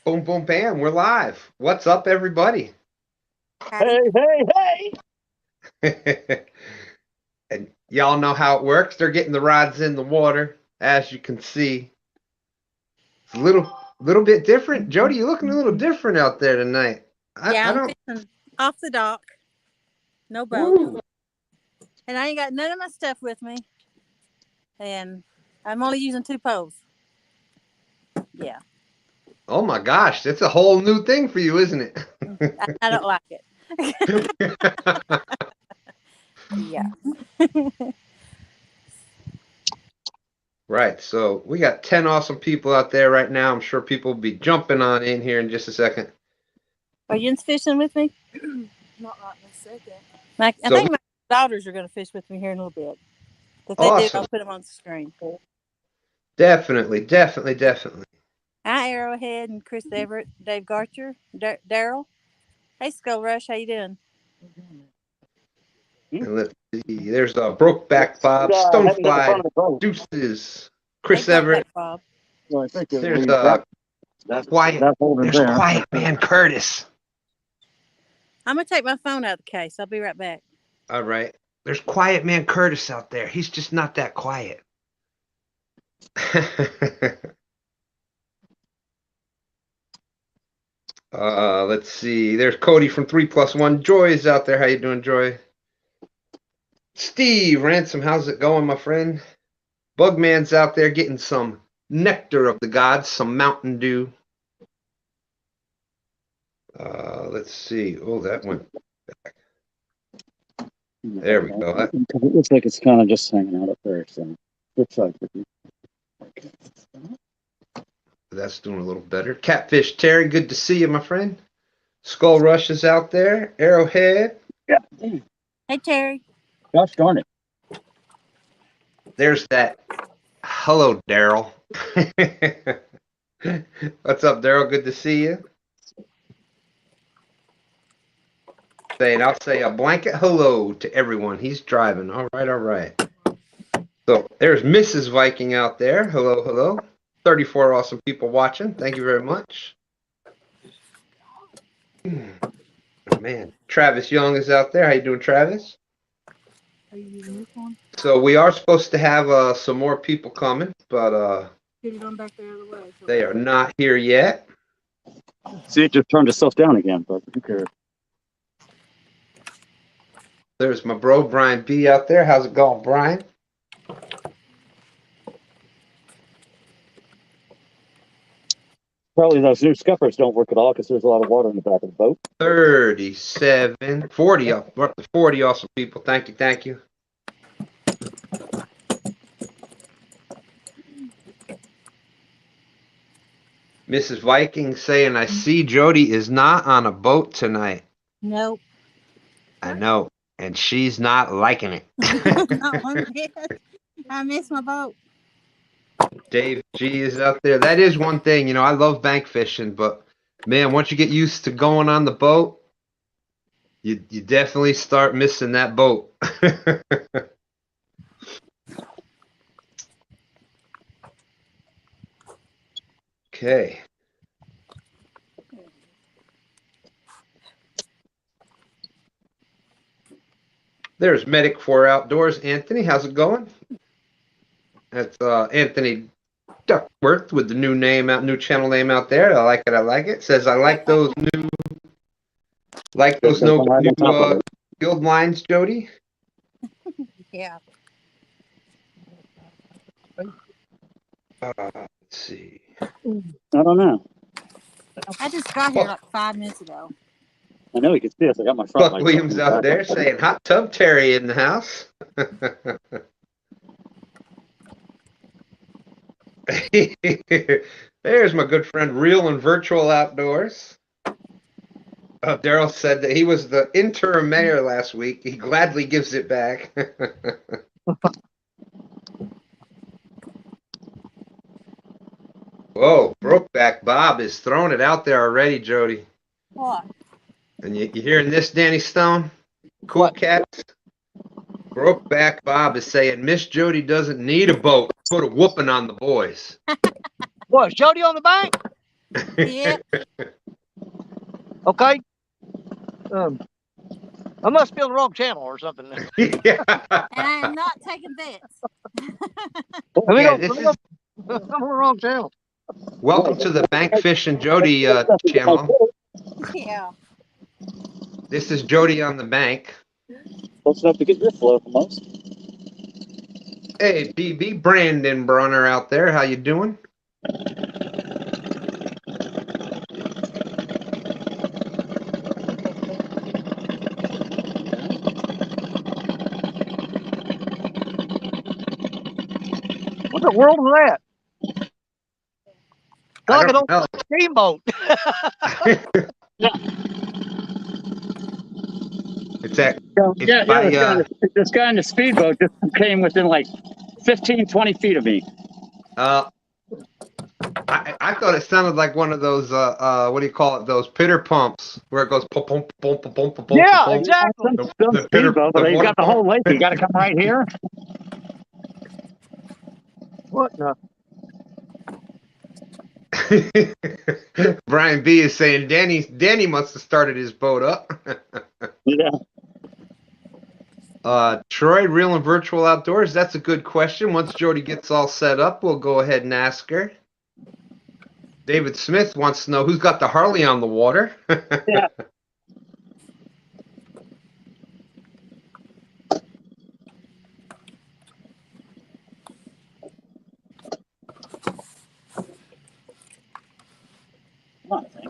Boom, boom, bam. We're live. What's up, everybody? Hey, And y'all know how it works. They're getting the rods in the water, as you can see. It's a little bit different. Jody, you're looking a little different out there tonight. Yeah, I I'm don't. fishing off the dock. No boat. Ooh. And I ain't got none of my stuff with me. And I'm only using 2 poles. Yeah. Oh my gosh, that's a whole new thing for you, isn't it? I don't like it. Yeah. Right. So we got 10 awesome people out there right now. I'm sure people will be jumping on in here in just a second. Are you fishing with me? Not right in a second. I So think my daughters are going to fish with me here in a little bit. If they do, awesome. I'll put them on the screen. Definitely, definitely, definitely. Hi, Arrowhead and Chris Everett, Dave Garcher, Daryl. Hey, Skull Rush, how you doing? And let's see. There's Brokeback Bob, Stonefly, Deuces, Chris Hey, Everett. Bob. Well, I think There's Quiet Quiet Man Curtis. I'm going to take my phone out of the case. I'll be right back. All right. There's Quiet Man Curtis out there. He's just not that quiet. Let's see. There's Cody from 3+1. Joy is out there. How you doing, Joy? Steve Ransom, how's it going, my friend? Bugman's out there getting some nectar of the gods, some Mountain Dew. Let's see. Oh, that went back. There we go. It looks like it's kind of just hanging out up there. So, good side with you. That's doing a little better. Catfish Terry, good to see you, my friend. Skull Rush is out there. Arrowhead. Yeah. Hey, Terry. Gosh darn it. There's that. Hello, Daryl. What's up, Daryl? Good to see you. I'll say a blanket hello to everyone. He's driving. All right, all right. So there's Mrs. Viking out there. Hello, hello. 34 awesome people watching. Thank you very much. Oh, man, Travis Young is out there. How you doing, Travis? Are you using this one? So we are supposed to have some more people coming, but Get it on back the other way. So they are not here yet. See, it just turned itself down again, but who cares? There's my bro, Brian B. out there. How's it going, Brian? Probably those new scuppers don't work at all because there's a lot of water in the back of the boat. 37, 40 up. We're up to 40 awesome people. Thank you, thank you. Mrs. Viking saying, I see Jody is not on a boat tonight. Nope. I know. And she's not liking it. Not one bit. I miss my boat. Dave G is out there. That is one thing. You know, I love bank fishing, but man, once you get used to going on the boat, you definitely start missing that boat. Okay. There's Medic 4 Outdoors. Anthony, how's it going? That's Anthony Duckworth with the new channel name out there. I like it. I like it. Says I like those new field lines, Jody. Yeah. Let's see. I don't know. I just got here like 5 minutes ago. I know you can see us. I got my front Buck lights Williams up. out there saying Hot Tub Terry in the house. There's my good friend Real and Virtual Outdoors. Daryl said that he was the interim mayor last week. He gladly gives it back. Whoa, Brokeback Bob is throwing it out there already, Jody. What? And you hearing this, Danny Stone? Cool Cats? Brokeback Bob is saying Miss Jody doesn't need a boat. Put a whooping on the boys. What, is Jody on the bank? Yep. Okay. I must be on the wrong channel or something. Yeah. And I am not taking bets. Let me Yeah, go. I'm on the wrong channel. Welcome to the Bank Fish and Jody channel. Yeah. This is Jody on the bank. Close enough to get your flow from us. Hey, BB, Brandon Brunner out there. How you doing? What the world is that? I Like an don't old know. steamboat. It's at Yeah, by, this guy in the speedboat just came within like 15, 20 feet of me. I thought it sounded like one of those what do you call it? Those pitter pumps where it goes pump pump pump pump pump pump. Yeah, pump. exactly. Some The pitter, speedboat, the but you water got the whole lake. You got to come right here. What? No. Brian B is saying Danny must have started his boat up. Yeah. Troy, real and virtual outdoors. That's a good question. Once Jody gets all set up, we'll go ahead and ask her. David Smith wants to know who's got the Harley on the water. Yeah. Come on, thing.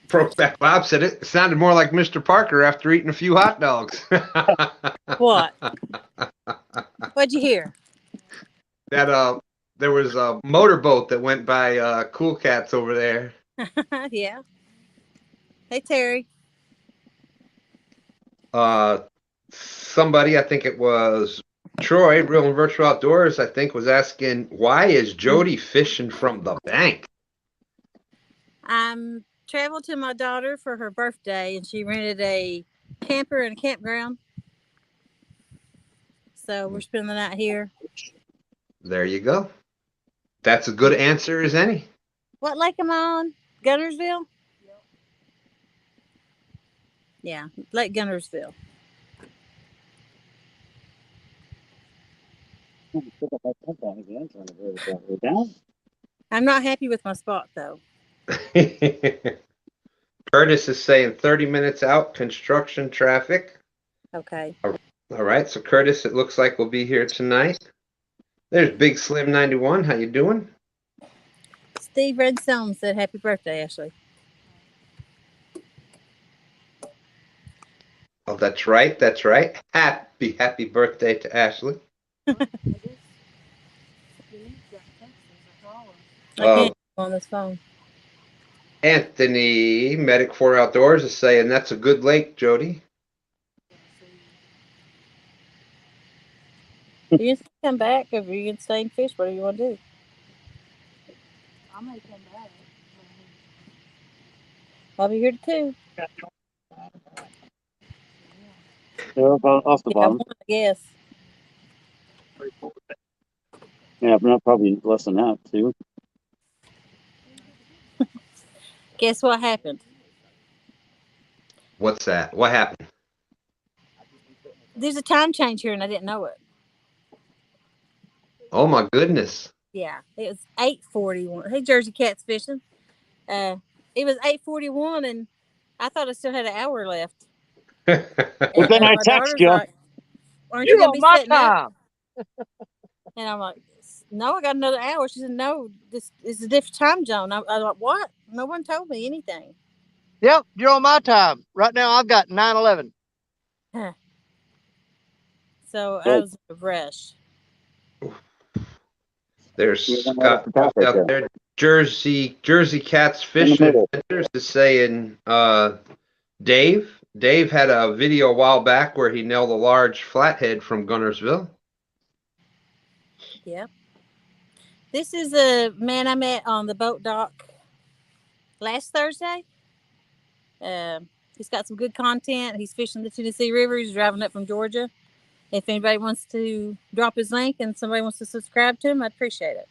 Brokeback Bob said it sounded more like Mr. Parker after eating a few hot dogs. What? What'd you hear? That there was a motorboat that went by Cool Cats over there. Yeah. Hey, Terry. Somebody, I think it was Troy, real and virtual outdoors, I think, was asking, why is Jody fishing from the bank? I'm traveled to my daughter for her birthday, and she rented a camper and a campground. So we're spending the night here. There you go. That's a good answer as any. What lake am I on? Gunnersville? Yeah, Lake Gunnersville. I'm not happy with my spot, though. Curtis is saying 30 minutes out, construction traffic. Okay. All right, so Curtis, it looks like we'll be here tonight. There's Big Slim 91. How you doing? Steve Redstone said happy birthday, Ashley. Oh, that's right. That's right. Happy birthday to Ashley. I can't on this phone. Anthony, Medic 4 Outdoors, is saying that's a good lake, Jody. You can come back if you can stay and fish. What do you want to do? I may come back. I'll be here too. Off the Yeah, bottom. one, I guess. Yeah, but not probably less than that too. Guess what happened? What's that? What happened? There's a time change here, and I didn't know it. Oh my goodness. Yeah, it was 8:41. Hey, Jersey Cat's fishing. It was 8:41, and I thought I still had an hour left. Well, then I my text daughter's you. like, "Aren't you You're gonna on be my setting up?" time. And I'm like, "No, I got another hour." She said, "No, this is a different time zone." I was like, "What? No one told me anything." Yep, you're on my time. Right now, I've got 9:11. So I was in a rush. There's Scott out there. Jersey Cats Fishing Adventures is saying Dave had a video a while back where he nailed a large flathead from Gunnersville. Yep. This is a man I met on the boat dock last Thursday. He's got some good content. He's fishing the Tennessee River. He's driving up from Georgia. If anybody wants to drop his link and somebody wants to subscribe to him, I'd appreciate it.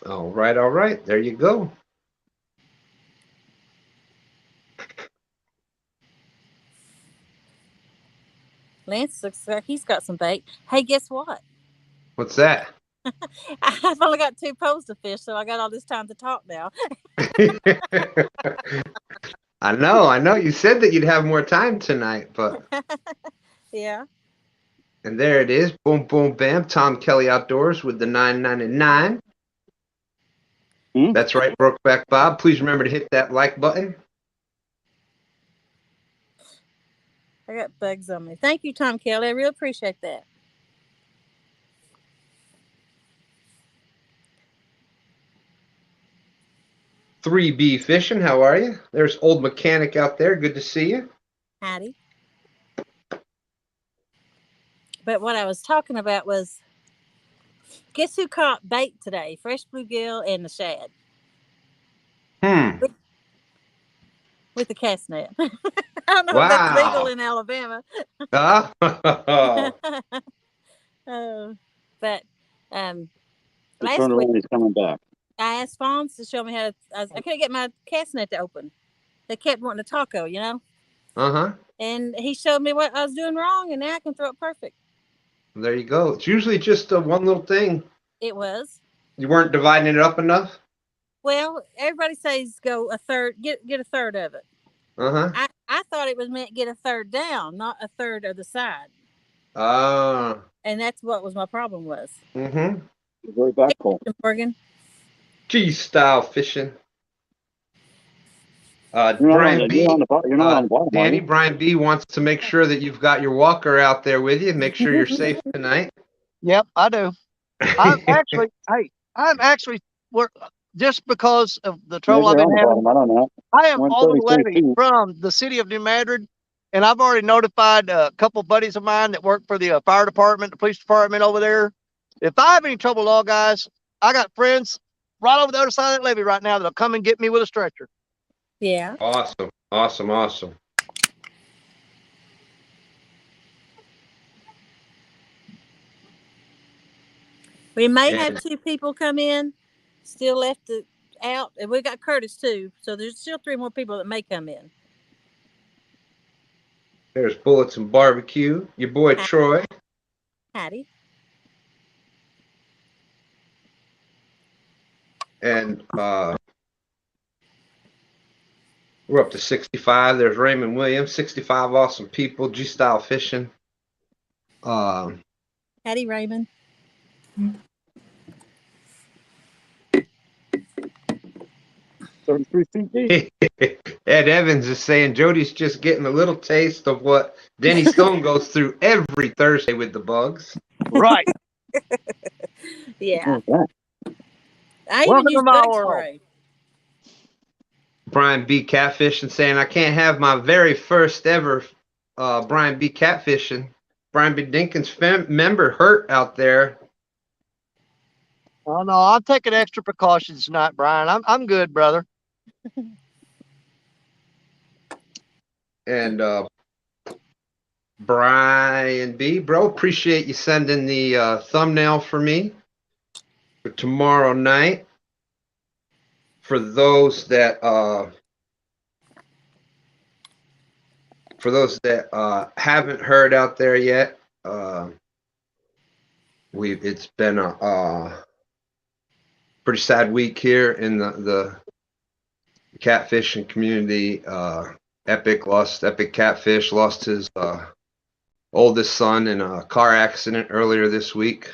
All right, all right. There you go. Lance looks like he's got some bait. Hey, guess what? What's that? I've only got 2 poles to fish, so I got all this time to talk now. I know. You said that you'd have more time tonight, but Yeah. and there it is. Boom, boom, bam. Tom Kelly Outdoors with the $9.99. That's right, Brokeback Bob. Please remember to hit that like button. I got bugs on me. Thank you, Tom Kelly. I really appreciate that. $3B Fishing, how are you? There's Old Mechanic out there. Good to see you. Howdy. But what I was talking about was, guess who caught bait today? Fresh bluegill and the shad. With the cast net. I don't know if that's legal in Alabama. Oh. But Last week he's coming back. I asked Fonz to show me how to. I couldn't get my cast net to open. They kept wanting a taco, you know. And he showed me what I was doing wrong, and now I can throw it perfect. There you go. It's usually just one little thing. It was. You weren't dividing it up enough? Well, everybody says go a third, get a third of it. I thought it was meant get a third down, not a third of the side. And that's what was my problem was. Very backbone. Morgan. G-style fishing. Brian B. You're not on the bottom, Danny, Brian B wants to make sure that you've got your walker out there with you. Make sure you're safe tonight. Yep, I do. I'm actually, just because of the trouble I've been having. I don't know. I am all the way from the city of New Madrid, and I've already notified a couple buddies of mine that work for the fire department, the police department over there. If I have any trouble at all, guys, I got friends right over the other side of that levee right now that'll come and get me with a stretcher. Yeah. Awesome. We may have 2 people come in, still left out, and we got Curtis too. So there's still 3 more people that may come in. There's Bullets and Barbecue. Your boy Troy. Howdy. And we're up to 65. There's Raymond Williams. 65 awesome people. G-style fishing. Howdy, Raymond. Ed Evans is saying Jody's just getting a little taste of what Denny Stone goes through every Thursday with the bugs. Right. Yeah. I even use bug spray. Brian B. Catfishing saying I can't have my very first ever Brian B. Catfishing. Brian B. Dinkins member hurt out there. Oh no, I'm taking extra precautions tonight, Brian. I'm good, brother. And Brian B. Bro, appreciate you sending the thumbnail for me for tomorrow night. For those that haven't heard out there yet, it's been a pretty sad week here in the catfishing community. Epic Catfish lost his oldest son in a car accident earlier this week.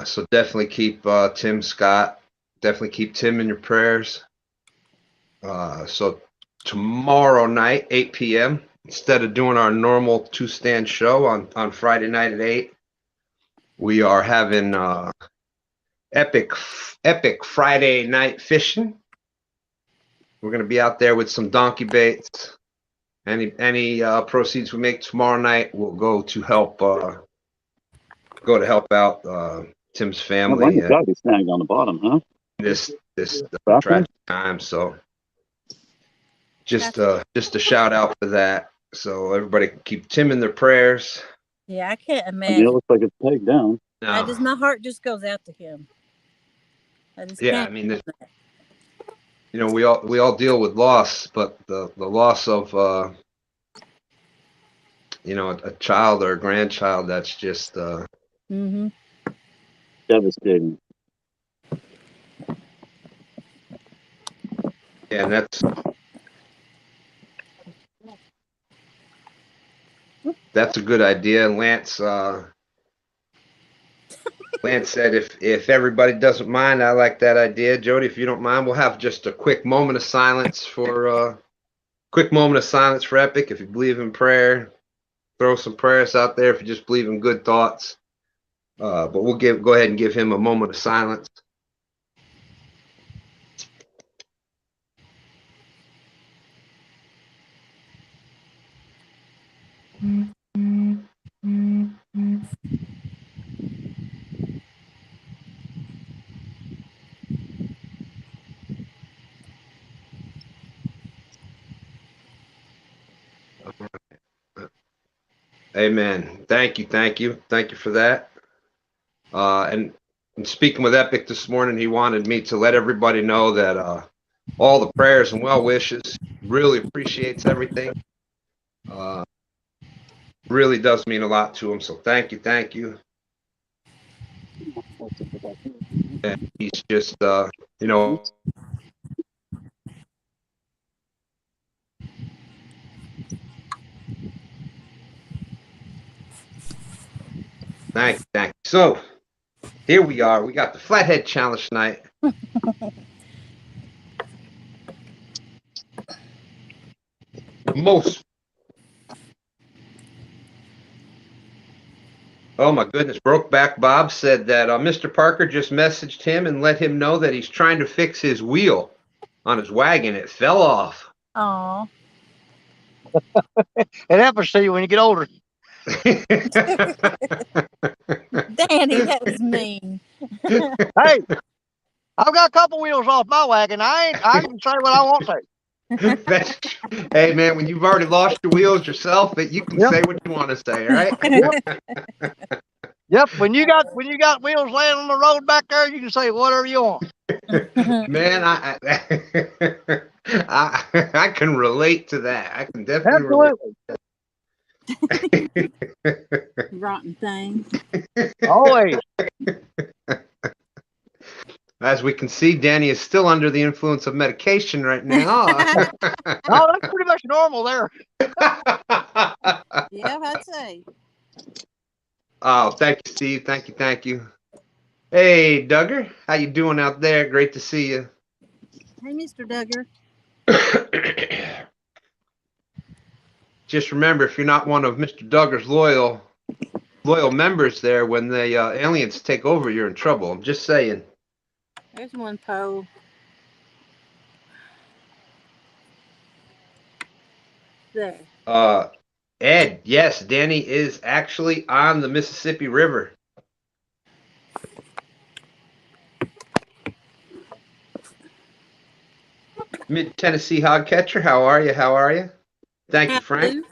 So definitely keep Tim Scott. Definitely keep Tim in your prayers. So tomorrow night, 8 p.m., instead of doing our normal 2-stand show on Friday night at 8, we are having epic Friday night fishing. We're going to be out there with some donkey baits. Any proceeds we make tomorrow night will go to help out Tim's family. Doggy standing on the bottom, huh? This tragic time. So just a shout out for that. So everybody can keep Tim in their prayers. Yeah, I can't I imagine. mean, it looks like it's pegged down. No. My heart just goes out to him. Yeah, I mean, you know, we all deal with loss, but the loss of you know, a child or a grandchild, that's just devastating. Yeah, and that's a good idea. Lance Lance said if everybody doesn't mind, I like that idea. Jody, if you don't mind, we'll have just a quick moment of silence for Epic. If you believe in prayer, throw some prayers out there. If you just believe in good thoughts, but we'll go ahead and give him a moment of silence. Amen. Thank you for that. And speaking with Epic this morning, he wanted me to let everybody know that all the prayers and well wishes, really appreciates everything. Really does mean a lot to him. So thank you. And he's just you know, thank you. So here we are. We got the Flathead Challenge tonight. Oh my goodness. Brokeback Bob said that Mr. Parker just messaged him and let him know that he's trying to fix his wheel on his wagon. It fell off. Oh. It happens to you when you get older. Danny, that was mean. Hey, I've got a couple wheels off my wagon. I can say what I want to. Hey man, when you've already lost your wheels yourself, you can say what you want to say, right? Yep. When you got wheels laying on the road back there, you can say whatever you want. Man, I can relate to that. I can definitely relate. Rotten thing. Always. As we can see, Danny is still under the influence of medication right now. No, that's pretty much normal there. Yeah, I'd say. Oh, thank you, Steve. Thank you. Hey, Duggar, how you doing out there? Great to see you. Hey, Mr. Duggar. Just remember, if you're not one of Mr. Duggar's loyal members there, when the aliens take over, you're in trouble. I'm just saying. There's one pole. There. Ed, yes, Danny is actually on the Mississippi River. Mid-Tennessee hog catcher, how are you? Thank you, Frank.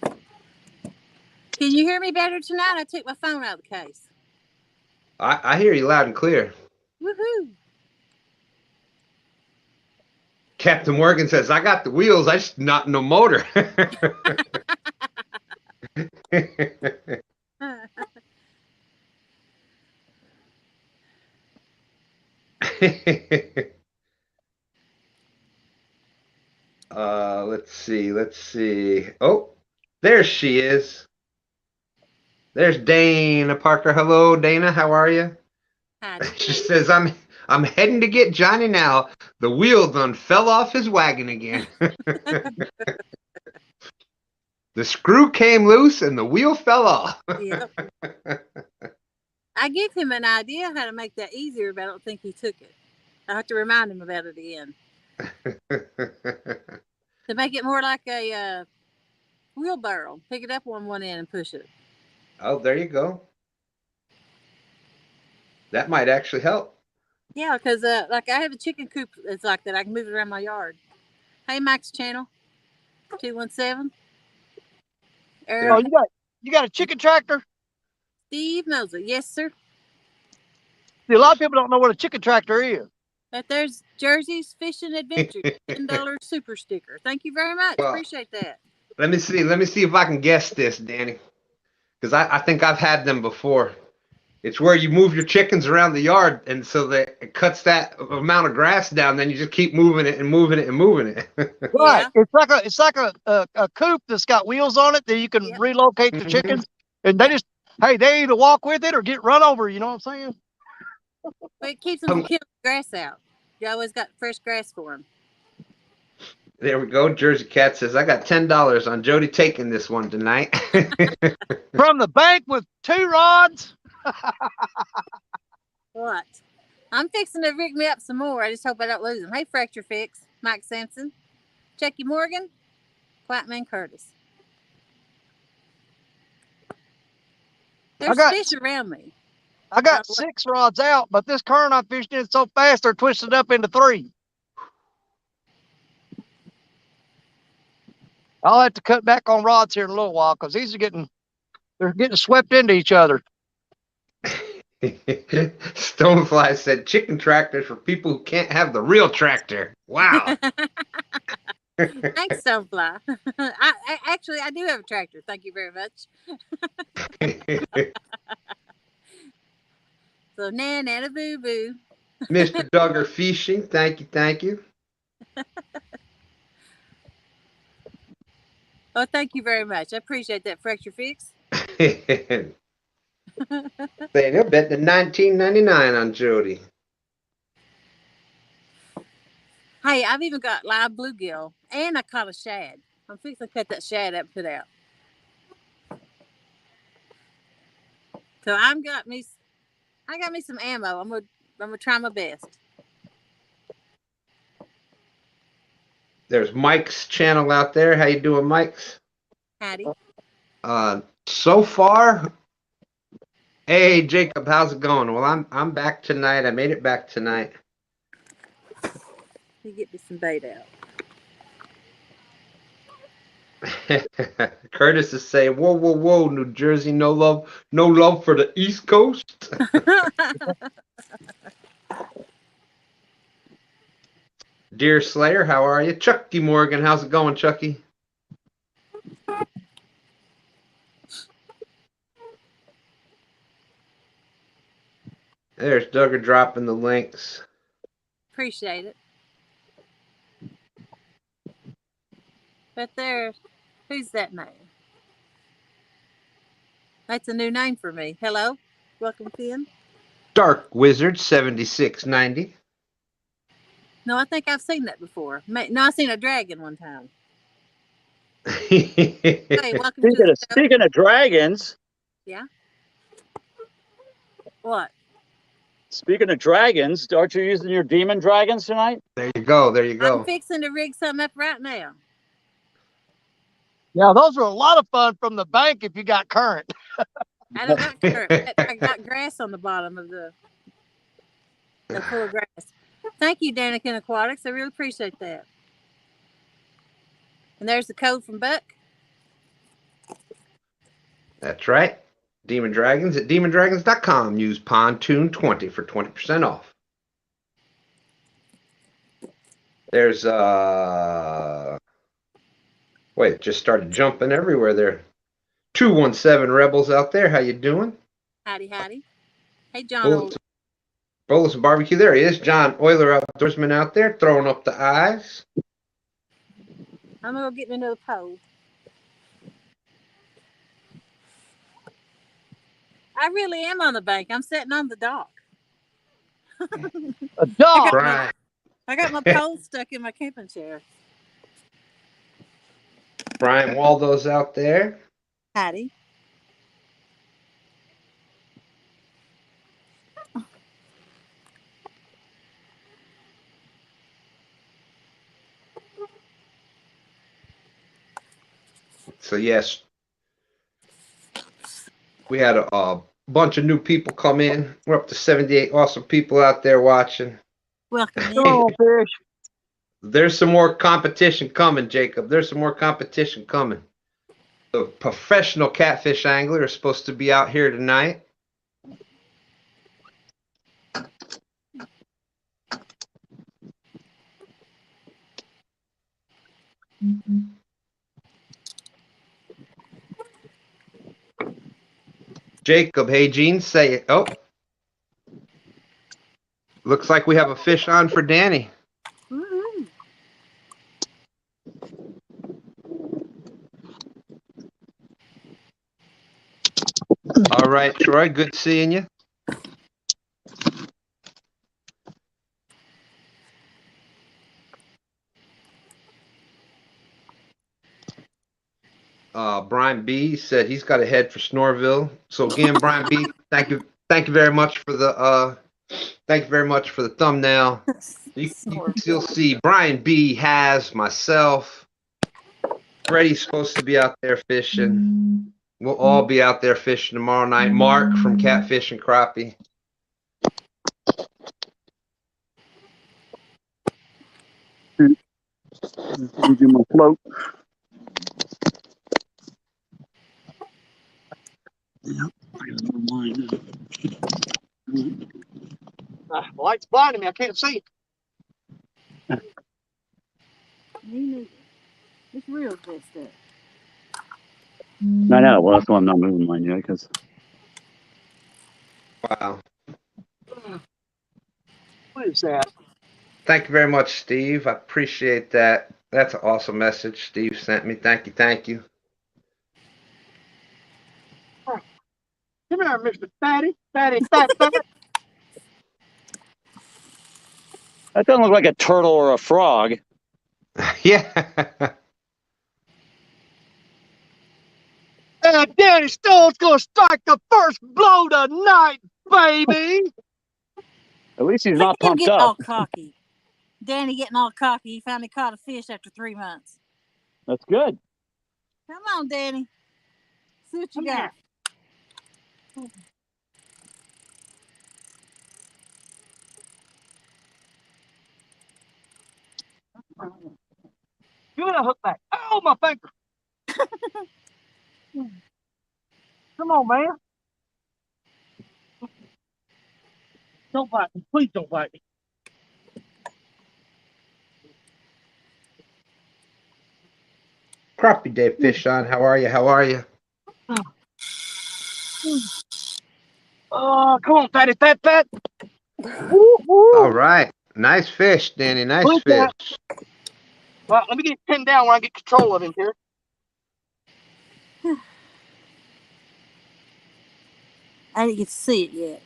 Can you hear me better tonight? I took my phone out of the case. I hear you loud and clear. Woohoo! Captain Morgan says, I got the wheels, I just not no motor. Let's see. Oh, there she is. There's Dana Parker. Hello, Dana. How are you? Hi. She says, I'm heading to get Johnny now. The wheel done fell off his wagon again. The screw came loose and the wheel fell off. Yep. I gave him an idea how to make that easier, but I don't think he took it. I have to remind him about it again. To make it more like a wheelbarrow. Pick it up on one end and push it. Oh, there you go. That might actually help. Yeah, because like I have a chicken coop that's like that. I can move it around my yard. Hey, Max Channel 217. Oh, you got a chicken tractor? Steve knows it. Yes, sir. See, a lot of people don't know what a chicken tractor is. But there's Jersey's Fishing Adventure, $10 super sticker. Thank you very much. Well, appreciate that. Let me see if I can guess this, Danny. Because I think I've had them before. It's where you move your chickens around the yard, and so that it cuts that amount of grass down. Then you just keep moving it and moving it and moving it. Right. Yeah. It's like a coop that's got wheels on it that you can relocate the chickens, and they just they either walk with it or get run over. You know what I'm saying? But it keeps them from killing the grass out. You always got fresh grass for them. There we go. Jersey Cat says, I got $10 on Jody taking this one tonight. From the bank with 2 rods. What? I'm fixing to rig me up some more. I just hope I don't lose them. Hey, Fracture Fix, Mike Sampson, Chucky Morgan, Flatman Curtis. There's fish around me. I got 6 rods out, but this current I'm fishing in so fast they're twisted up into 3. I'll have to cut back on rods here in a little while because these are they're getting swept into each other. Stonefly said chicken tractors for people who can't have the real tractor. Wow. Thanks, Stonefly. I do have a tractor. Thank you very much. So nana boo boo. Mr. Duggar Fishing, thank you. Oh, thank you very much. I appreciate that, Fracture Fix. They'll bet the $19.99 on Jody. Hey, I've even got live bluegill, and I caught a shad. I'm fixing to cut that shad up and put out. So I got me some ammo. I'm gonna try my best. There's Mike's channel out there. How you doing, Mike's? Howdy. So far, hey Jacob, how's it going? Well, I'm back tonight. I made it back tonight. You get me some bait out. Curtis is saying, whoa, New Jersey, no love for the East Coast. Dear Slayer, how are you? Chucky Morgan, how's it going, Chucky? There's Duggar dropping the links. Appreciate it. But who's that name? That's a new name for me. Hello, welcome, Finn. Dark Wizard 7690. No, I think I've seen that before. No, I've seen a dragon one time. Hey, welcome speaking of dragons. Yeah. What? Speaking of dragons, aren't you using your demon dragons tonight? There you go. I'm fixing to rig something up right now. Yeah, those are a lot of fun from the bank if you got current. I don't got current. I got grass on the bottom of the full of grass. Thank you, Danican Aquatics. I really appreciate that. And there's the code from Buck. That's right. Demon Dragons at demondragons.com. Use Pontoon20 for 20% off. There's wait, just started jumping everywhere there. 217 Rebels out there. How you doing? Howdy. Hey, John. Bolus Barbecue. There he is. John Euler Outdoorsman out there throwing up the eyes. I'm going to go get me another pole. I really am on the bank. I'm sitting on the dock. A dock? I got my pole stuck in my camping chair. Brian Waldo's out there. Howdy. So yes, we had a bunch of new people come in. We're up to 78 awesome people out there watching. Welcome in. Oh, fish. There's some more competition coming, Jacob. There's some more competition coming. The professional catfish angler is supposed to be out here tonight. Jacob, hey Gene, say it. Oh, looks like we have a fish on for Danny. Woo-hoo. All right, Troy, good seeing you. Brian B said he's got a head for Snorville. So again, Brian B, thank you very much for the thumbnail. You'll see Brian B has myself. Freddie's supposed to be out there fishing. We'll all be out there fishing tomorrow night. Mark from Catfishing Crappie. Do my float. Yeah, Light's blinding me. I can't see. It's real good stuff. I know. Well, that's why I'm not moving mine yet. Because wow. What is that? Thank you very much, Steve. I appreciate that. That's an awesome message Steve sent me. Thank you. Thank you. Come here, Mr. Fatty. Fat. that doesn't look like a turtle or a frog. Yeah. Danny Stone's gonna strike the first blow tonight, baby. At least he's not pumped getting up. all cocky. Danny getting all cocky. He finally caught a fish after 3 months. That's good. Come on, Danny. See what you got. Give me that hook back. Oh, my finger. Come on, man. Don't bite me. Please don't bite me. Crappie Day Fish on. How are you? How are you? Oh, come on, Fatty. Fat. All right. Nice fish, Danny. Nice fish. Well, let me get pinned down where I get control of him here. I didn't get to see it yet.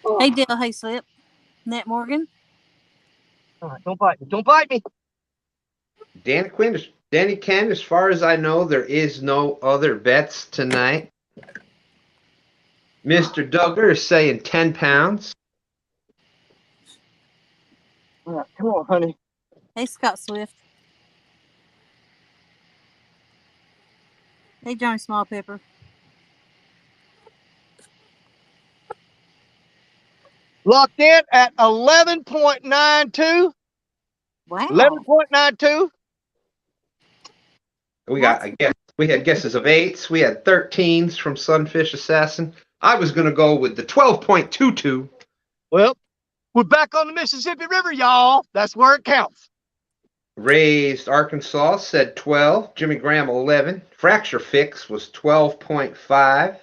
Oh. Hey, Dale. Hey, Slip. Nat Morgan. All right, don't bite me. Don't bite me. Danny Ken, as far as I know, there is no other bets tonight. Mr. Duggar is saying 10 pounds. All right, come on, honey. Hey, Scott Swift. Hey, Johnny Small Pepper. Locked in at 11.92. Wow. 11.92. We had guesses of 8s. We had 13s from Sunfish Assassin. I was going to go with the 12.22. Well, we're back on the Mississippi River, y'all. That's where it counts. Raised Arkansas said 12. Jimmy Graham 11. Fracture Fix was 12.5.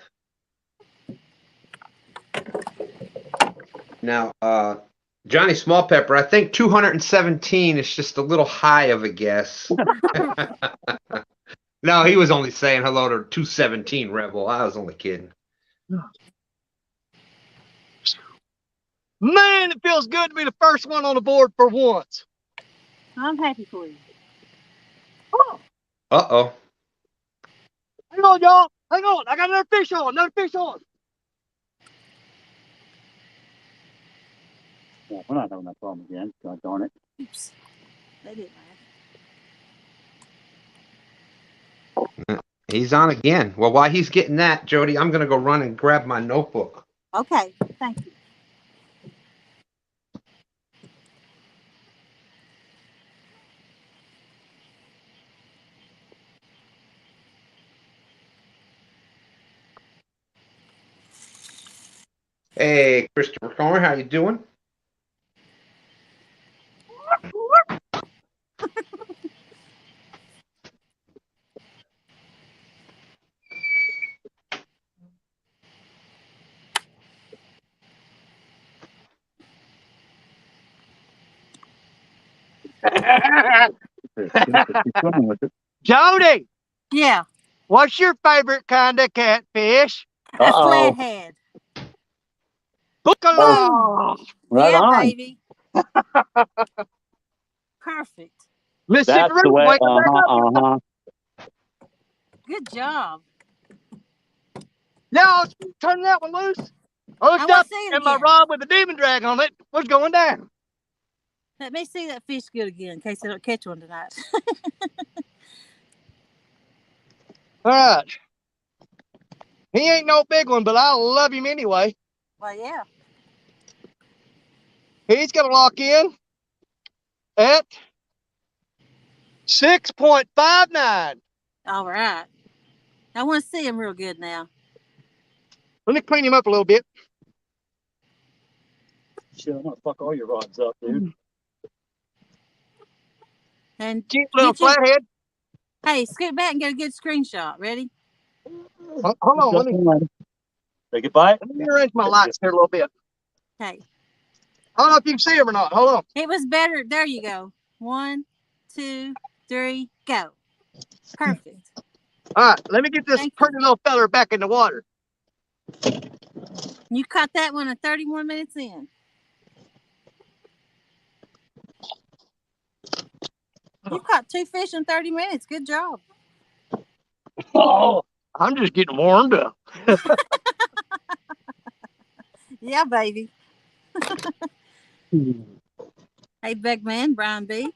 Now, Johnny Small Pepper, I think 217 is just a little high of a guess. No, he was only saying hello to 217 Rebel. I was only kidding. Man, it feels good to be the first one on the board for once. I'm happy for you. Oh. Uh-oh. Hang on, y'all. Hang on. I got another fish on. Yeah, we're not having that problem again. God darn it. Oops. They didn't He's on again. Well, while he's getting that, Jody, I'm going to go run and grab my notebook. Okay, thank you. Hey, Christopher Comer, how you doing? Jody. Yeah. What's your favorite kind of catfish? A flathead. Bookaloo. Right yeah, on. baby. Perfect. Mississippi That's the River, way. wake up. Good job. Now, turn that one loose. I looked up and my rod with the demon drag on it was going down. Let me see that fish good again in case I don't catch one tonight. All right. He ain't no big one, but I love him anyway. Well, yeah. He's going to lock in at 6.59. All right. I want to see him real good now. Let me clean him up a little bit. Shit, I'm going to fuck all your rods up, dude. And cute little flathead. Hey, scoot back and get a good screenshot. Ready? Hold on. Let me say goodbye. Let me arrange my lights here a little bit. Okay. I don't know if you can see him or not. Hold on. It was better. There you go. 1, 2, 3, go. Perfect. All right. Let me get this pretty little feather back in the water. You caught that one at 31 minutes in. You caught 2 fish in 30 minutes. Good job. Oh, I'm just getting warmed up. Yeah, baby. Hey, big man, Brian B.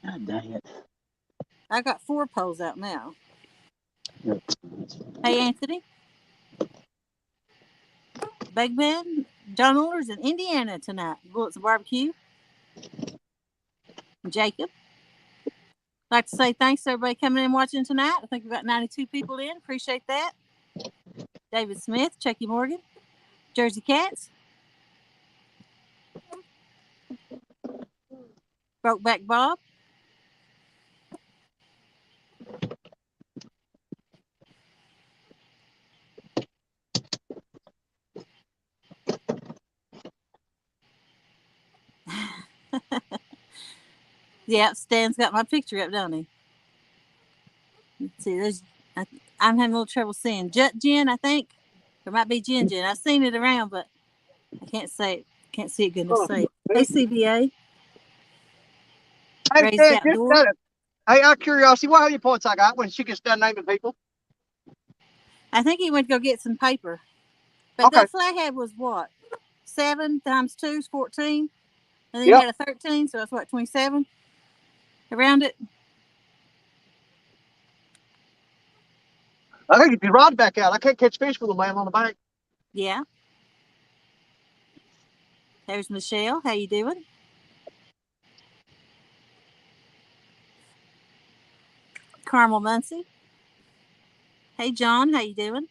God dang it. I got 4 poles out now. Yep. Hey, Anthony. Big man, John Orders in Indiana tonight. Bullets barbecue. Jacob. I'd like to say thanks to everybody coming in and watching tonight. I think we've got 92 people in. Appreciate that. David Smith, Chucky Morgan, Jersey Cats, Brokeback Bob, yeah, Stan's got my picture up, don't he? Let's see, I'm having a little trouble seeing Jut Jen, I think. There might be Jen. I've seen it around, but I can't say it. Can't see it good enough to say it. Hey, CBA. Hey, Stan, hey, out of curiosity, what how many points I got when she gets done naming people? I think he went to go get some paper. But that flathead was what? 7 times 2 is 14. And then you had a 13, so that's what, 27? Around it? I think if you rod back out, I can't catch fish with a man on the bank. Yeah. There's Michelle. How you doing? Carmel Muncie. Hey, John. How you doing?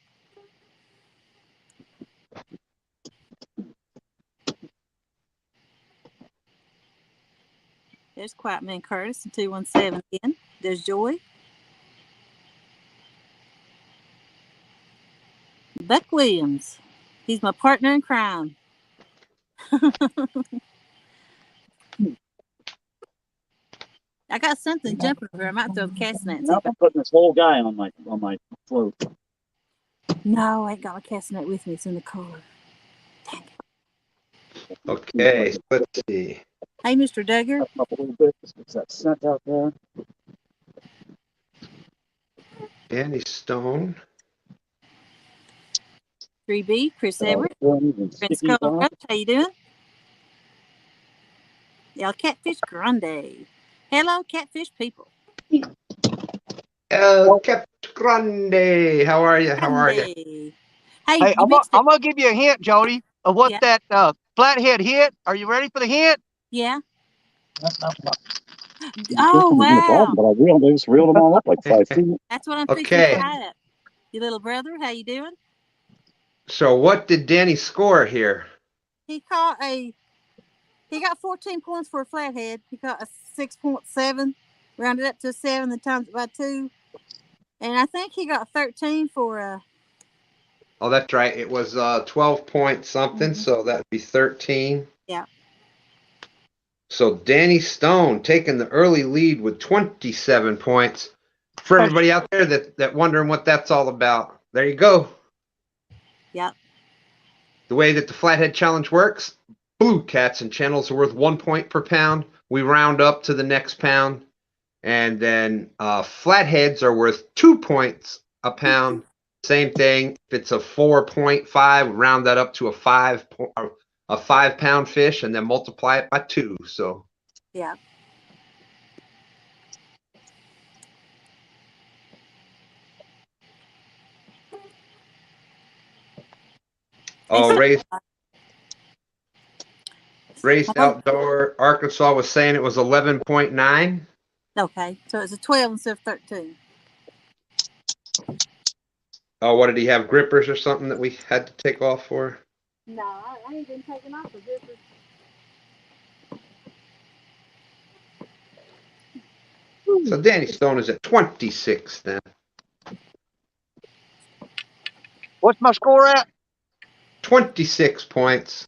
There's Quiet Man Curtis and 217 again. There's Joy. Buck Williams. He's my partner in crime. I got something jumping over. I might throw the cast net. I'm putting this whole guy on my float. No, I ain't got my cast net with me. It's in the car. Dang it. Okay, let's see. Hey, Mr. Duggar. A couple little bits. What's that scent out there? Danny Stone. 3B, Chris Edwards. Prince Colorado. How you doing? Yeah, Catfish Grande. Hello, Catfish people. Catfish Grande. How are you? How are you? Hey, I'm gonna give you a hint, Jody, of what that flathead hit. Are you ready for the hint? Yeah. Oh wow! But I just reeled them all up like 5 feet. That's what I'm fixing to try. Your little brother, how you doing? So what did Danny score here? He got 14 points for a flathead. He got a 6.7, rounded up to a 7, then times it by 2. And I think he got 13 for a... Oh, that's right. It was 12 point something, so that would be 13. Yeah. So Danny Stone taking the early lead with 27 points. For everybody out there that wondering what that's all about, there you go. Yep. The way that the Flathead Challenge works, blue cats and channels are worth 1 point per pound. We round up to the next pound. And then flatheads are worth 2 points a pound. Same thing. If it's a 4.5, round that up to a 5 pound fish, and then multiply it by 2. So yeah. Oh, Raced Outdoor Arkansas was saying it was 11.9. Okay, so it's a 12 instead of 13. Oh, what did he have? Grippers or something that we had to take off for? No, I ain't been taking off the grippers. So Danny Stone is at 26 then. What's my score at? 26 points.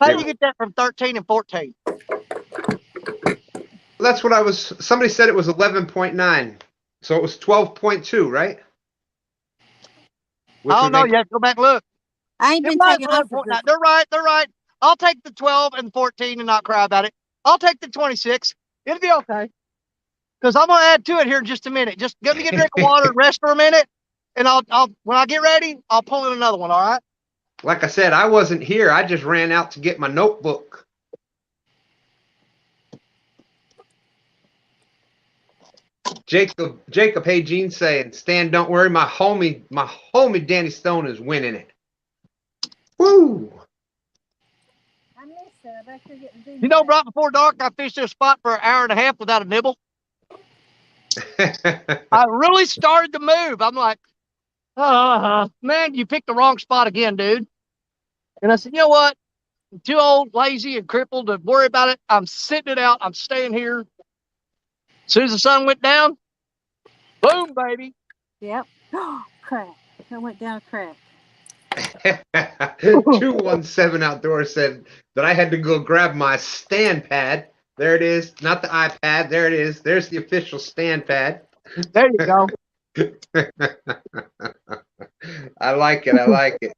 How do you get that from 13 and 14? That's what somebody said it was 11.9. So it was 12.2, right? I don't know. You have to go back and look. I ain't been taking off the grippers. They're right. I'll take the 12 and 14 and not cry about it. I'll take the 26. It'll be okay. Because I'm going to add to it here in just a minute. Just let me get a drink of water and rest for a minute. And I'll when I get ready, I'll pull in another one, all right? Like I said, I wasn't here. I just ran out to get my notebook. Jacob, hey, Gene saying, Stan, don't worry, my homie Danny Stone is winning it. Woo! I missed it. I bet you're getting You know, right before dark, I fished this spot for an hour and a half without a nibble. I really started to move. I'm like, man, you picked the wrong spot again, dude. And I said, you know what? I'm too old, lazy, and crippled to worry about it. I'm sitting it out. I'm staying here. As soon as the sun went down, boom, baby. Yep. Crap. That went down a crack. 217 Outdoors said that I had to go grab my stand pad. There it is. Not the iPad. There it is. There's the official stand pad. There you go. I like it. I like it.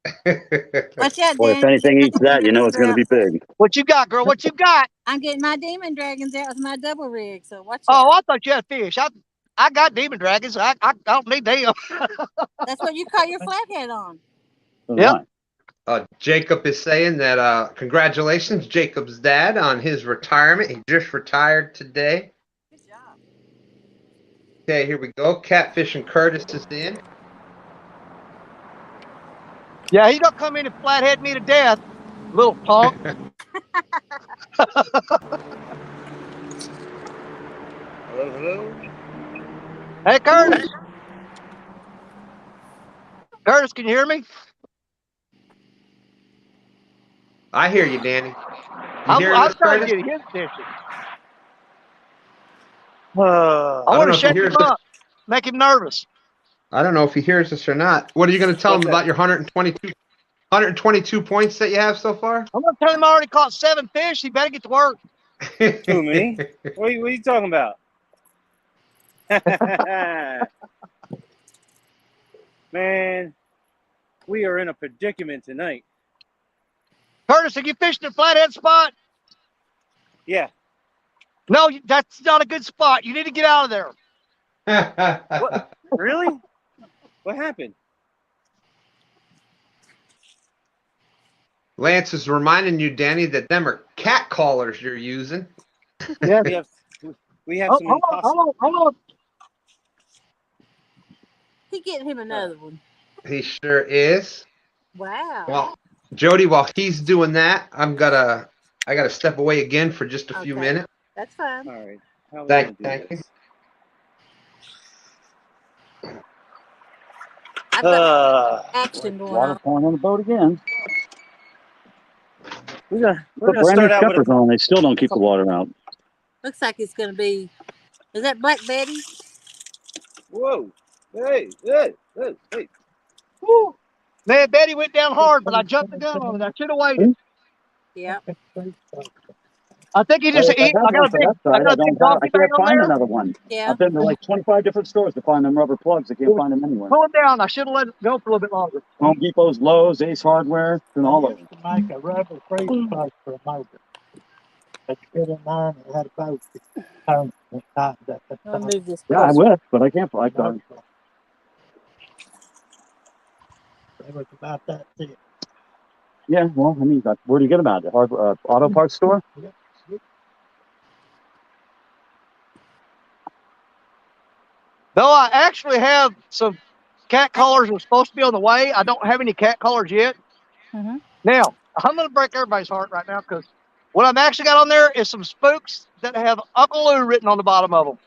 Watch out, Boy, if anything eats that, you know it's going to be big. What you got, girl? What you got? I'm getting my demon dragons out with my double rig, so watch out. Oh, I thought you had fish. I got demon dragons. I don't need them. That's what you caught your flathead on. Yep. Jacob is saying that congratulations, Jacob's dad, on his retirement. He just retired today. Good job. Okay, here we go. Catfishing Curtis is in. Yeah, he don't come in and flathead me to death, little punk. Hello. Hey, Curtis. Curtis, can you hear me? I hear you, Danny. I'm trying to get his fishing. I want to shake him up, make him nervous. I don't know if he hears us or not. What are you going to tell him about your 122 points that you have so far? I'm going to tell him I already caught 7 fish. He better get to work. Who, me? What are you talking about? Man, we are in a predicament tonight. Curtis, have you fished the flathead spot? Yeah. No, that's not a good spot. You need to get out of there. What? Really? What happened? Lance is reminding you, Danny, that them are cat callers you're using. Yeah. We have some impossible. Hold on. He getting him another one. He sure is. Wow. Well, Jody, while he's doing that, I gotta step away again for just a few minutes. That's fine. All right. Thank you. I've got action going Water on. pouring on the boat again. We're gonna brand start new out with steppers on. They still don't keep the water out. Looks like it's going to be. Is that Black Betty? Whoa! Hey! Woo. Man, Betty went down hard, but I jumped the gun on it. I should have waited. Yeah. I think he just. I got a big I doggy bag can't on find there. another one. Yeah. I've been to like 25 different stores to find them rubber plugs. I can't find them anywhere. Pull it down. I should have let it go for a little bit longer. Home Depot's, Lowe's, Ace Hardware, and all of them. To make a rubber freezer plug for a motor. But you put in there and it had a boat that turned and tightened up. I'll move this. Yeah, I will, but I can't find them. It was about that tip. Yeah, well, I mean, where do you get them at? The auto parts store? Yep. Though I actually have some cat collars that are supposed to be on the way. I don't have any cat collars yet. Mm-hmm. Now, I'm going to break everybody's heart right now because what I've actually got on there is some spooks that have Uncle Lou written on the bottom of them.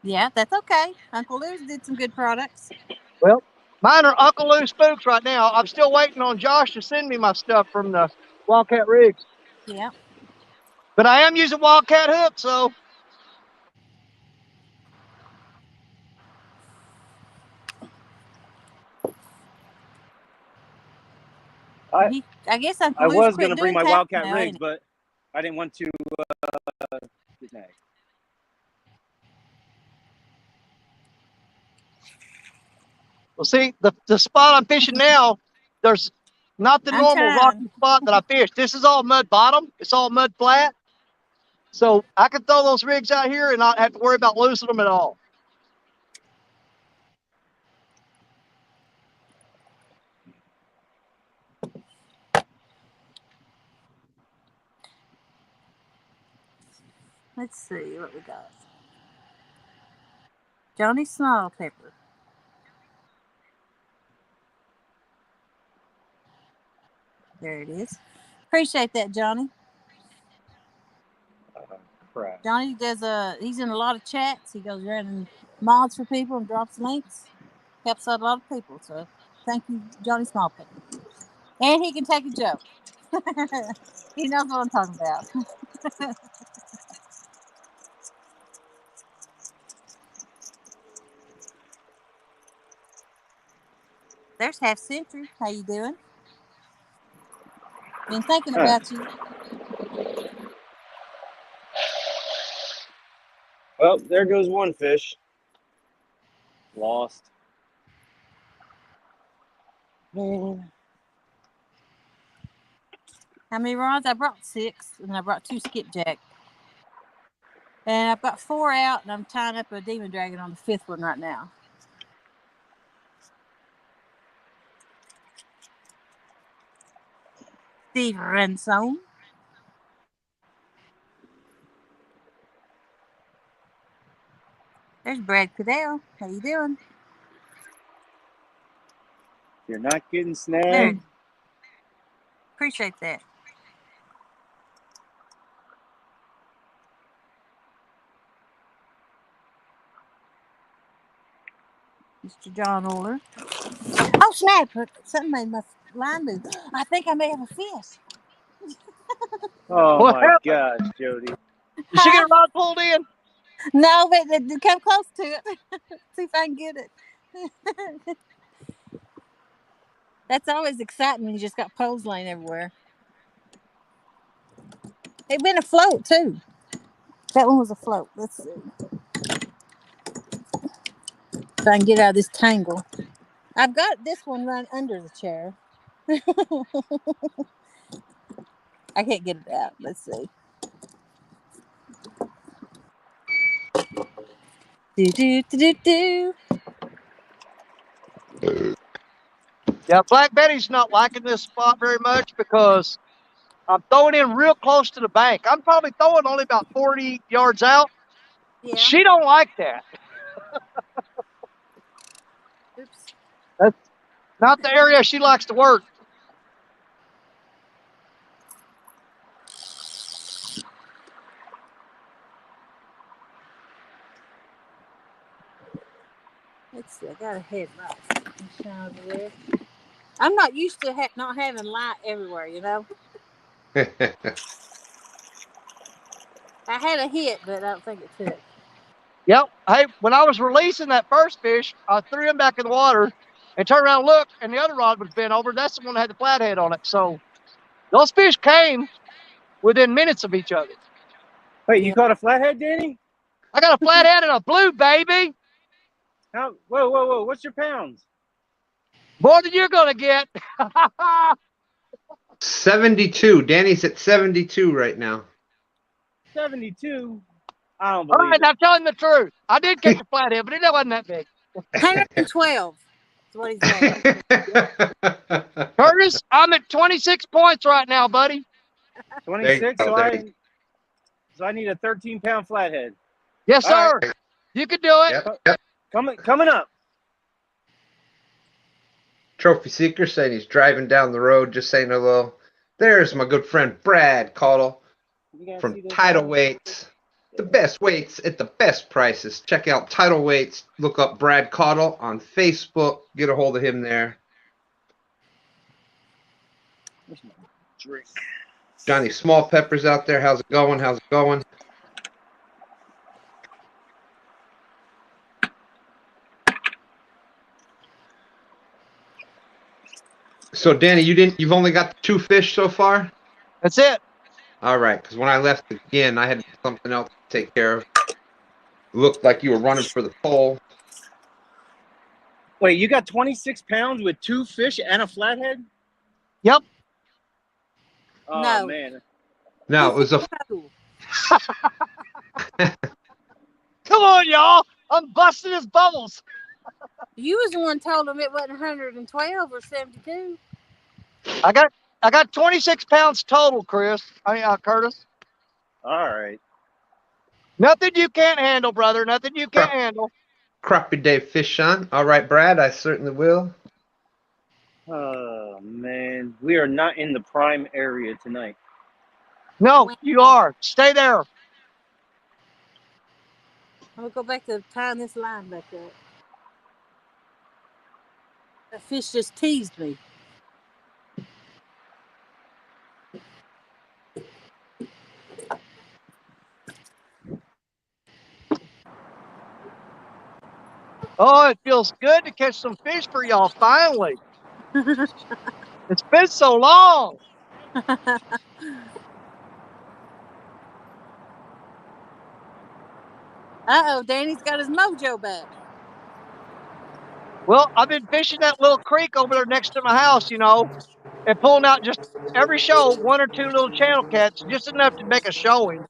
Yeah, that's okay. Uncle Lou's did some good products. Well, mine are Uncle Lou spooks right now. I'm still waiting on Josh to send me my stuff from the Wildcat rigs. Yeah. But I am using Wildcat hooks, so. I guess Uncle I Lou's was quit going to bring doing my Wildcat now, rigs, but I didn't want to get nagged. Well, see, the spot I'm fishing now, there's not the normal rocky spot that I fished. This is all mud bottom. It's all mud flat. So I can throw those rigs out here and not have to worry about losing them at all. Let's see what we got. Johnny Snowpepper. There it is. Appreciate that, Johnny. Crap. Johnny does he's in a lot of chats. He goes around and mods for people and drops links. Helps out a lot of people. So thank you, Johnny Snowpepper. And he can take a joke. He knows what I'm talking about. There's Half Century. How you doing? Been thinking about you. Well, there goes one fish. Lost. Man. How many rods? I brought 6, and I brought 2 skipjack. And I've got 4 out, and I'm tying up a demon dragon on the 5th one right now. Steve Ransom. There's Brad Cadell. How you doing? You're not getting snagged. There. Appreciate that. Mr. John Oler. Oh, snap. Something made my line move. I think I may have a fish. Oh, What my happened? gosh, Jody. Did she get a rod pulled in? No, but come close to it. See if I can get it. That's always exciting when you just got poles laying everywhere. They've been afloat, too. That one was afloat. Let's see. If I can get out of this tangle. I've got this one run under the chair. I can't get it out. Let's see. Do. Yeah, Black Betty's not liking this spot very much because I'm throwing in real close to the bank. I'm probably throwing only about 40 yards out. Yeah. She don't like that. Oops. That's not the area she likes to work. Let's see. I got a headlight. Over there. I'm not used to not having light everywhere, you know. I had a hit, but I don't think it took. Yep. Hey, when I was releasing that first fish, I threw him back in the water and turned around and looked, and the other rod was bent over. That's the one that had the flathead on it. So those fish came within minutes of each other. Wait, you caught a flathead, Danny? I got a flathead and a blue, baby. How? Whoa! What's your pounds? More than you're gonna get. 72. Danny's at 72 right now. 72. I don't believe All right, it. now tell him the truth. I did catch a flathead, but it wasn't that big. 112 is what he's at. Curtis, I'm at 26 points right now, buddy. 26. So I need a 13-pound flathead. Yes, sir. Right. You can do it. Yep. Coming up. Trophy Seeker saying he's driving down the road, just saying hello. There's my good friend Brad Caudle from Tidal Weights. The best weights at the best prices. Check out Tidal Weights. Look up Brad Caudle on Facebook. Get a hold of him there. Where's my drink? Johnny Small Peppers out there. How's it going? So Danny, you've only got 2 fish so far? That's it. All right, because when I left again, I had something else to take care of. It looked like you were running for the pole. Wait, you got 26 pounds with 2 fish and a flathead? Yep. Oh, no. Man. No, it was a... Come on, y'all. I'm busting his bubbles. You was the one told him it wasn't 112 or 72. I got 26 pounds total, Curtis. All right. Nothing you can't handle, brother. Nothing you can't handle. Crappie Day fish on. All right, Brad, I certainly will. Oh, man. We are not in the prime area tonight. No, you are. Stay there. I'm going to go back to tying this line back up. That fish just teased me. Oh, it feels good to catch some fish for y'all finally. It's been so long. Uh-oh, Danny's got his mojo back. Well, I've been fishing that little creek over there next to my house, you know, and pulling out just every show 1 or 2 little channel cats, just enough to make a showing.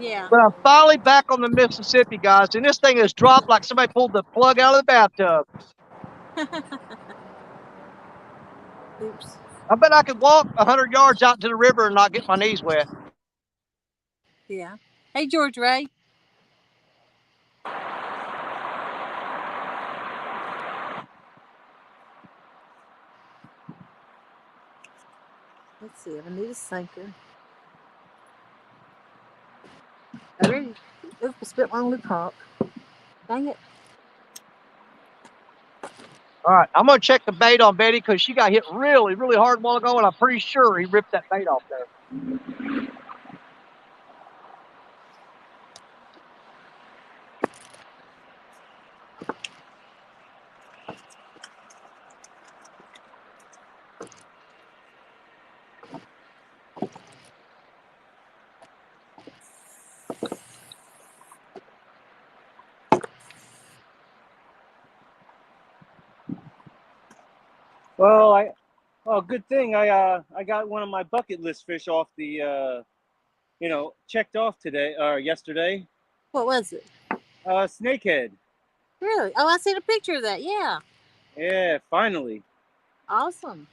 Yeah. But I'm finally back on the Mississippi, guys, and this thing has dropped like somebody pulled the plug out of the bathtub. Oops. I bet I could walk 100 yards out to the river and not get my knees wet. Yeah. Hey, George Ray. Let's see. I need a sinker. I really spit my only cock. Dang it. All right, I'm going to check the bait on Betty because she got hit really, really hard a while ago, and I'm pretty sure he ripped that bait off there. Well, good thing I got one of my bucket list fish off the checked off today or yesterday. What was it? Snakehead. Really? Oh, I seen a picture of that. Yeah. Yeah, finally. Awesome.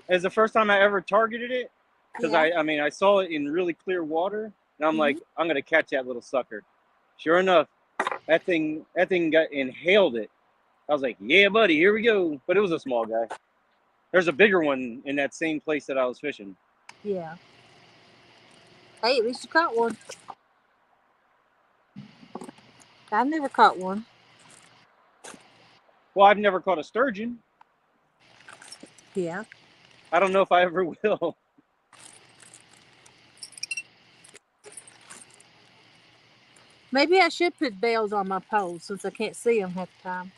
It's the first time I ever targeted it. because I mean, I saw it in really clear water, and I'm like, I'm gonna catch that little sucker. Sure enough, that thing got inhaled it. I was like, yeah, buddy, here we go. But it was a small guy. There's a bigger one in that same place that I was fishing. Yeah. Hey, at least you caught one. I've never caught one. Well, I've never caught a sturgeon. Yeah. I don't know if I ever will. Maybe I should put bells on my poles since I can't see them half the time.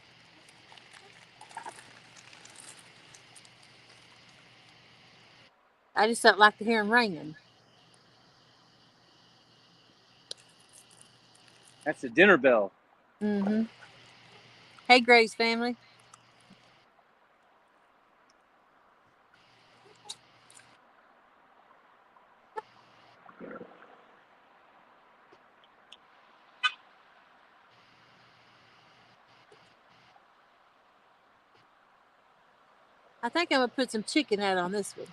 I just don't like to hear them ringing. That's the dinner bell. Mm-hmm. Hey, Grace family. I think I'm going to put some chicken out on this one.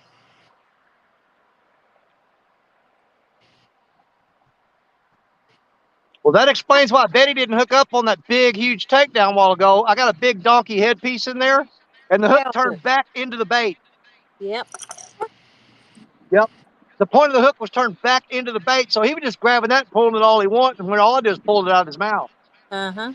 Well, that explains why Betty didn't hook up on that big, huge takedown a while ago. I got a big donkey headpiece in there, and the hook turned back into the bait. Yep. Yep. The point of the hook was turned back into the bait, so he was just grabbing that and pulling it all he wanted, and when all I did was pull it out of his mouth. Uh-huh.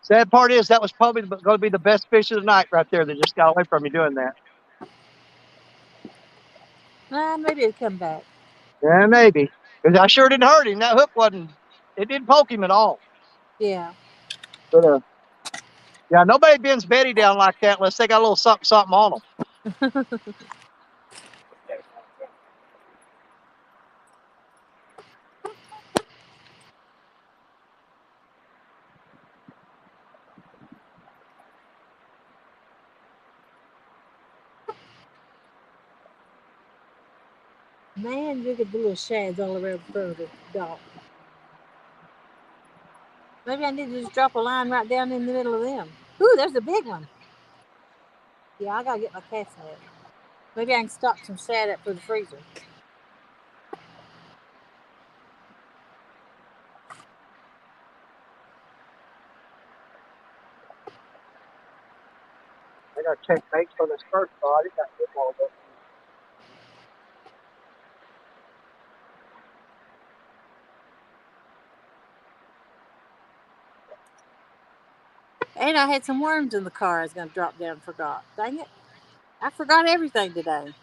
Sad part is that was probably going to be the best fish of the night right there. That just got away from me doing that. Maybe it'll come back. Yeah, maybe. Because I sure didn't hurt him. That hook it didn't poke him at all. Yeah. But, yeah, nobody bends Betty down like that unless they got a little something on them. Man, look at the little shads all around the front of the dock. Maybe I need to just drop a line right down in the middle of them. Ooh, there's a big one. Yeah, I gotta get my cast net. Maybe I can stock some shad up for the freezer. I gotta check baits on this first body. Got good ball up. And I had some worms in the car I was gonna drop down and forgot. Dang it. I forgot everything today.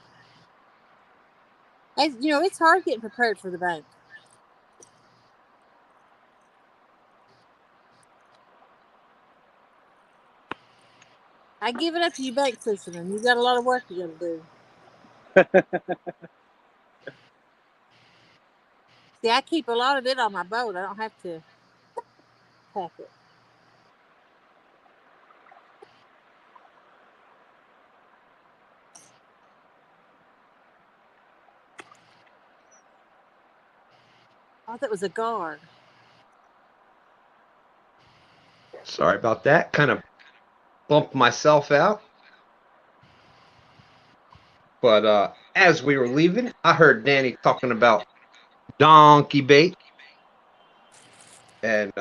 You know, it's hard getting prepared for the bank. I give it up to you bank fishermen. You've got a lot of work you gotta do. See, I keep a lot of it on my boat. I don't have to pack it. I thought it was a guard. Sorry about that. Kind of bumped myself out. But as we were leaving, I heard Danny talking about donkey bait. And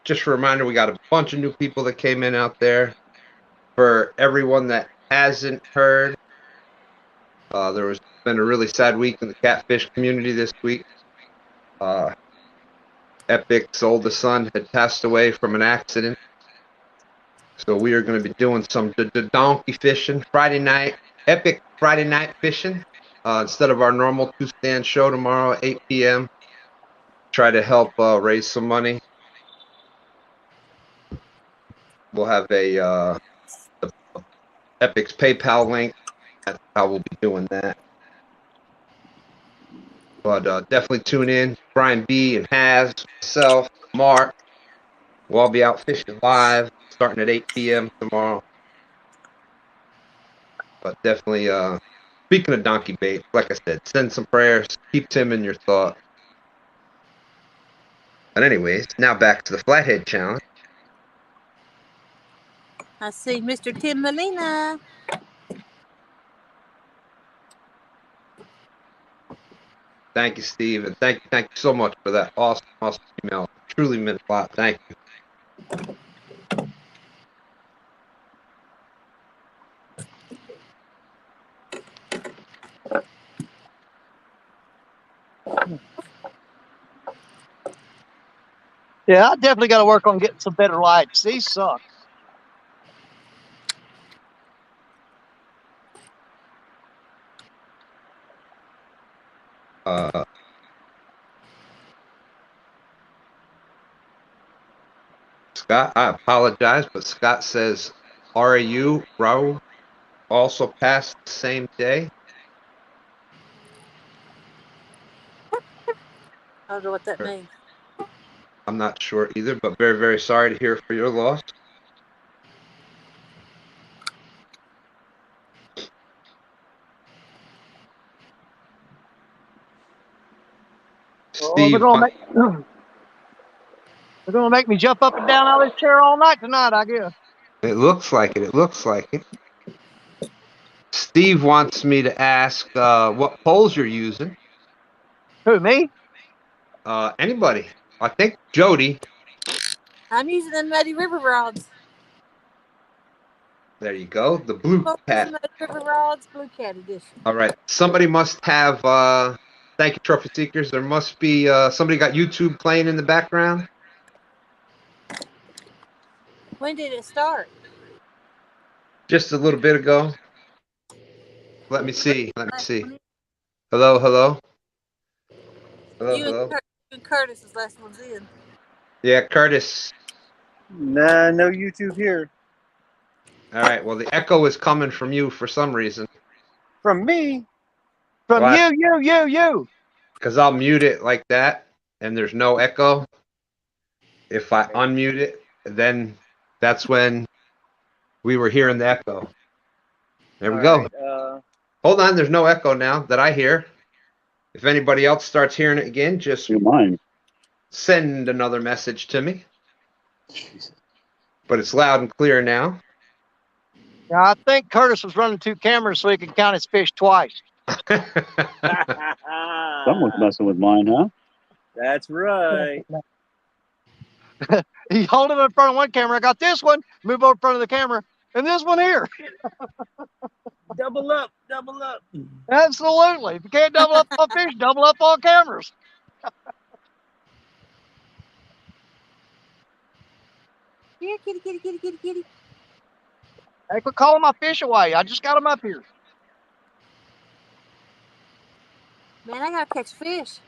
just a reminder, we got a bunch of new people that came in out there. For everyone that hasn't heard, there was been a really sad week in the catfish community this week. Epic's oldest son had passed away from an accident. So we are going to be doing some donkey fishing Friday night, epic Friday night fishing, instead of our normal 2-stand show tomorrow at 8 p.m. Try to help raise some money. We'll have a Epic's PayPal link. That's how we'll be doing that. But definitely tune in. Brian B. and Haz, myself, Mark. We'll all be out fishing live starting at 8 p.m. tomorrow. But definitely, speaking of donkey bait, like I said, send some prayers. Keep Tim in your thought. But anyways, now back to the Flathead Challenge. I see Mr. Tim Molina. Thank you, Steve, and thank you so much for that awesome email. Truly meant a lot. Thank you. Yeah, I definitely got to work on getting some better lights. These suck. Scott, I apologize, but Scott says RAU also passed the same day. I don't know what that means. I'm not sure either, but very, very sorry to hear for your loss. Steve, they're gonna make me jump up and down out of this chair all night tonight, I guess. It looks like it. It looks like it. Steve wants me to ask what poles you're using. Who, me? Anybody. I think Jody. I'm using the Muddy River rods. There you go. The Blue Cat. Muddy River rods, Blue Cat edition. All right. Somebody must have. Thank you, Trophy Seekers. There must be somebody got YouTube playing in the background. When did it start? Just a little bit ago. Let me see. Let me see. Hello, hello. Hello, hello. And Curtis is last one's in. Yeah, Curtis. Nah, no YouTube here. All right. Well, the echo is coming from you for some reason. From me? From you. Because I'll mute it like that, and there's no echo. If I unmute it, then that's when we were hearing the echo. There we go. Right, hold on. There's no echo now that I hear. If anybody else starts hearing it again, just send another message to me. Jesus. But it's loud and clear now. Yeah, I think Curtis was running 2 cameras so he could count his fish twice. Someone's messing with mine, huh? That's right. He hold it in front of one camera. I got this one. Move over in front of the camera. And this one here. Double up. Double up. Absolutely. If you can't double up on fish, double up on cameras. Here, kitty, kitty, kitty, kitty, kitty. Hey, quit calling my fish away. I just got them up here. Man, I gotta catch fish.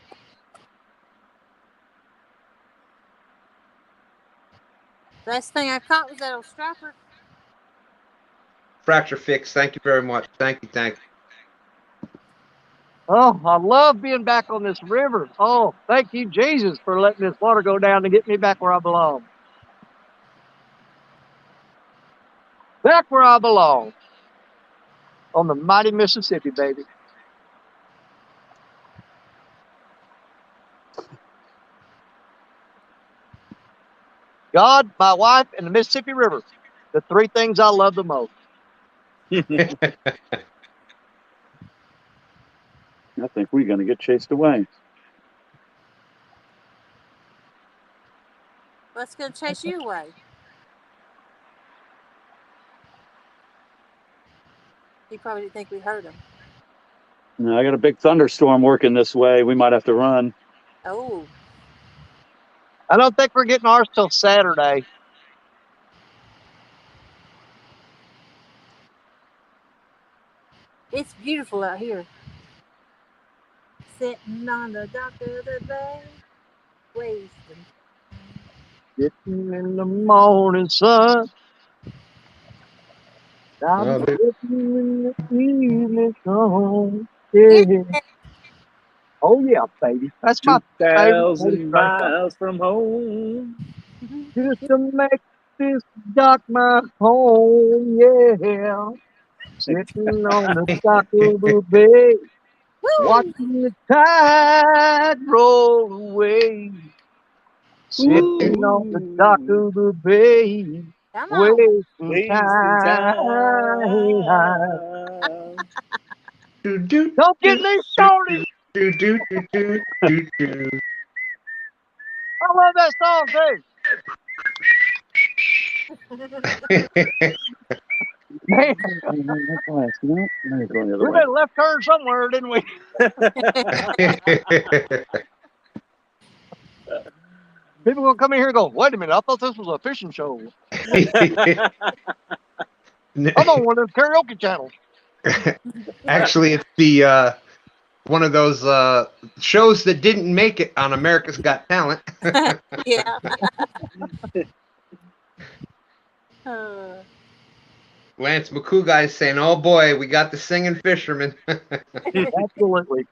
Last thing I caught was that old striper. Fracture fix. Thank you very much. Thank you. Thank you. Oh, I love being back on this river. Oh, thank you, Jesus, for letting this water go down to get me back where I belong. Back where I belong. On the mighty Mississippi, baby. God, my wife, and the Mississippi River. The 3 things I love the most. I think we're going to get chased away. What's going to chase you away? He probably didn't think we heard him. No, I got a big thunderstorm working this way. We might have to run. Oh. I don't think we're getting ours till Saturday. It's beautiful out here. Sitting on the dock of the bay, wasting. Sitting in the morning sun. I'm sitting in the evening sun. Yeah. Oh yeah, baby. That's my 2,000 miles from home. Just to make this dock my home, yeah. Sitting on the dock of the bay, watching the tide roll away. Sitting on the dock of the bay, Come on. Wasting time. Don't get me started. I love that song too. Man, we made a left turn somewhere, didn't we? People gonna come in here and go, wait a minute, I thought this was a fishing show. I'm on one of those karaoke channels. Actually, it's the one of those shows that didn't make it on America's Got Talent. Yeah. Lance McCoo guy's saying, "Oh boy, we got the singing fisherman." Absolutely.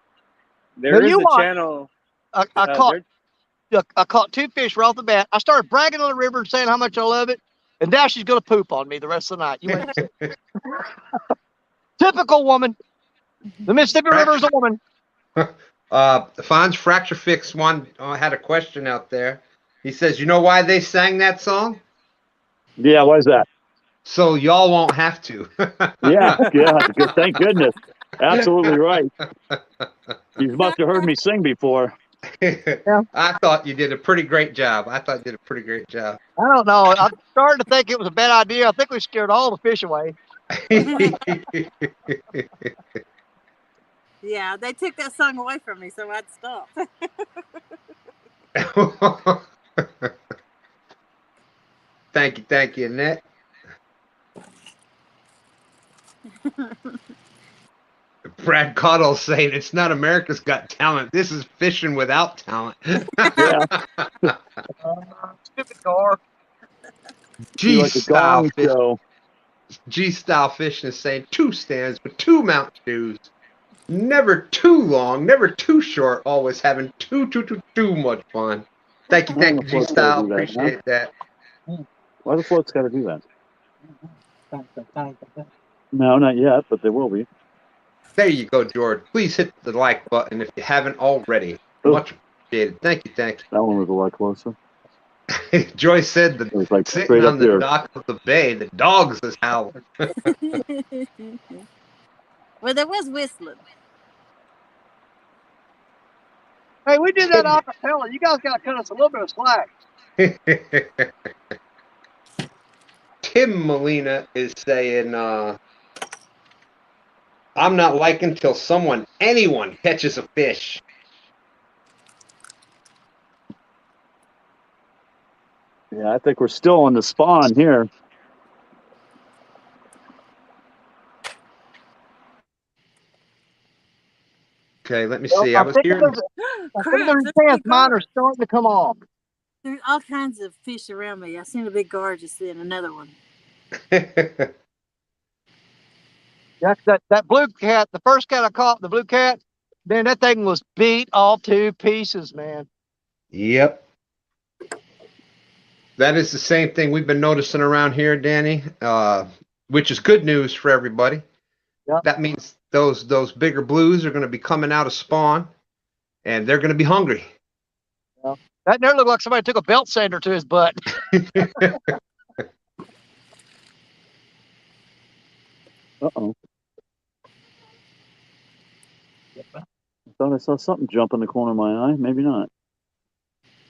There is a channel. I caught 2 fish right off the bat. I started bragging on the river and saying how much I love it, and now she's gonna poop on me the rest of the night. You ain't typical woman. The Mississippi River is a woman. Fonz Fracture Fix one had a question out there. He says, "You know why they sang that song?" Yeah, why is that? So y'all won't have to. Yeah, good. Thank goodness. Absolutely right. You must have heard me sing before. Yeah. I thought you did a pretty great job. I don't know. I'm starting to think it was a bad idea. I think we scared all the fish away. Yeah, they took that song away from me, so I'd stop. Thank you, Annette. Brad Cottle saying it's not America's Got Talent. This is fishing without talent. Stupid car. G-style fishing is saying 2 stands with 2 mount shoes. Never too long, never too short. Always having too much fun. Thank you, G-style. Appreciate that. Why the float's got to do that? No, not yet, but they will be. There you go, George. Please hit the like button if you haven't already. Much appreciated. Thank you. That one was a lot closer. Joyce said that like sitting on the dock of the bay, the dogs is howling. Well, there was whistling. Hey, we did that acapella. You guys got to cut us a little bit of slack. Tim Molina is saying, I'm not liking till anyone catches a fish. Yeah, I think we're still on the spawn here. Okay, let me see. I was hearing. I think there's mine are starting to come off. There's all kinds of fish around me. I seen a big gar just then, another one. Yeah, that blue cat, the first cat I caught, the blue cat, man, that thing was beat all to pieces, man. Yep. That is the same thing we've been noticing around here, Danny, which is good news for everybody. Yep. That means those bigger blues are going to be coming out of spawn, and they're going to be hungry. Well, that never looked like somebody took a belt sander to his butt. Uh-oh. I thought I saw something jump in the corner of my eye. Maybe not.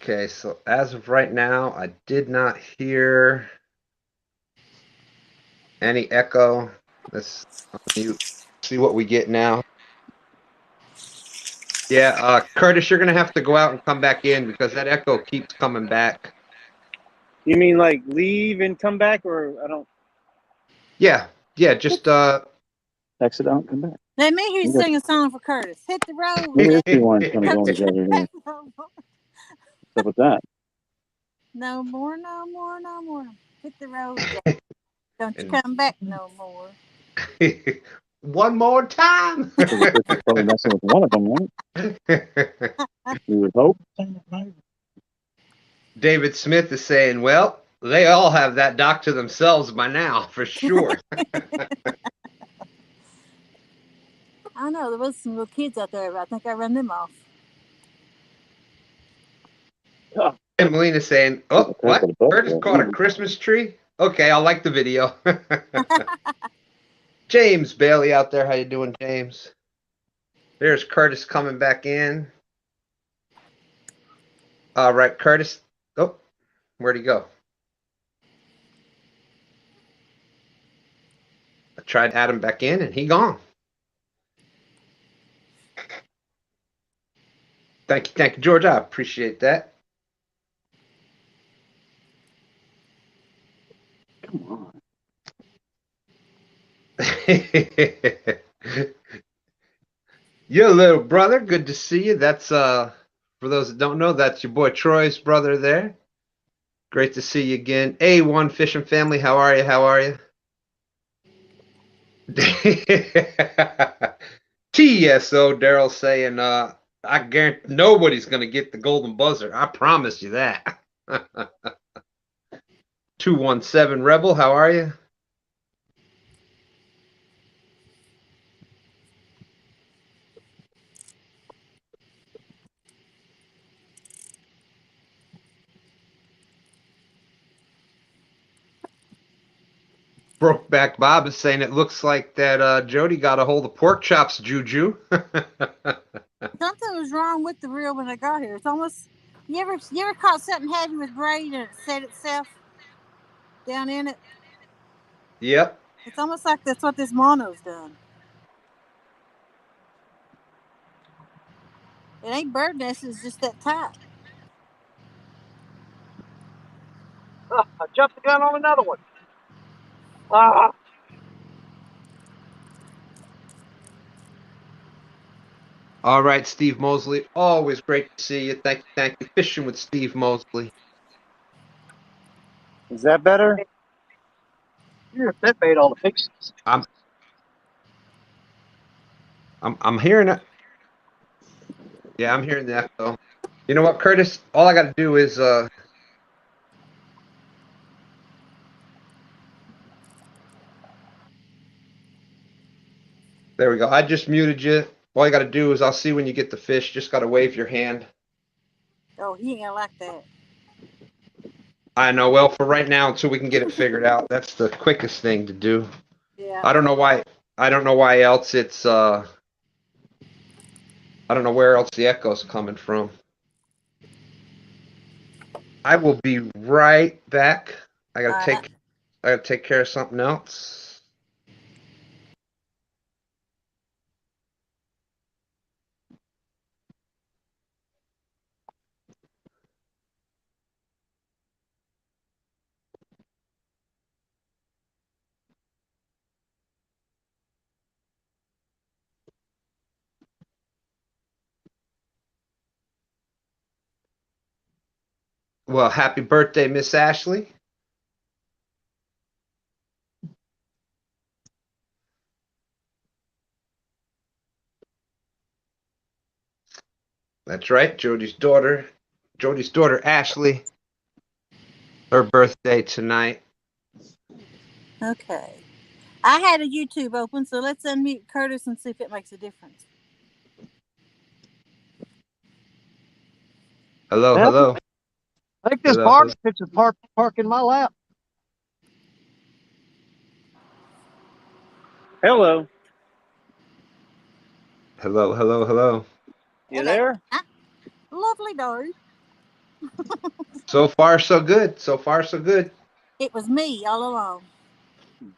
Okay, so as of right now, I did not hear any echo. Let's unmute. See what we get now. Yeah, Curtis, you're going to have to go out and come back in because that echo keeps coming back. You mean like leave and come back, or I don't? Yeah, just exit out and come back. Let me hear you sing a song for Curtis. Hit the road. Everyone's going to go together here. What's up with that? No more. Hit the road. Don't you come back no more. One more time. Probably messing with one of them, right? We would hope. David Smith is saying, well, they all have that dock to themselves by now, for sure. I know, there was some little kids out there, but I think I run them off. And Melina's saying, oh, what? Curtis caught a Christmas tree? Okay, I'll like the video. James Bailey out there. How you doing, James? There's Curtis coming back in. All right, Curtis. Oh, where'd he go? I tried to add him back in, and he gone. Thank you, George. I appreciate that. Come on. Your little brother, good to see you. That's for those that don't know, that's your boy Troy's brother there. Great to see you again. A1 Fishing Family, how are you? How are you? TSO, Daryl saying, I guarantee nobody's gonna get the golden buzzer. I promise you that. 217 Rebel, how are you? Brokeback Bob is saying it looks like that Jody got a hold of pork chops juju. Something was wrong with the reel when I got here. It's almost you ever caught something heavy with braid and it set itself down in it? Yep. It's almost like that's what this mono's done. It ain't bird nest, it's just that tight. I jumped the gun on another one. Ah. All right, Steve Mosley. Always great to see you. Thank you. Fishing with Steve Mosley. Is that better? That made all the fixes. I'm hearing it. Yeah, I'm hearing the echo. You know what, Curtis? All I got to do is there we go. I just muted you. All you got to do is I'll see when you get the fish. Just got to wave your hand. Oh, he ain't gonna like that. I know. Well, for right now, until we can get it figured out, that's the quickest thing to do. Yeah. I don't know why. I don't know why else it's. I don't know where else the echo's coming from. I will be right back. I gotta take care of something else. Well, happy birthday, Miss Ashley. That's right, Jody's daughter, Ashley. Her birthday tonight. Okay. I had a YouTube open, so let's unmute Curtis and see if it makes a difference. Hello. I think this bar pitch is park in my lap. Hello. Hello. You there? Lovely day. So far, so good. It was me all along.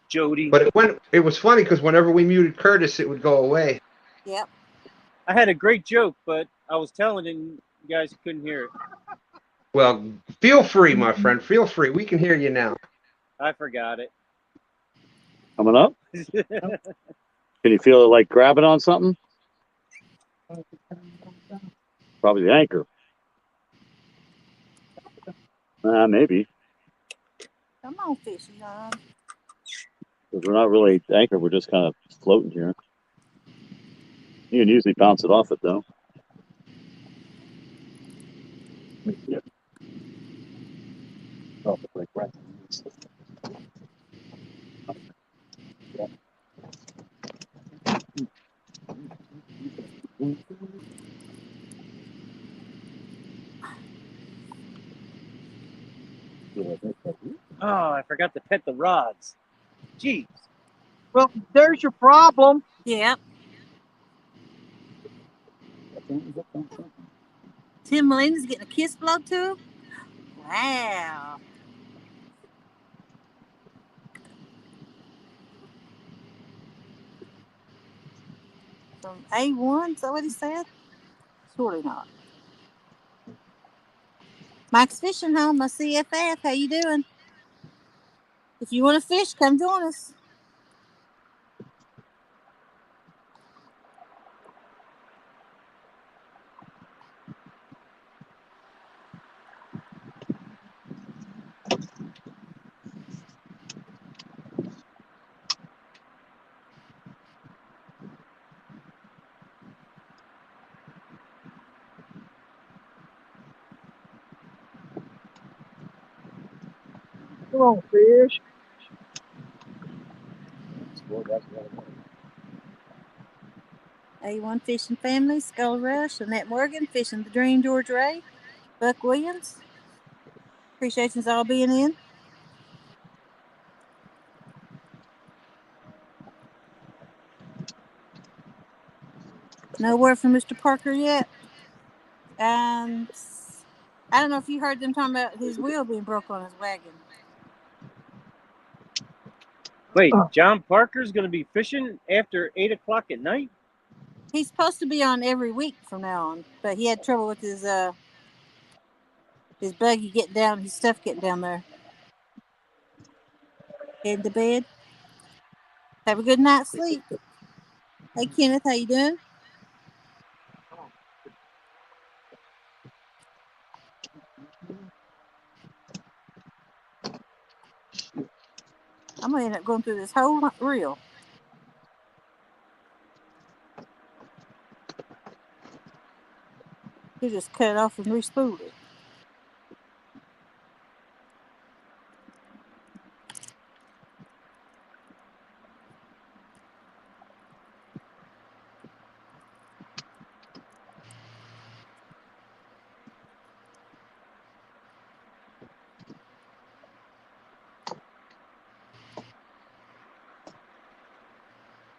Jody. But it was funny because whenever we muted Curtis, it would go away. Yep. I had a great joke, but I was telling it and you guys couldn't hear it. Well, feel free, my friend. Feel free. We can hear you now. I forgot it. Coming up? Can you feel it like grabbing on something? Probably the anchor. Maybe. Come on, fishy on. Because we're not really anchored, we're just kind of floating here. You can usually bounce it off it, though. Yeah. Oh, like right. Yeah. Oh, I forgot to pet the rods. Jeez. Well, there's your problem. Yeah. Tim Molina's getting a kiss blow to him? Wow. From A1, is that what he said? Surely not. Mike's Fishing Home, my CFF. How you doing? If you want to fish, come join us. Come on, fish. A1 Fishing Family, Skull Rush, Annette Morgan, Fishing the Dream, George Ray, Buck Williams. Appreciate you all being in. No word from Mr. Parker yet. I don't know if you heard them talking about his wheel being broke on his wagon. Wait, John Parker's going to be fishing after 8 o'clock at night? He's supposed to be on every week from now on, but he had trouble with his buggy getting down, his stuff getting down there. Head to bed. Have a good night's sleep. Hey, Kenneth, how you doing? I'm going to end up going through this whole reel. You just cut it off and re-spool it.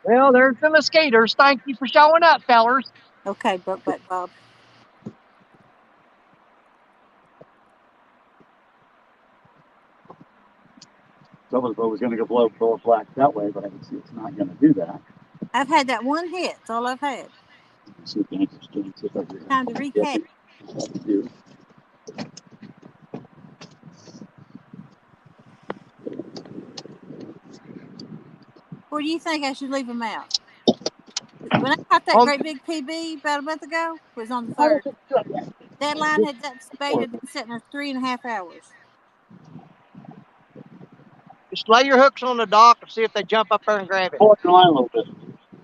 Well, there's the mosquitoes. Thank you for showing up, fellers. Okay, Brokeback Bob. Someone was going to go blow 4 flags that way, but I can see it's not going to do that. I've had that one hit. That's all I've had. Time to recap. Where do you think I should leave them out? When I caught that great big PB about a month ago, it was on the 3rd. That line had that bait had been sitting there 3.5 hours. Just lay your hooks on the dock and see if they jump up there and grab it. Pull your line a little bit.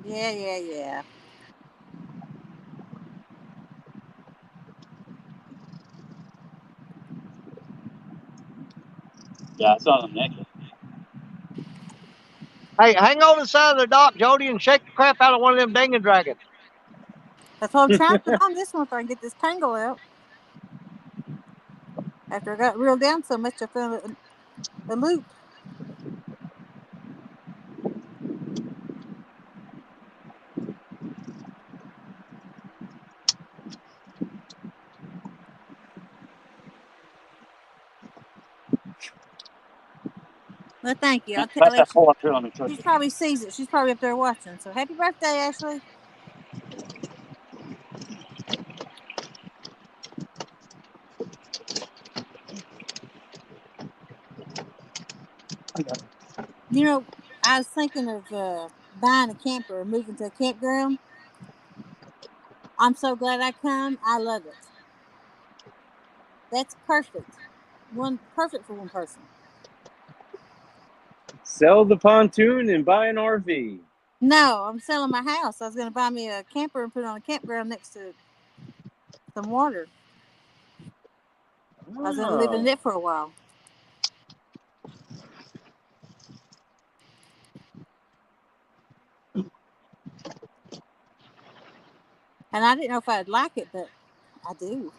Yeah. Yeah, it's on the neck. Hey, hang on the side of the dock, Jody, and shake the crap out of one of them dinging dragons. That's what I'm trying to put on this one so I can get this tangle out. After I got reeled down so much, I found a loop. Well, thank you. I'll tell her. She probably sees it. She's probably up there watching. So happy birthday, Ashley. You know, I was thinking of buying a camper and moving to a campground. I'm so glad I come. I love it. That's perfect. Perfect for one person. Sell the pontoon and buy an RV. No, I'm selling my house. I was going to buy me a camper and put it on a campground next to some water. I was going to live in it for a while. And I didn't know if I'd like it, but I do.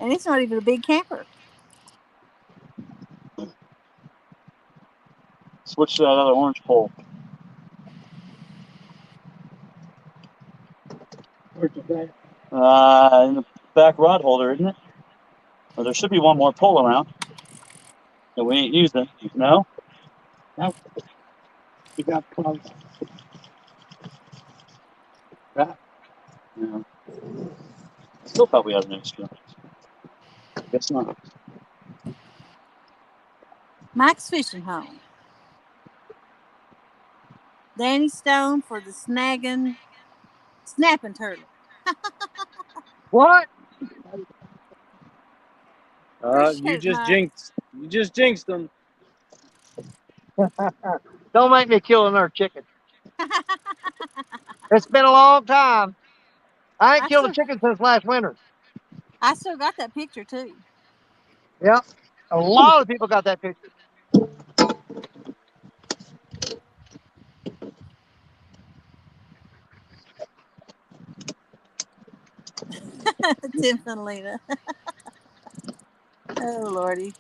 And it's not even a big camper. Switch to that other orange pole. Where's the back? In the back rod holder, isn't it? Well, there should be one more pole around that we ain't using. No? No. You got close. Right. Yeah. Still thought we had an extra. Guess not. Mike's fishing home. Danny Stone for the snapping turtle. What? You just jinxed them. Don't make me kill another chicken. It's been a long time. I ain't killed a chicken since last winter. I still got that picture too. Yep. A lot of people got that picture. Tim and Lena. Oh, Lordy.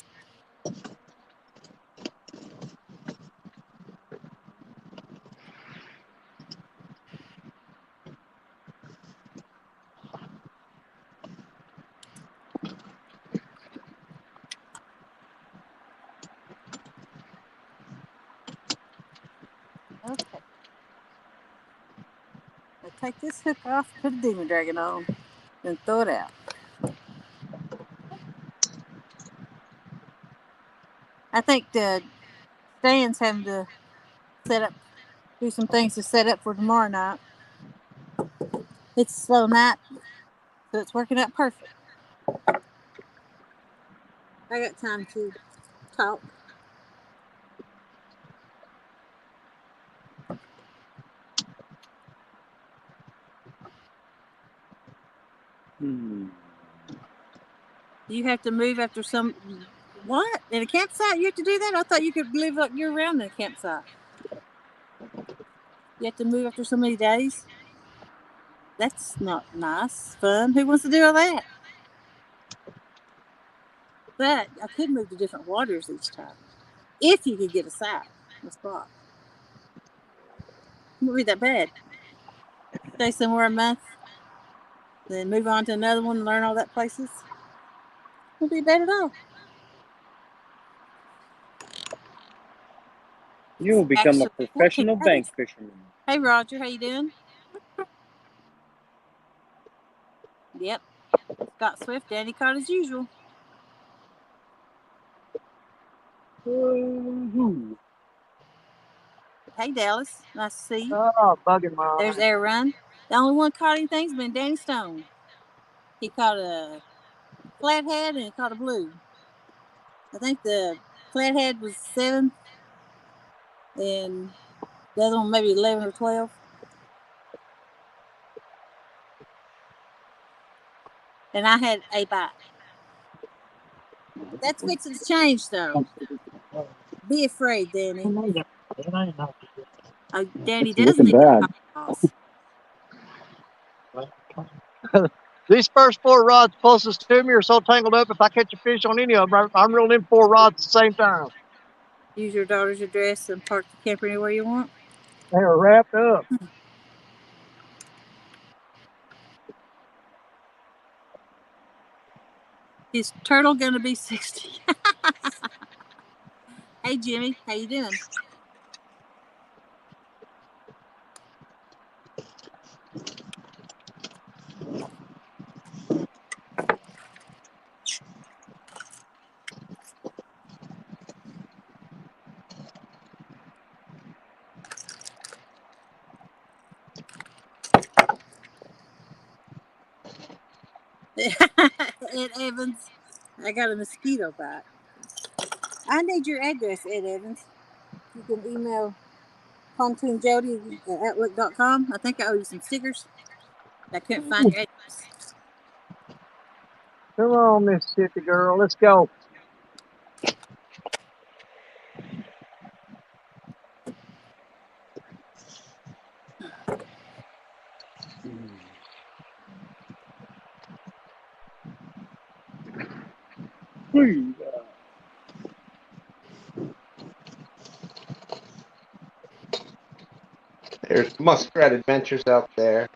Okay. Now take this hook off, put a demon dragon on, then throw it out. I think Stan's having to do some things to set up for tomorrow night. It's a slow night, so it's working out perfect. I got time to talk. You have to move after some... What? In a campsite you have to do that? I thought you could live like year round in a campsite. You have to move after so many days? That's not nice. Fun. Who wants to do all that? But I could move to different waters each time. If you could get a site, a spot. It wouldn't be that bad. Stay somewhere a month, then move on to another one and learn all that places. It wouldn't be bad at all. You will become a professional bank fisherman. Hey, Roger, how you doing? Yep. Scott Swift, Danny caught as usual. Hey, Dallas. Nice to see you. Oh, bugging my There's Air Run. The only one caught anything's been Danny Stone. He caught a flathead and he caught a blue. I think the flathead was 7 and the other one maybe 11 or 12. And I had a bite. That's fixing to change, though. Be afraid, Danny. Oh, Danny does need to These first 4 rods closest to me are so tangled up, if I catch a fish on any of them, I'm reeling in 4 rods at the same time. Use your daughter's address and park the camper anywhere you want. They're wrapped up. Is turtle gonna be 60? Hey, Jimmy, how you doing? Ed Evans, I got a mosquito bite. I need your address, Ed Evans. You can email Pontoon Jodi at outlook.com. I think I owe you some stickers. I couldn't find your address. Come on, Mississippi girl, let's go. There's Muskrat Adventures out there.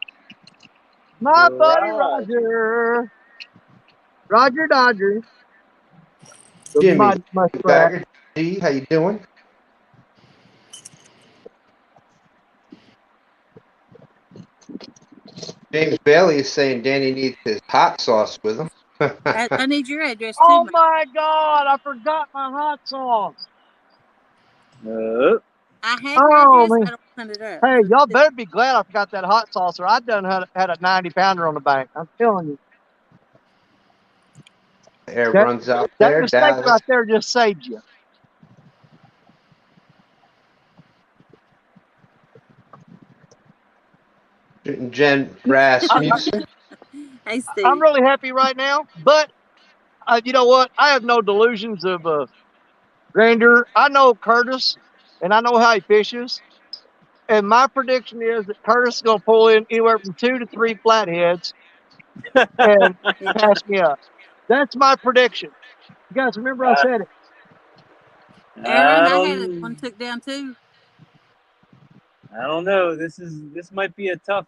My buddy Roger. Roger Dodger. Jimmy Muskrat. Bagger, G, how you doing? James Bailey is saying Danny needs his hot sauce with him. I need your address too. Oh my God! I forgot my hot sauce. I have your address. I don't send it up. Hey, y'all better be glad I forgot that hot sauce, or I done had a 90-pounder on the bank. I'm telling you. Air runs out there. That mistake right there just saved you. Jen Rasmussen. Hey, Steve. I'm really happy right now, but you know what? I have no delusions of grandeur. I know Curtis, and I know how he fishes. And my prediction is that Curtis is going to pull in anywhere from 2 to 3 flatheads and pass me up. That's my prediction. You guys remember I said it. Aaron, I had one took down too. I don't know. This might be a tough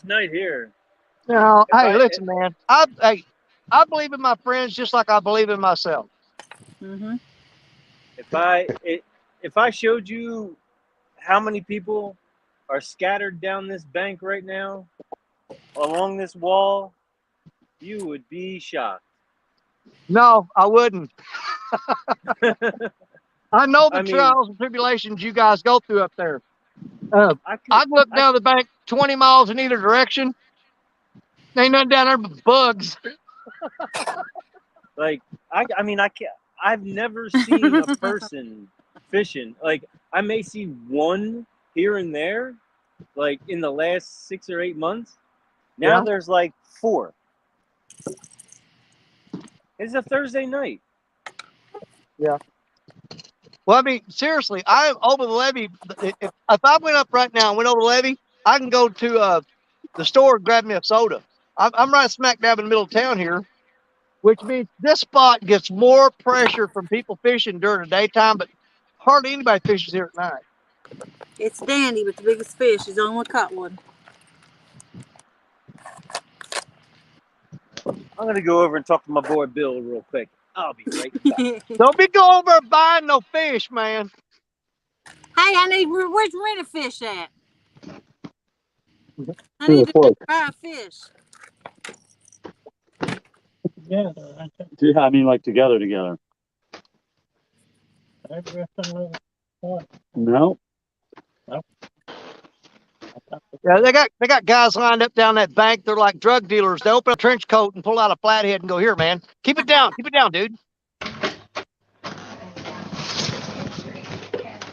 night here. Now, hey, listen, man. I believe in my friends just like I believe in myself. Mm-hmm. If I showed you how many people are scattered down this bank right now, along this wall, you would be shocked. No, I wouldn't. I know the trials and tribulations you guys go through up there. I'd look down the bank 20 miles in either direction. Ain't nothing down there but bugs. Like, I mean, I can't. I've never seen a person fishing. Like, I may see one here and there, like in the last 6 or 8 months. Now there's like 4. It's a Thursday night. Yeah. Well, I mean, seriously, I'm over the levee. If I went up right now and went over the levee, I can go to the store and grab me a soda. I'm right smack dab in the middle of town here, which means this spot gets more pressure from people fishing during the daytime, but hardly anybody fishes here at night. It's Danny with the biggest fish. He's only caught one. I'm going to go over and talk to my boy Bill real quick. I'll be right back. Don't be going over and buying no fish, man. Hey, where's Rena fish at? I need to buy a fish. Yeah, I mean, like together. No. Yeah, they got guys lined up down that bank. They're like drug dealers. They open a trench coat and pull out a flathead and go, "Here, man, keep it down, dude."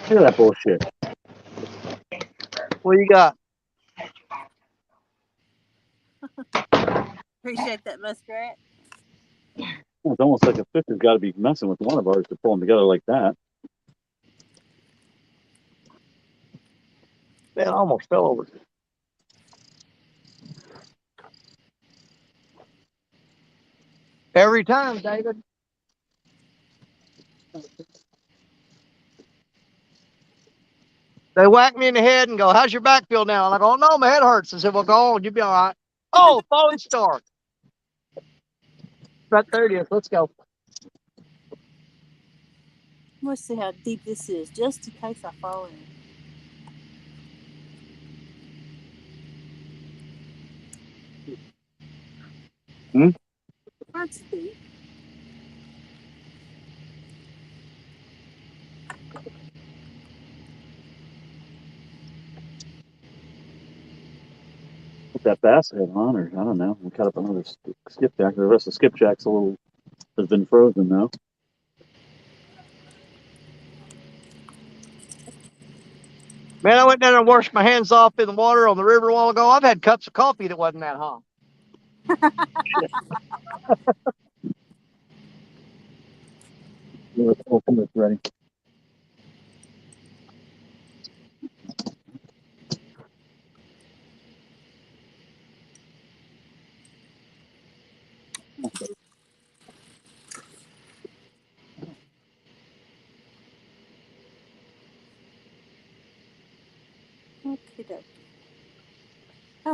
Hear that bullshit. What do you got? Appreciate that, Muskrat. It's almost like a fish has got to be messing with one of ours to pull them together like that. Man, I almost fell over. Every time, David. They whack me in the head and go, "How's your back feel now?" And I go, "Oh, no, my head hurts." I said, "Well, go on, you'll be all right." Oh, falling star. Right there it is. Let's go. Let's see how deep this is, just in case I fall in. That's deep. Put that bass head on, or I don't know. We cut up another skipjack. The rest of the skipjack's has been frozen now. Man, I went down there and washed my hands off in the water on the river a while ago. I've had cups of coffee that wasn't that hot. It's ready.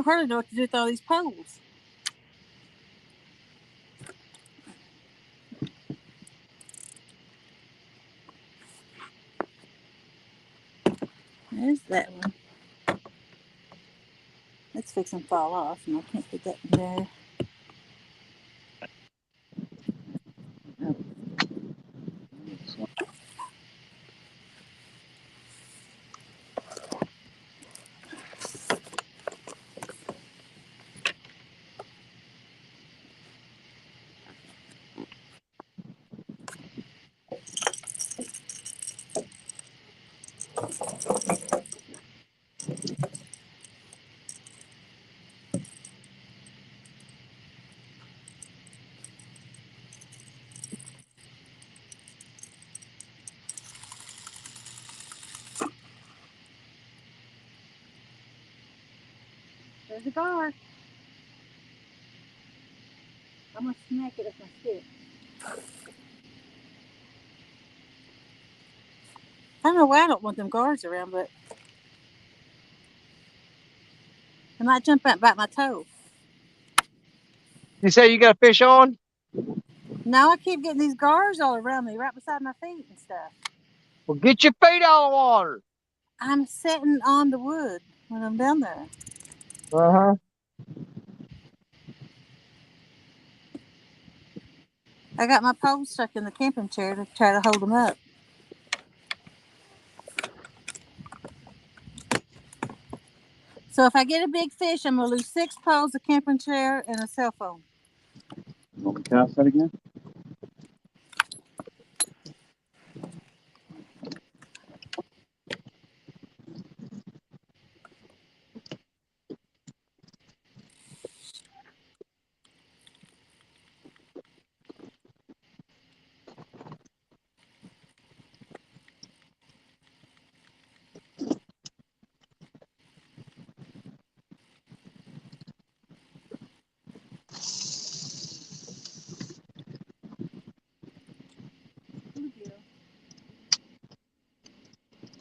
don't hardly know what to do with all these poles. There's that one. That's fixing to fall off, and I can't put that in there. There's a gar. I'm going to smack it with my stick. I don't know why I don't want them guards around, but I might jump out and bite my toe. You say you got a fish on? No, I keep getting these guards all around me, right beside my feet and stuff. Well, get your feet out of the water. I'm sitting on the wood when I'm down there. Uh-huh. I got my pole stuck in the camping chair to try to hold them up. So if I get a big fish, I'm going to lose 6 poles, a camping chair, and a cell phone. Want me to cast that again?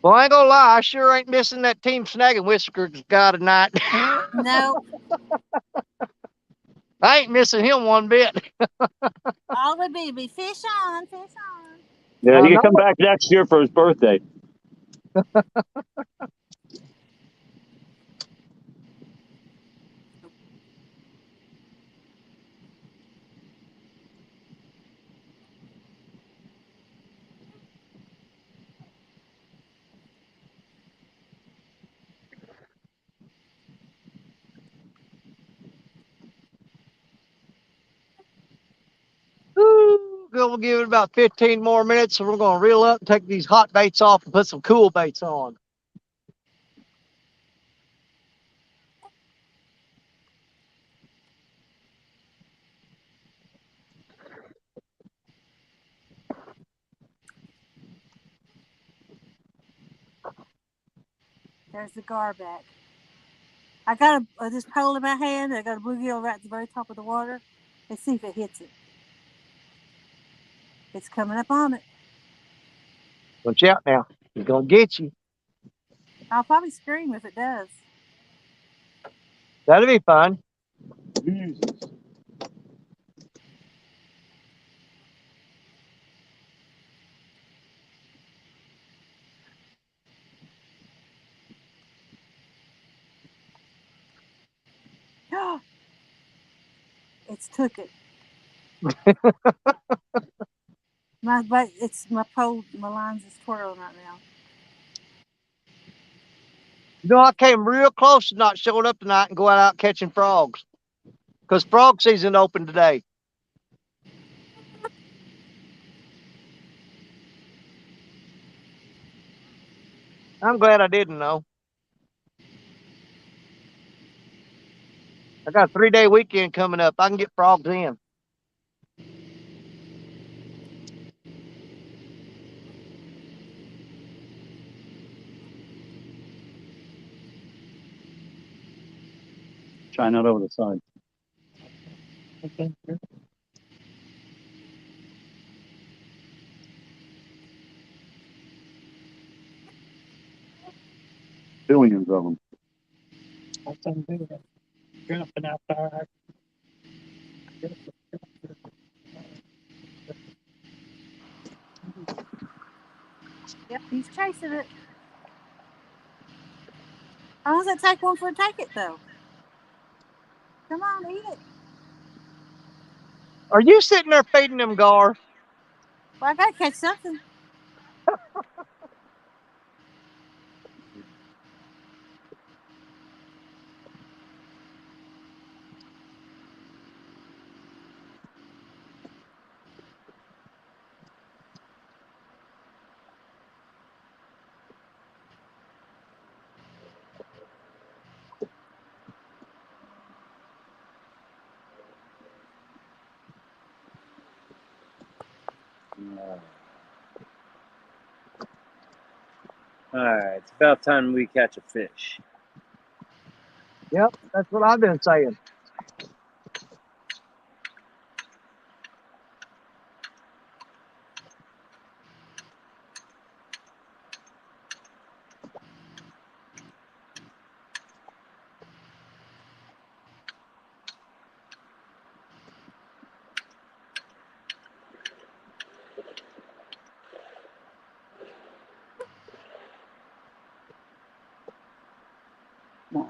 Well, I ain't gonna lie, I sure ain't missing that Team Snagging Whiskers guy tonight. No. I ain't missing him one bit. All would be fish on, fish on. Yeah, he can come back next year for his birthday. We'll give it about 15 more minutes, and we're going to reel up and take these hot baits off and put some cool baits on. There's the gar back. I got this pole in my hand. I got a bluegill right at the very top of the water. Let's see if it hits it. It's coming up on it. Watch out now. He's going to get you. I'll probably scream if it does. That'll be fun. Jesus. It's took it. my pole, my lines is twirling right now. You know, I came real close to not showing up tonight and going out catching frogs. Because frog season opened today. I'm glad I didn't, though. I got a 3-day weekend coming up. I can get frogs in. Try not over the side. Okay. Billions of them. I can do that. jumping out there. Yep, he's chasing it. How long does it take one for a take it, though? Come on, eat it. Are you sitting there feeding them, Gar? Well, I gotta catch something. All right, it's about time we catch a fish. Yep, that's what I've been saying. Come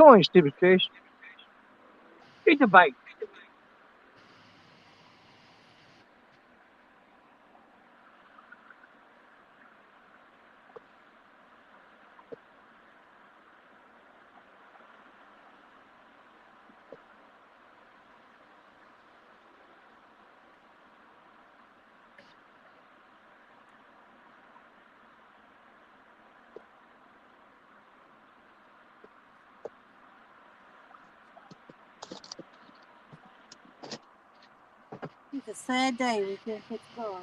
on, you stupid fish. Eat the bait. It's a sad day. We can't catch gar.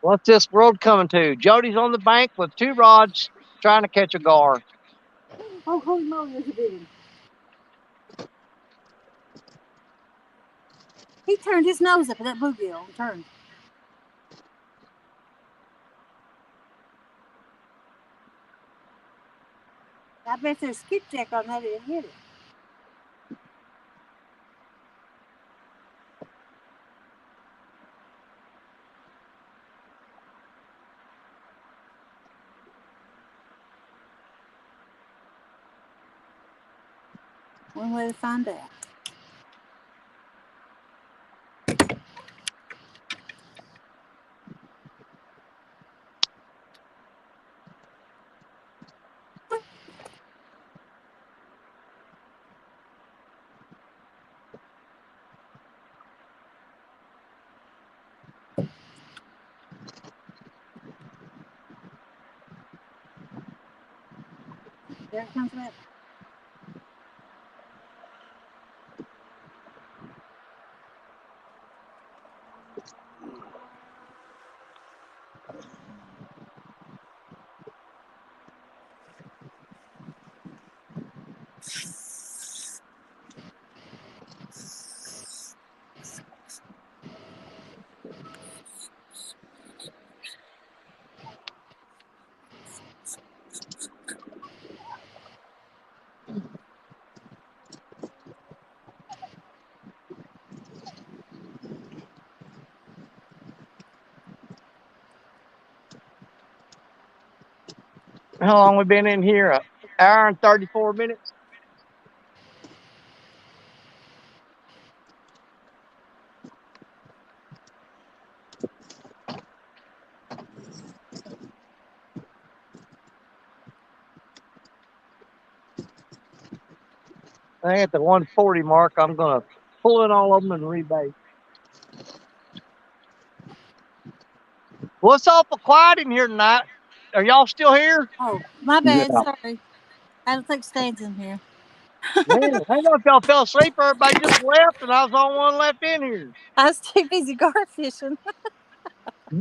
What's this world coming to? Jody's on the bank with 2 rods trying to catch a gar. Oh, holy moly, there's a big one. He turned his nose up at that bluegill and turned. I bet there's skipjack on that and hit it. One way to find out. There it comes back. How long we been in here? An hour and 34 minutes. I think at the 140 mark, I'm going to pull in all of them and rebait. Well, it's awful quiet in here tonight. Are y'all still here? Oh, my bad. Yeah. Sorry. I don't think Stan's in here. Man, I know if y'all fell asleep, everybody just left, and I was the only one left in here. I was too busy gar fishing.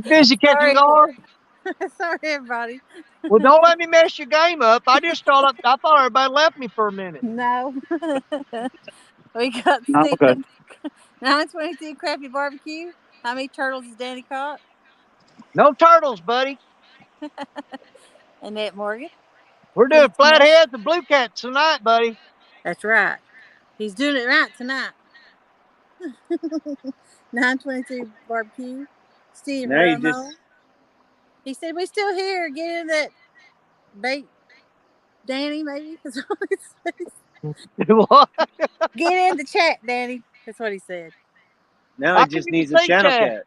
Busy catching gar? Sorry, everybody. Well, don't let me mess your game up. I thought everybody left me for a minute. No. We got Okay. 922 crappy barbecue. How many turtles has Danny caught? No turtles, buddy. Annette Morgan. We're doing flatheads and blue cats tonight, buddy. That's right. He's doing it right tonight. 922 barbecue. Steve Romo. He said, "We still here. Get in that bait, Danny. Maybe that's what he said. What? Get in the chat, Danny. That's what he said. Now he just needs a channel cat.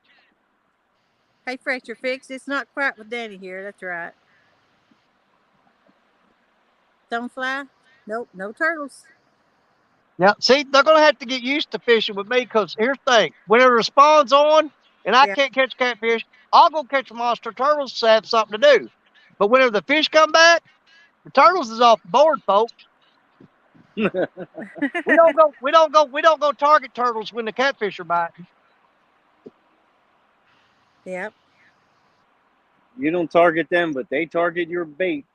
Hey, Fletcher Fix. It's not quite with Danny here. That's right. Stonefly? Nope, no turtles. Yeah, see, they're going to have to get used to fishing with me because here's the thing. Whenever the spawn's on and I can't catch catfish, I'll go catch monster turtles to have something to do. But whenever the fish come back, the turtles is off the board, folks. we don't go target turtles when the catfish are biting. Yep. You don't target them, but they target your bait.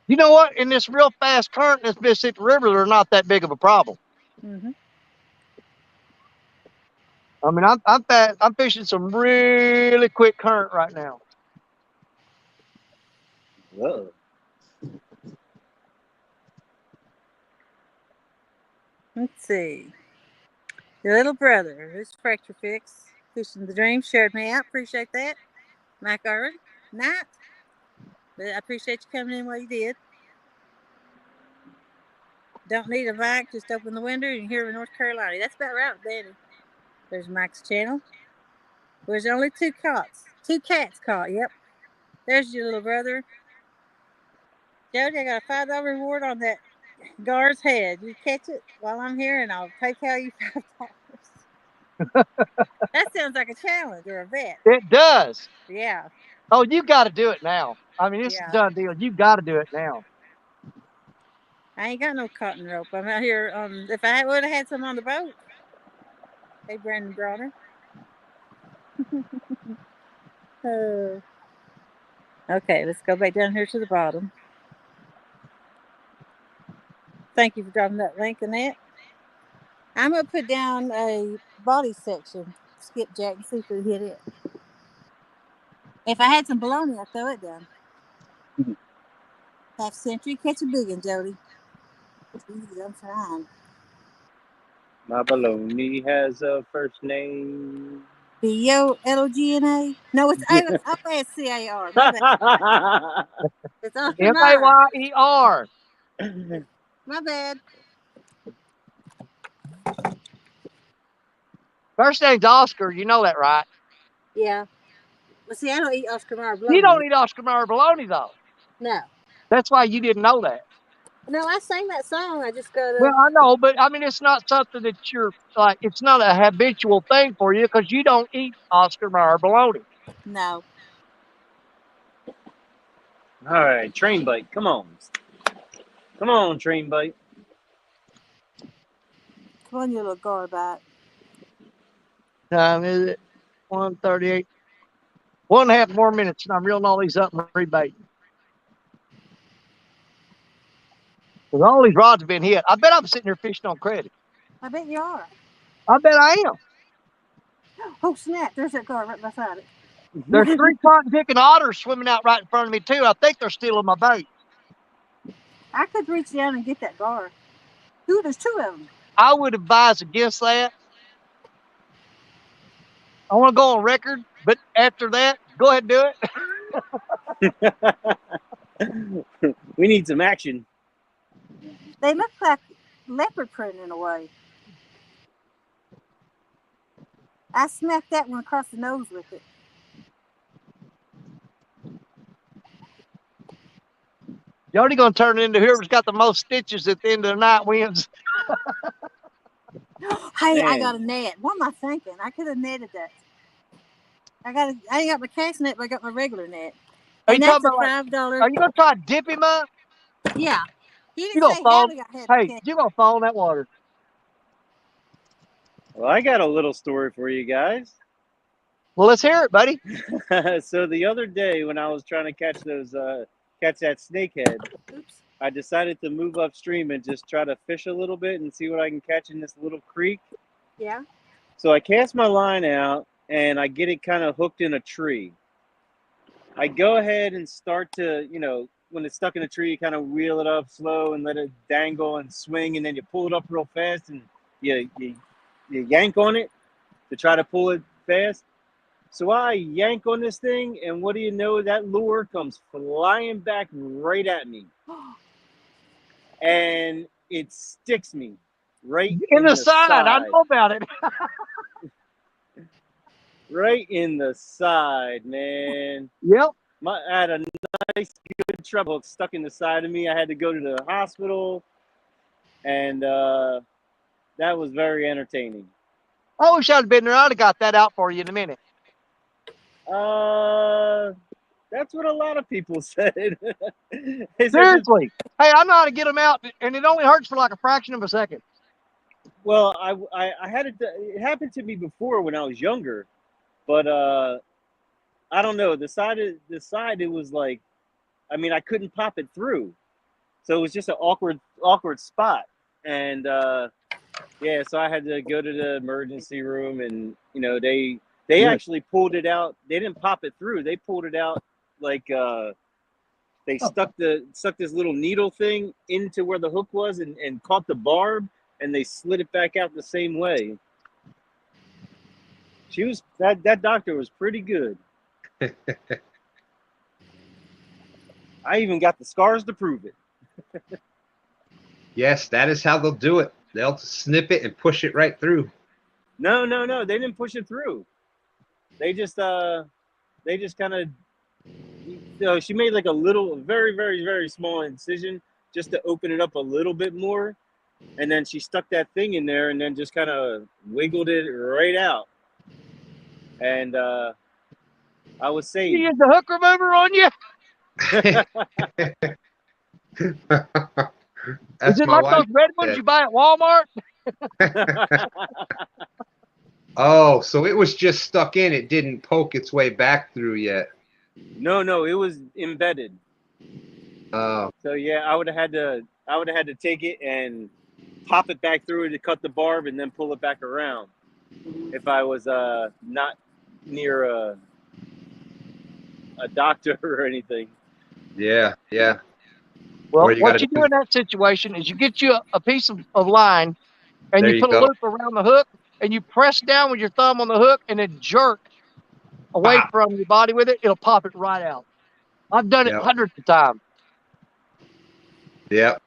You know what? In this real fast current in this Mississippi River, they're not that big of a problem. Mm-hmm. I mean, I'm fishing some really quick current right now. Whoa. Let's see. Your little brother, who's Fracture Fix, fishing the dream, shared me out. Appreciate that. Mike Irwin, night. But I appreciate you coming in while you did. Don't need a mic, just open the window and hear North Carolina. That's about right, Danny. There's Mike's channel. There's only two cats caught. Yep. There's your little brother. Jody, I got a $5 reward on that gar's head. You catch it while I'm here, and I'll PayPal you $5. That sounds like a challenge or a bet. It does. Yeah. Oh, you got to do it now. I mean, it's a done deal. You got to do it now. I ain't got no cotton rope. I'm out here. If I would have had some on the boat. Hey, Brandon Bronner. Okay, let's go back down here to the bottom. Thank you for dropping that link in that. I'm going to put down a body section. Skipjack and see if we hit it. If I had some bologna, I'd throw it down. Half century, catch a big one, Jody. I'm fine. My bologna has a first name. B-O-L-O-G-N-A? No, it's O-S-C-A-R. My bad. It's M-A-Y-E-R. My bad. First name's Oscar. You know that, right? Yeah. Well, see, I don't eat Oscar Mayer bologna. You don't eat Oscar Mayer bologna, though. No. That's why you didn't know that. No, I sang that song. I just got to... Well, I know, but I mean, it's not something that you're like, it's not a habitual thing for you because you don't eat Oscar Mayer bologna. No. All right, train bite. Come on. Come on, train bite. Come on, you little garbite. Time is it? 1:38. 1.5 more minutes, and I'm reeling all these up and rebaiting. Because all these rods have been hit. I bet I'm sitting here fishing on credit. I bet you are. I bet I am. Oh, snap. There's that gar right beside it. There's 3 cotton picking otters swimming out right in front of me, too. I think they're stealing my bait. I could reach down and get that gar. Ooh, there's 2 of them. I would advise against that. I want to go on record, but after that, go ahead and do it. We need some action. They look like leopard print in a way. I smacked that one across the nose with it. Jody gonna turn it into whoever's got the most stitches at the end of the night wins. Hey, man. I got a net. What am I thinking? I could have netted that. I ain't got my cast net, but I got my regular net. And that's a $5. Are you gonna try to dip him up? Yeah. You gonna fall? Hey, you gonna fall in that water? Well, I got a little story for you guys. Well, let's hear it, buddy. So the other day when I was trying to catch that snakehead, I decided to move upstream and just try to fish a little bit and see what I can catch in this little creek. Yeah. So I cast my line out and I get it kind of hooked in a tree. I go ahead and start to, you know, when it's stuck in a tree, you kind of wheel it up slow and let it dangle and swing, and then you pull it up real fast and you yank on it to try to pull it fast. So I yank on this thing, and what do you know? That lure comes flying back right at me. And it sticks me right in the side. I know about it. Right in the side, man. Yep. I had a nice, good treble hook stuck in the side of me. I had to go to the hospital, and that was very entertaining. I wish I'd been there. I'd have got that out for you in a minute. That's what a lot of people said. Seriously. Hey, I know how to get them out, and it only hurts for like a fraction of a second. Well, I had it. It happened to me before when I was younger, but I don't know. The side it was like, I mean, I couldn't pop it through, so it was just an awkward spot, and yeah, so I had to go to the emergency room, and you know they actually pulled it out. They didn't pop it through. They pulled it out like they stuck this little needle thing into where the hook was and caught the barb, and they slid it back out the same way. That doctor was pretty good. I even got the scars to prove it. Yes, that is how they'll do it. They'll snip it and push it right through. No, they didn't push it through. They just kind of, you know, she made like a little, very, very, very small incision just to open it up a little bit more. And then she stuck that thing in there and then just kind of wiggled it right out. And I was saying, you use the hook remover on you? Is it like those red ones you buy at Walmart? Oh, so it was just stuck in. It didn't poke its way back through yet. No, it was embedded. Oh. So yeah, I would have had to take it and pop it back through to cut the barb and then pull it back around. If I was not near a doctor or anything. Yeah. Well, what you do in that situation is you get you a piece of line, and you put a loop around the hook, and you press down with your thumb on the hook, and then jerk away from your body with it. It'll pop it right out. I've done it hundreds of times. Yep.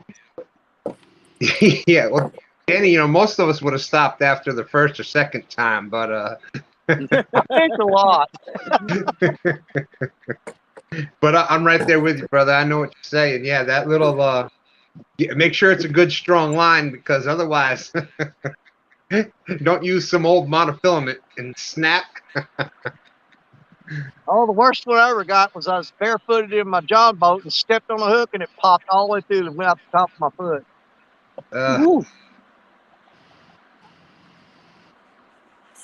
Yeah. Well, Danny, you know, most of us would have stopped after the first or second time, but thanks a lot. But I'm right there with you, brother. I know what you're saying. Yeah, that little make sure it's a good strong line, because otherwise don't use some old monofilament and snap. Oh, the worst one I ever got was I was barefooted in my John boat and stepped on a hook, and it popped all the way through and went out the top of my foot.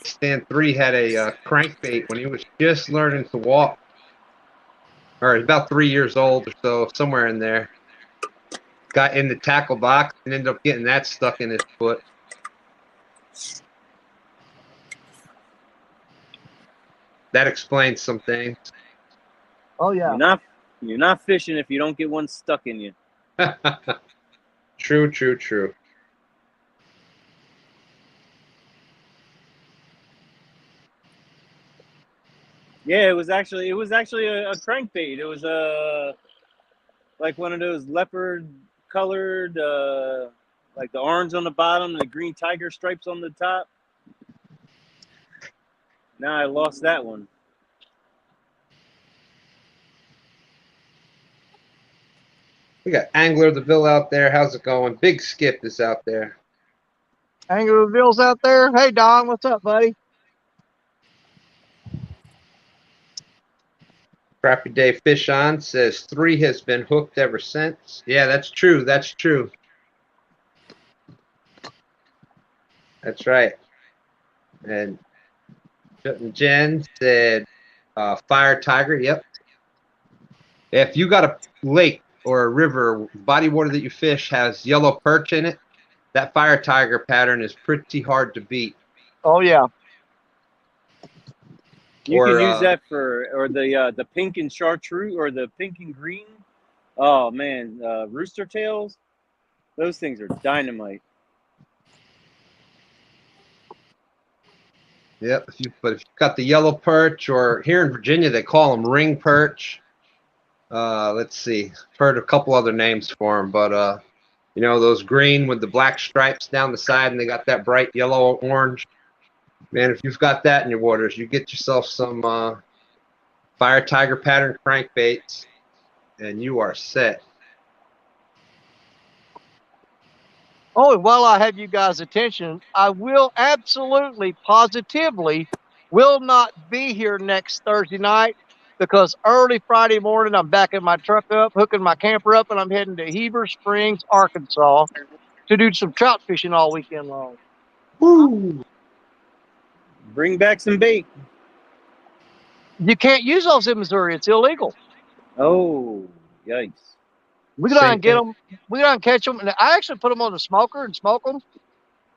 Stan 3 had a crankbait when he was just learning to walk, or about 3 years old or so, somewhere in there. Got in the tackle box and ended up getting that stuck in his foot. That explains some things. Oh yeah. You're not fishing if you don't get one stuck in you. True. Yeah, it was actually a crankbait. It was like one of those leopard colored, like the orange on the bottom and the green tiger stripes on the top. Now I lost that one. We got Angler DeVille out there. How's it going? Big Skip is out there. Angler DeVille's out there. Hey, Don, what's up, buddy? Crappy Day Fish On says 3 has been hooked ever since. Yeah, that's true. That's right. And Jen said Fire Tiger. Yep. If you got a lake or a river, body water that you fish has yellow perch in it, that fire tiger pattern is pretty hard to beat. Oh yeah. You can use that or the pink and chartreuse or the pink and green. Oh man, rooster tails. Those things are dynamite. Yep, but if you've got the yellow perch, or here in Virginia they call them ring perch. Let's see, I've heard a couple other names for them, but you know, those green with the black stripes down the side, and they got that bright yellow orange. Man, if you've got that in your waters, you get yourself some fire tiger pattern crankbaits, and you are set. Oh, and while I have you guys' attention, I will absolutely, positively, will not be here next Thursday night because early Friday morning I'm backing my truck up, hooking my camper up, and I'm heading to Heber Springs, Arkansas to do some trout fishing all weekend long. Woo! Bring back some bait. You can't use those in Missouri. It's illegal. Oh, yikes. We go down and get them. We go down and catch them. And I actually put them on the smoker and smoke them.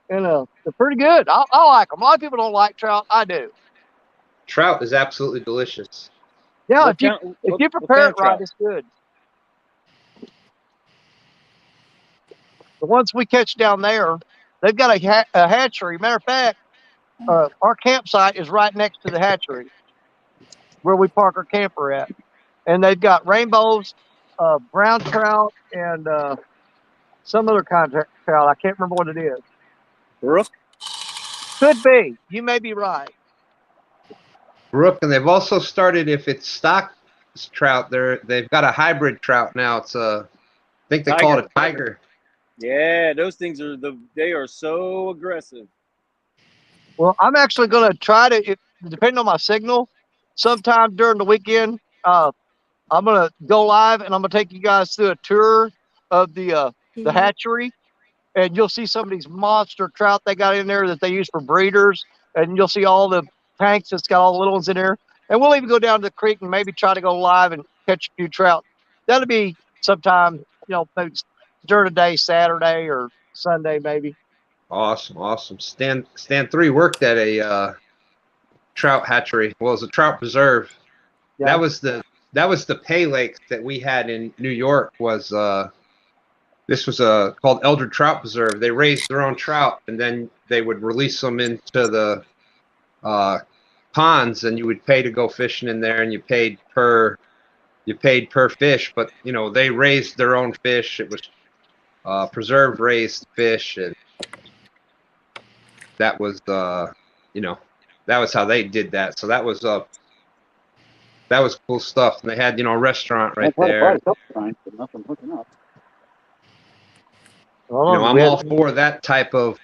And they're pretty good. I like them. A lot of people don't like trout. I do. Trout is absolutely delicious. Yeah, if you prepare it right, it's good. The ones we catch down there, they've got a hatchery. Matter of fact, our campsite is right next to the hatchery where we park our camper at. And they've got rainbows, brown trout, and some other kind of trout. I can't remember what it is. Brook? Could be. You may be right. Brook, and they've also started, if it's stock trout, they've got a hybrid trout now. It's I think they call it a tiger. Yeah, those things they are so aggressive. Well, I'm actually going to try to, depending on my signal, sometime during the weekend, I'm going to go live and I'm going to take you guys through a tour of the hatchery, and you'll see some of these monster trout they got in there that they use for breeders, and you'll see all the tanks that's got all the little ones in there. And we'll even go down to the creek and maybe try to go live and catch a few trout. That'll be sometime, maybe during the day, Saturday or Sunday, maybe. Awesome. Stan 3 worked at a trout hatchery. Well, it was a trout preserve. Yeah. That was the paylakes that we had in New York. This was called Elder Trout Preserve. They raised their own trout, and then they would release them into the ponds, and you would pay to go fishing in there, and you paid per fish. But they raised their own fish. It was preserved raised fish, and that was that was how they did that. So that was cool stuff. And they had a restaurant right there. I'm all for that type of.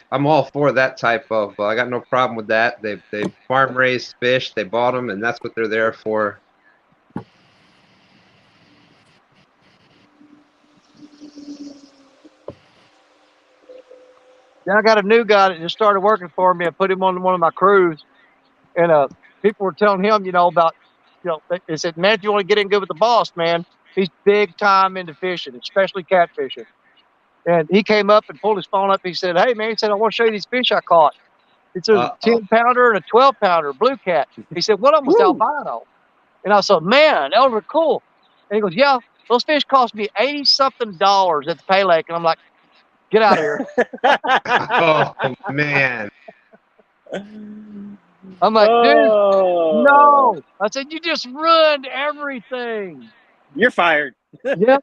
I got no problem with that. They farm raised fish. They bought them, and that's what they're there for. Then I got a new guy that just started working for me. I put him on one of my crews, and people were telling him, about, they said, man, if you want to get in good with the boss, man, he's big time into fishing, especially catfishing. And he came up and pulled his phone up. He said, hey, man, I want to show you these fish I caught. It's a 10-pounder and a 12-pounder blue cat. He said, one of them was albino. And I said, man, those were cool. And he goes, yeah, those fish cost me $80-something at the Pay Lake. And I'm like, get out of here. Oh, man. I'm like, dude, no. I said, you just ruined everything. You're fired. Yeah.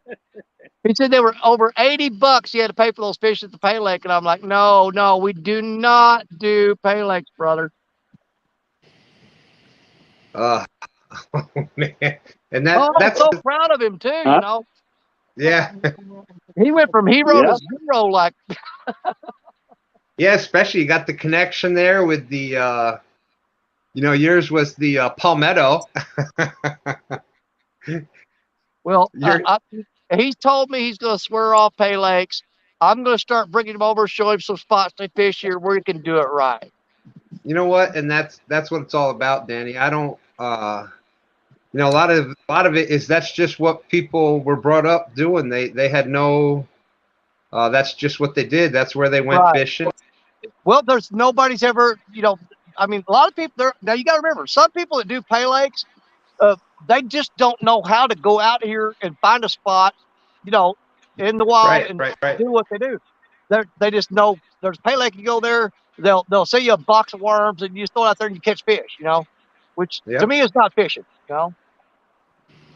He said they were over $80 you had to pay for those fish at the Pay Lake. And I'm like, no, we do not do Pay Lakes, brother. Oh, man. And that's so proud of him, too, Yeah. He went from hero to zero, like. Yeah, especially you got the connection there with the, yours was the palmetto. Well, he told me he's going to swear off Pay Lakes. I'm going to start bringing him over, show him some spots to fish here where he can do it right. You know what? And that's what it's all about, Danny. I don't, you know, a lot of it is that's just what people were brought up doing. They had no. That's just what they did. That's where they went fishing. Well, there's nobody's ever, you know, I mean, a lot of people there. Now you got to remember, some people that do pay lakes, they just don't know how to go out here and find a spot, you know, in the wild and do what they do. They just know there's a pay lake. You go there, they'll sell you a box of worms and you just throw it out there and you catch fish, you know, which to me is not fishing, you know.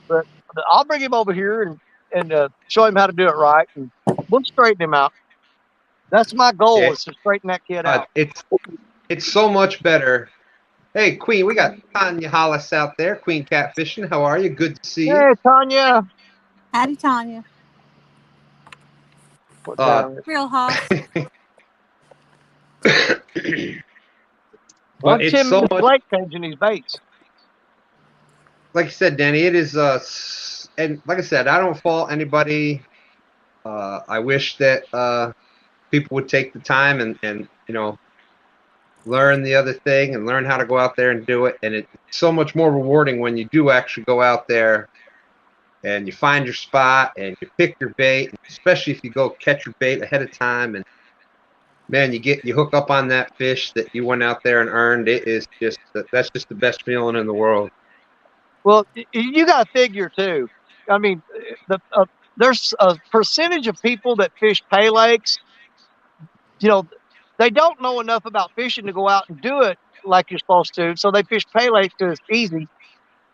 But I'll bring him over here and show him how to do it right, and we'll straighten him out. That's my goal, is to straighten that kid out. It's so much better. Hey, Queen, we got Tanya Hollis out there. Queen Catfishing, how are you? Good to see you. Hey, Tanya. Howdy, Tanya. Real hot. But it's so much. Blake changing these baits. Like you said, Danny, it is. And like I said, I don't fault anybody. I wish that people would take the time and you know, learn the other thing and learn how to go out there and do it. And it's so much more rewarding when you do actually go out there and you find your spot and you pick your bait, especially if you go catch your bait ahead of time. And man, you hook up on that fish that you went out there and earned. It is just that's just the best feeling in the world. Well, you got to figure too. I mean, there's a percentage of people that fish pay lakes. You know, they don't know enough about fishing to go out and do it like you're supposed to. So they fish pay lakes because it's easy.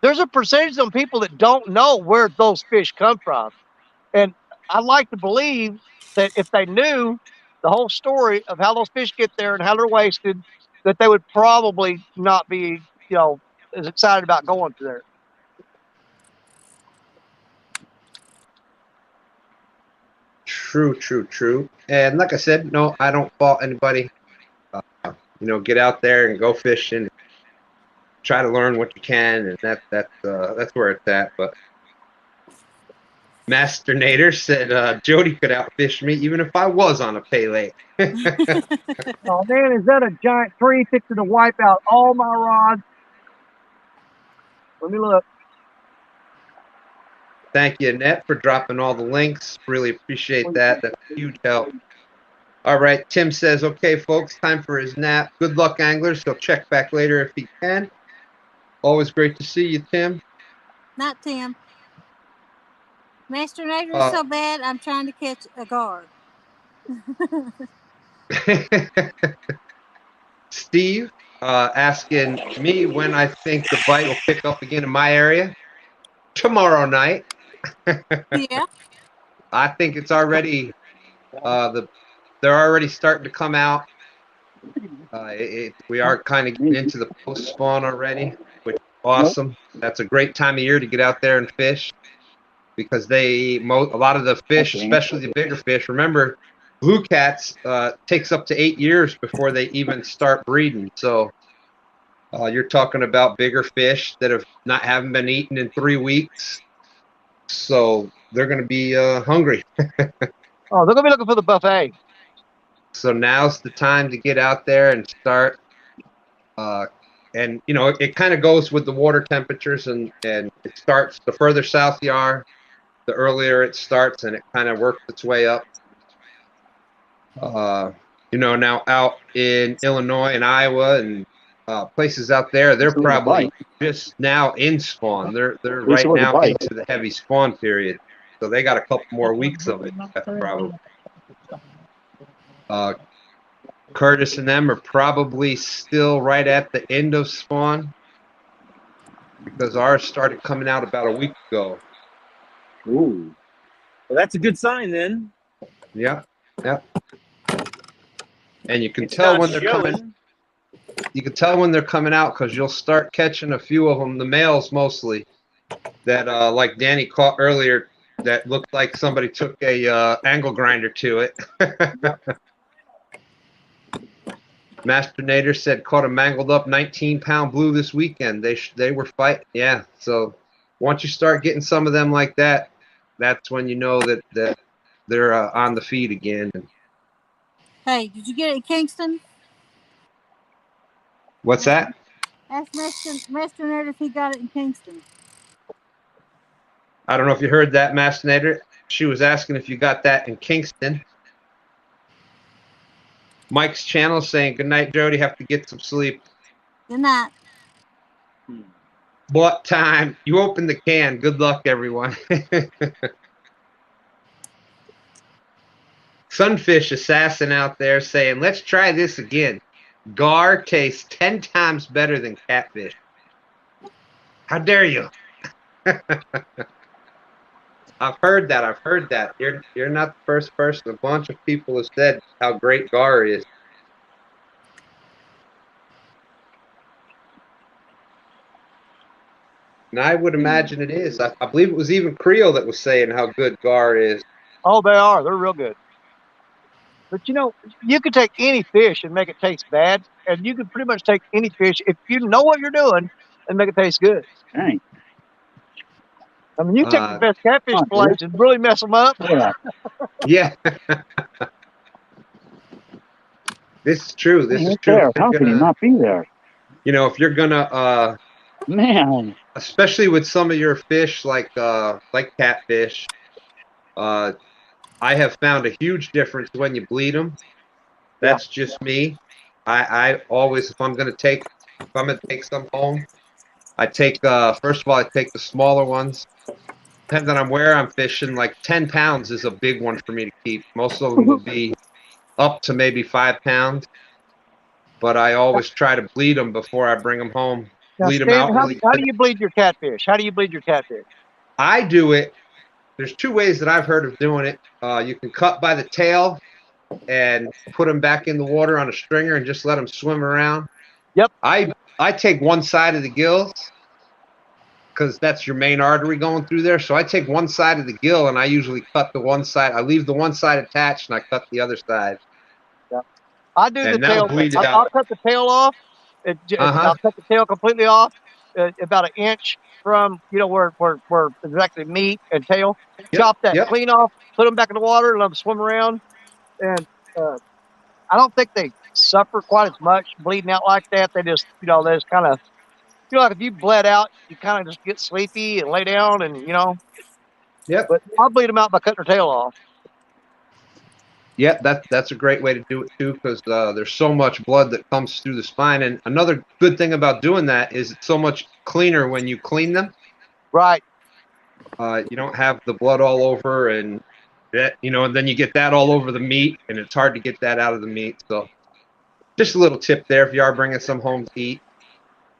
There's a percentage of people that don't know where those fish come from. And I like to believe that if they knew the whole story of how those fish get there and how they're wasted, that they would probably not be, you know, as excited about going to there. True. And like I said, no, I don't fault anybody. You know, get out there and go fishing. Try to learn what you can, and that's where it's at. But Master Nader said Jody could outfish me even if I was on a pay lake. Oh man, is that a giant tree fixing to wipe out all my rods? Let me look. Thank you, Annette, for dropping all the links. Really appreciate that. That's a huge help. All right, Tim says, okay, folks, time for his nap. Good luck, anglers. He'll check back later if he can. Always great to see you, Tim. Not Tim. Master Nader is so bad, I'm trying to catch a guard. Steve asking me when I think the bite will pick up again in my area. Tomorrow night. Yeah. I think it's already they're already starting to come out. We are kind of getting into the post spawn already, which is awesome. That's a great time of year to get out there and fish because a lot of the fish, especially the bigger fish. Remember, blue cats takes up to 8 years before they even start breeding. So you're talking about bigger fish that haven't been eaten in 3 weeks. So they're going to be hungry. Oh, they're going to be looking for the buffet. So now's the time to get out there and start. And, you know, it kind of goes with the water temperatures, and it starts, the further south you are, the earlier it starts, and it kind of works its way up. You know, now out in Illinois and Iowa and places out there, they're probably just now in spawn. They're right now into the heavy spawn period. So they got a couple more weeks of it, probably. Curtis and them are probably still right at the end of spawn because ours started coming out about a week ago. Ooh. Well, that's a good sign then. Yeah. And you can tell when they're coming. You can tell when they're coming out because you'll start catching a few of them, the males mostly, that like Danny caught earlier, that looked like somebody took a angle grinder to it. Master Nader said caught a mangled up 19-pound blue this weekend. They were fighting. Yeah, so once you start getting some of them like that, that's when you know that they're on the feed again. Hey, did you get it in Kingston? What's that? Ask Master Nader if he got it in Kingston. I don't know if you heard that, Mastinator. She was asking if you got that in Kingston. Mike's channel saying, good night, Jody. Have to get some sleep. Good night. What time? You opened the can. Good luck, everyone. Sunfish Assassin out there saying, let's try this again. Gar tastes 10 times better than catfish. How dare you? I've heard that. I've heard that. You're not the first person. A bunch of people have said how great gar is. And I would imagine it is. I believe it was even Creel that was saying how good gar is. Oh, they are. They're real good. But you know, you can take any fish and make it taste bad, and you can pretty much take any fish if you know what you're doing and make it taste good. Dang. I mean, you take the best catfish fillets and really mess them up. Yeah. This is true. This is true. There. How can you not be there? You know, if you're gonna man, especially with some of your fish like catfish, I have found a huge difference when you bleed them. That's just me. I always, if I'm gonna take some home, I take first of all, I take the smaller ones. Depending on where I'm fishing, like 10 pounds is a big one for me to keep. Most of them will be up to maybe 5 pounds. But I always try to bleed them before I bring them home. Now, Bleed them Steve, out really how do you bleed your catfish? How do you bleed your catfish? I do it. There's 2 ways that I've heard of doing it. You can cut by the tail and put them back in the water on a stringer and just let them swim around. Yep. I take one side of the gills because that's your main artery going through there. So I take one side of the gill and I usually cut the one side. I leave the one side attached and I cut the other side. Yep. I do and the tail. I'll cut the tail off. I'll cut the tail completely off, about an inch from where exactly meat and tail. Yep. Chop that clean off, put them back in the water, and let them swim around. And I don't think they suffer quite as much bleeding out like that. They just they just kind of like if you bled out, you kind of just get sleepy and lay down and Yep. But I'll bleed them out by cutting their tail off. Yeah, that's a great way to do it too, because there's so much blood that comes through the spine. And another good thing about doing that is it's so much cleaner when you clean them. Right. You don't have the blood all over, and that and then you get that all over the meat, and it's hard to get that out of the meat. So, just a little tip there if you are bringing some home to eat.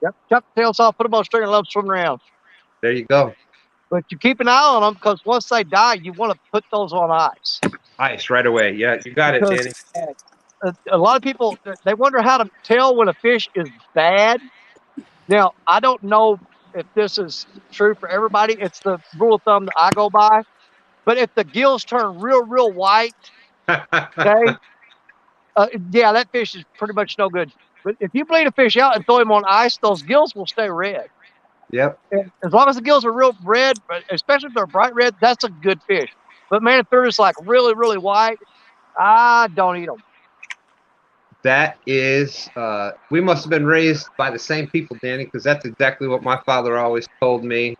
Yep. Chop the tails off, put them on a string, and let them swim around. There you go. But you keep an eye on them because once they die, you want to put those on ice. Ice right away. Yeah, you got it, Danny. A lot of people, they wonder how to tell when a fish is bad. Now, I don't know if this is true for everybody. It's the rule of thumb that I go by. But if the gills turn real, real white, okay, yeah, that fish is pretty much no good. But if you bleed a fish out and throw him on ice, those gills will stay red. Yep. And as long as the gills are real red, especially if they're bright red, that's a good fish. But man, if they're just like really, really white, I don't eat them. That is, we must have been raised by the same people, Danny, because that's exactly what my father always told me.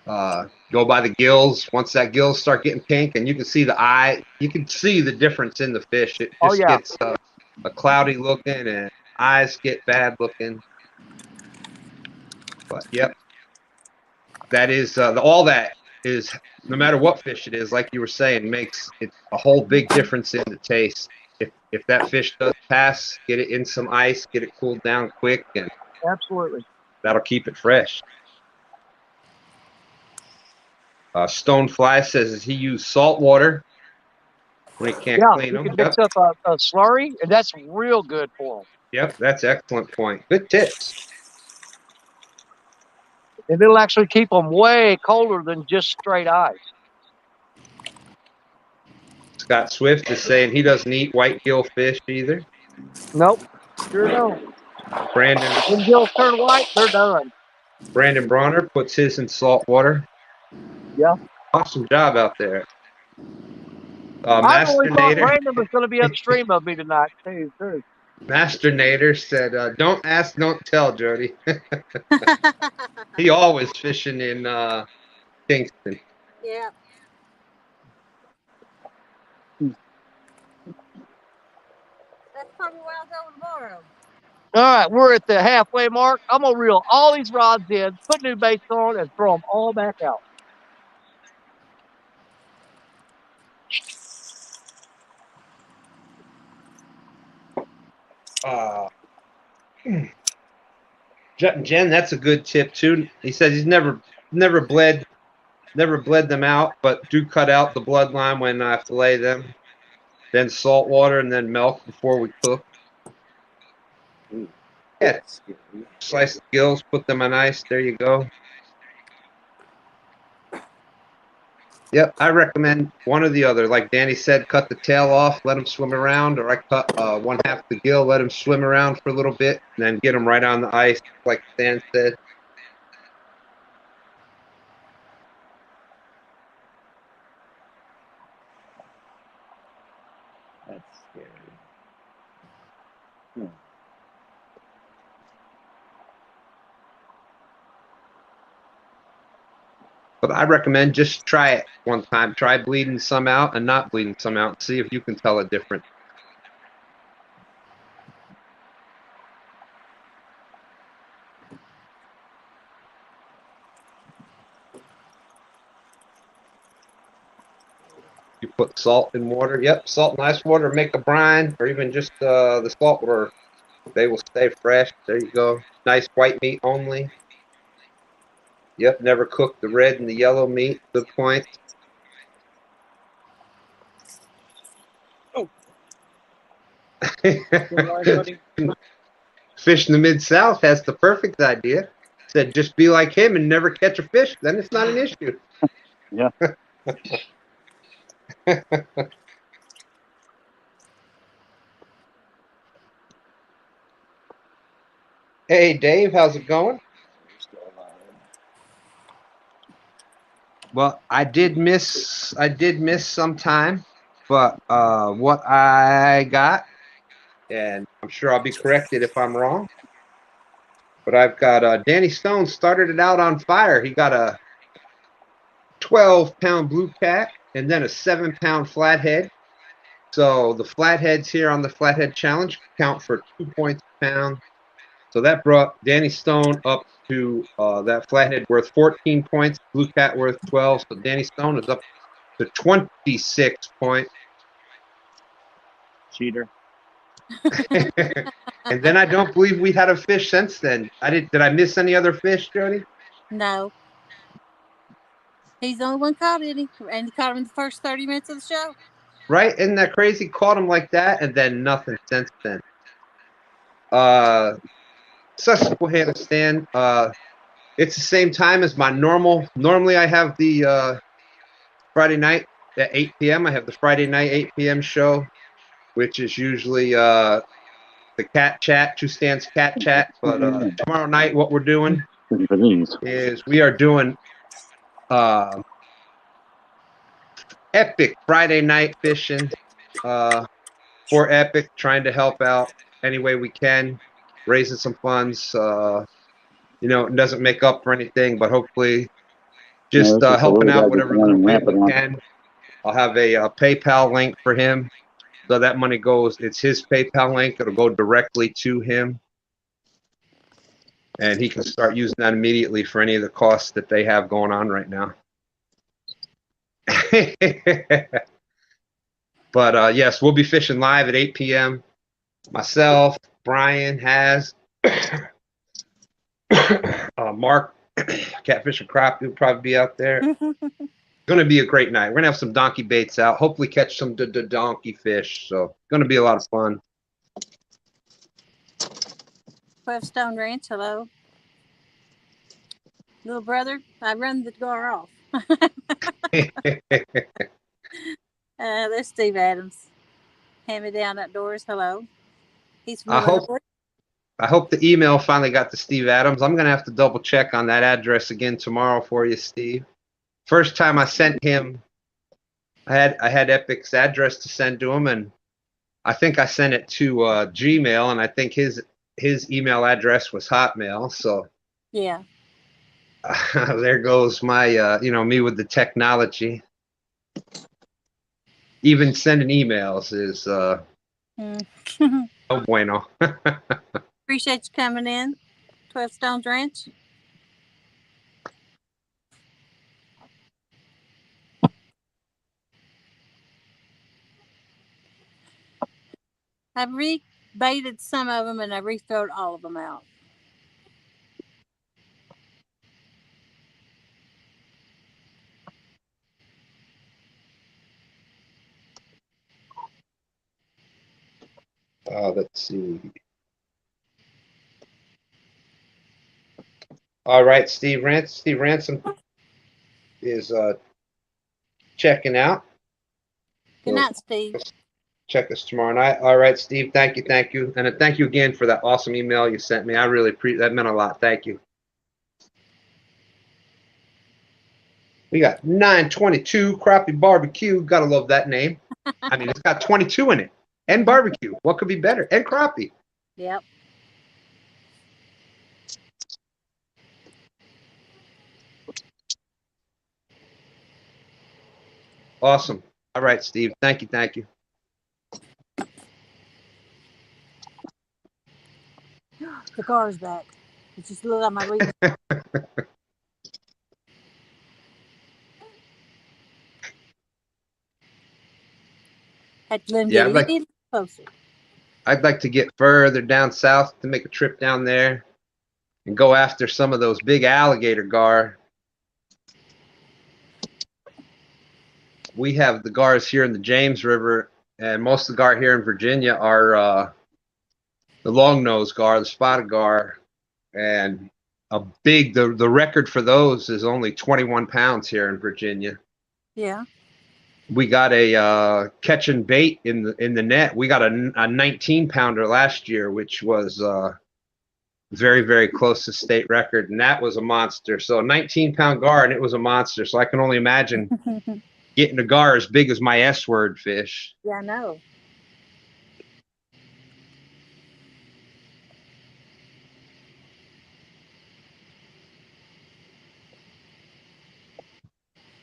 Go by the gills. Once that gills start getting pink and you can see the eye, you can see the difference in the fish. It just gets a cloudy looking and eyes get bad looking. But yep, that is all that is. No matter what fish it is, like you were saying, makes it a whole big difference in the taste. If that fish does pass, get it in some ice, get it cooled down quick, and absolutely, that'll keep it fresh. Stonefly says he used salt water when he can't clean them. You can mix up a slurry, and that's real good for them. Yep, that's an excellent point. Good tips. And it'll actually keep them way colder than just straight ice. Scott Swift is saying he doesn't eat white gill fish either. Nope, sure don't. Brandon, when gills turn white, they're done. Brandon Bronner puts his in salt water. Yeah. Awesome job out there. I always thought Brandon was going to be upstream of me tonight, too. Master Nader said, don't ask, don't tell, Jody. He always fishing in Kingston. Yeah. That's probably where I'll go tomorrow. All right, we're at the halfway mark. I'm gonna reel all these rods in, put new baits on, and throw them all back out. Jen, that's a good tip too. He says he's never bled them out, but do cut out the bloodline when I fillet them. Then salt water and then milk before we cook. Yeah, slice the gills, put them on ice. There you go. Yep, I recommend one or the other. Like Danny said, cut the tail off, let them swim around, or I cut one half the gill, let them swim around for a little bit, and then get them right on the ice, like Stan said. That's scary. But I recommend just try it one time. Try bleeding some out and not bleeding some out. See if you can tell a difference. You put salt in water. Yep, salt and ice water. Make a brine, or even just the salt water. They will stay fresh. There you go. Nice white meat only. Yep, never cook the red and the yellow meat. Good point. Oh. Fish in the Mid-South has the perfect idea. Said just be like him and never catch a fish. Then it's not an issue. Yeah. Hey, Dave, how's it going? Well, I did miss some time, but what I got, and I'm sure I'll be corrected if I'm wrong, but I've got Danny Stone started it out on fire. He got a 12-pound blue cat and then a 7-pound flathead. So the flatheads here on the Flathead Challenge count for 2 points a pound. So that brought Danny Stone up to that flathead worth 14 points, blue cat worth 12. So Danny Stone is up to 26 points. Cheater. And then I don't believe we had a fish since then. Did I miss any other fish, Jody? No. He's the only one caught any, and he caught him in the first 30 minutes of the show. Right? Isn't that crazy? Caught him like that, and then nothing since then. Susquehanna stand. It's the same time as my normal. Normally, I have the Friday night at 8 p.m. I have the Friday night 8 p.m. show, which is usually the cat chat, Two Stands cat chat. But tomorrow night, what we're doing is we are doing epic Friday night fishing for Epic, trying to help out any way we can, raising some funds. You know, it doesn't make up for anything, but hopefully just helping out whatever little way we can. I'll have a PayPal link for him. So that money goes, it's his PayPal link. It'll go directly to him. And he can start using that immediately for any of the costs that they have going on right now. But yes, we'll be fishing live at 8 p.m. Myself, Brian, Has, Mark, Catfishing Crop will probably be out there. Going to be a great night. We're going to have some donkey baits out. Hopefully catch some donkey fish. So going to be a lot of fun. 12 Stone Ranch, hello. Little brother, I run the door off. There's Steve Adams. Hand me down outdoors, hello. He's from I hope the email finally got to Steve Adams. I'm going to have to double check on that address again tomorrow for you, Steve. First time I sent him, I had Epic's address to send to him, and I think I sent it to Gmail, and I think his email address was Hotmail. So yeah, There goes my, me with the technology. Even sending emails is no bueno. Appreciate you coming in, 12 Stones Ranch. I've rebaited some of them and I rethrowed all of them out. Let's see. All right, Steve Ransom is checking out. Good night, Steve. Check us tomorrow night. All right, Steve. Thank you, and thank you again for that awesome email you sent me. I really appreciate that. Meant a lot. Thank you. We got 922 Crappie Barbecue. Gotta love that name. I mean, it's got 22 in it, and barbecue. What could be better? And crappie. Yep. Awesome. All right, Steve. Thank you. The car's back. It's just a little out my reach. Had to let him get a little closer. I'd like to get further down south to make a trip down there and go after some of those big alligator gar. We have the gars here in the James River, and most of the gar here in Virginia are the long-nosed gar, the spotted gar, and the record for those is only 21 pounds here in Virginia. Yeah. We got a catching bait in the net. We got a 19-pounder last year, which was very, very close to state record, and that was a monster. So a 19-pound gar, and it was a monster. So I can only imagine getting a gar as big as my S-word fish. Yeah, I know.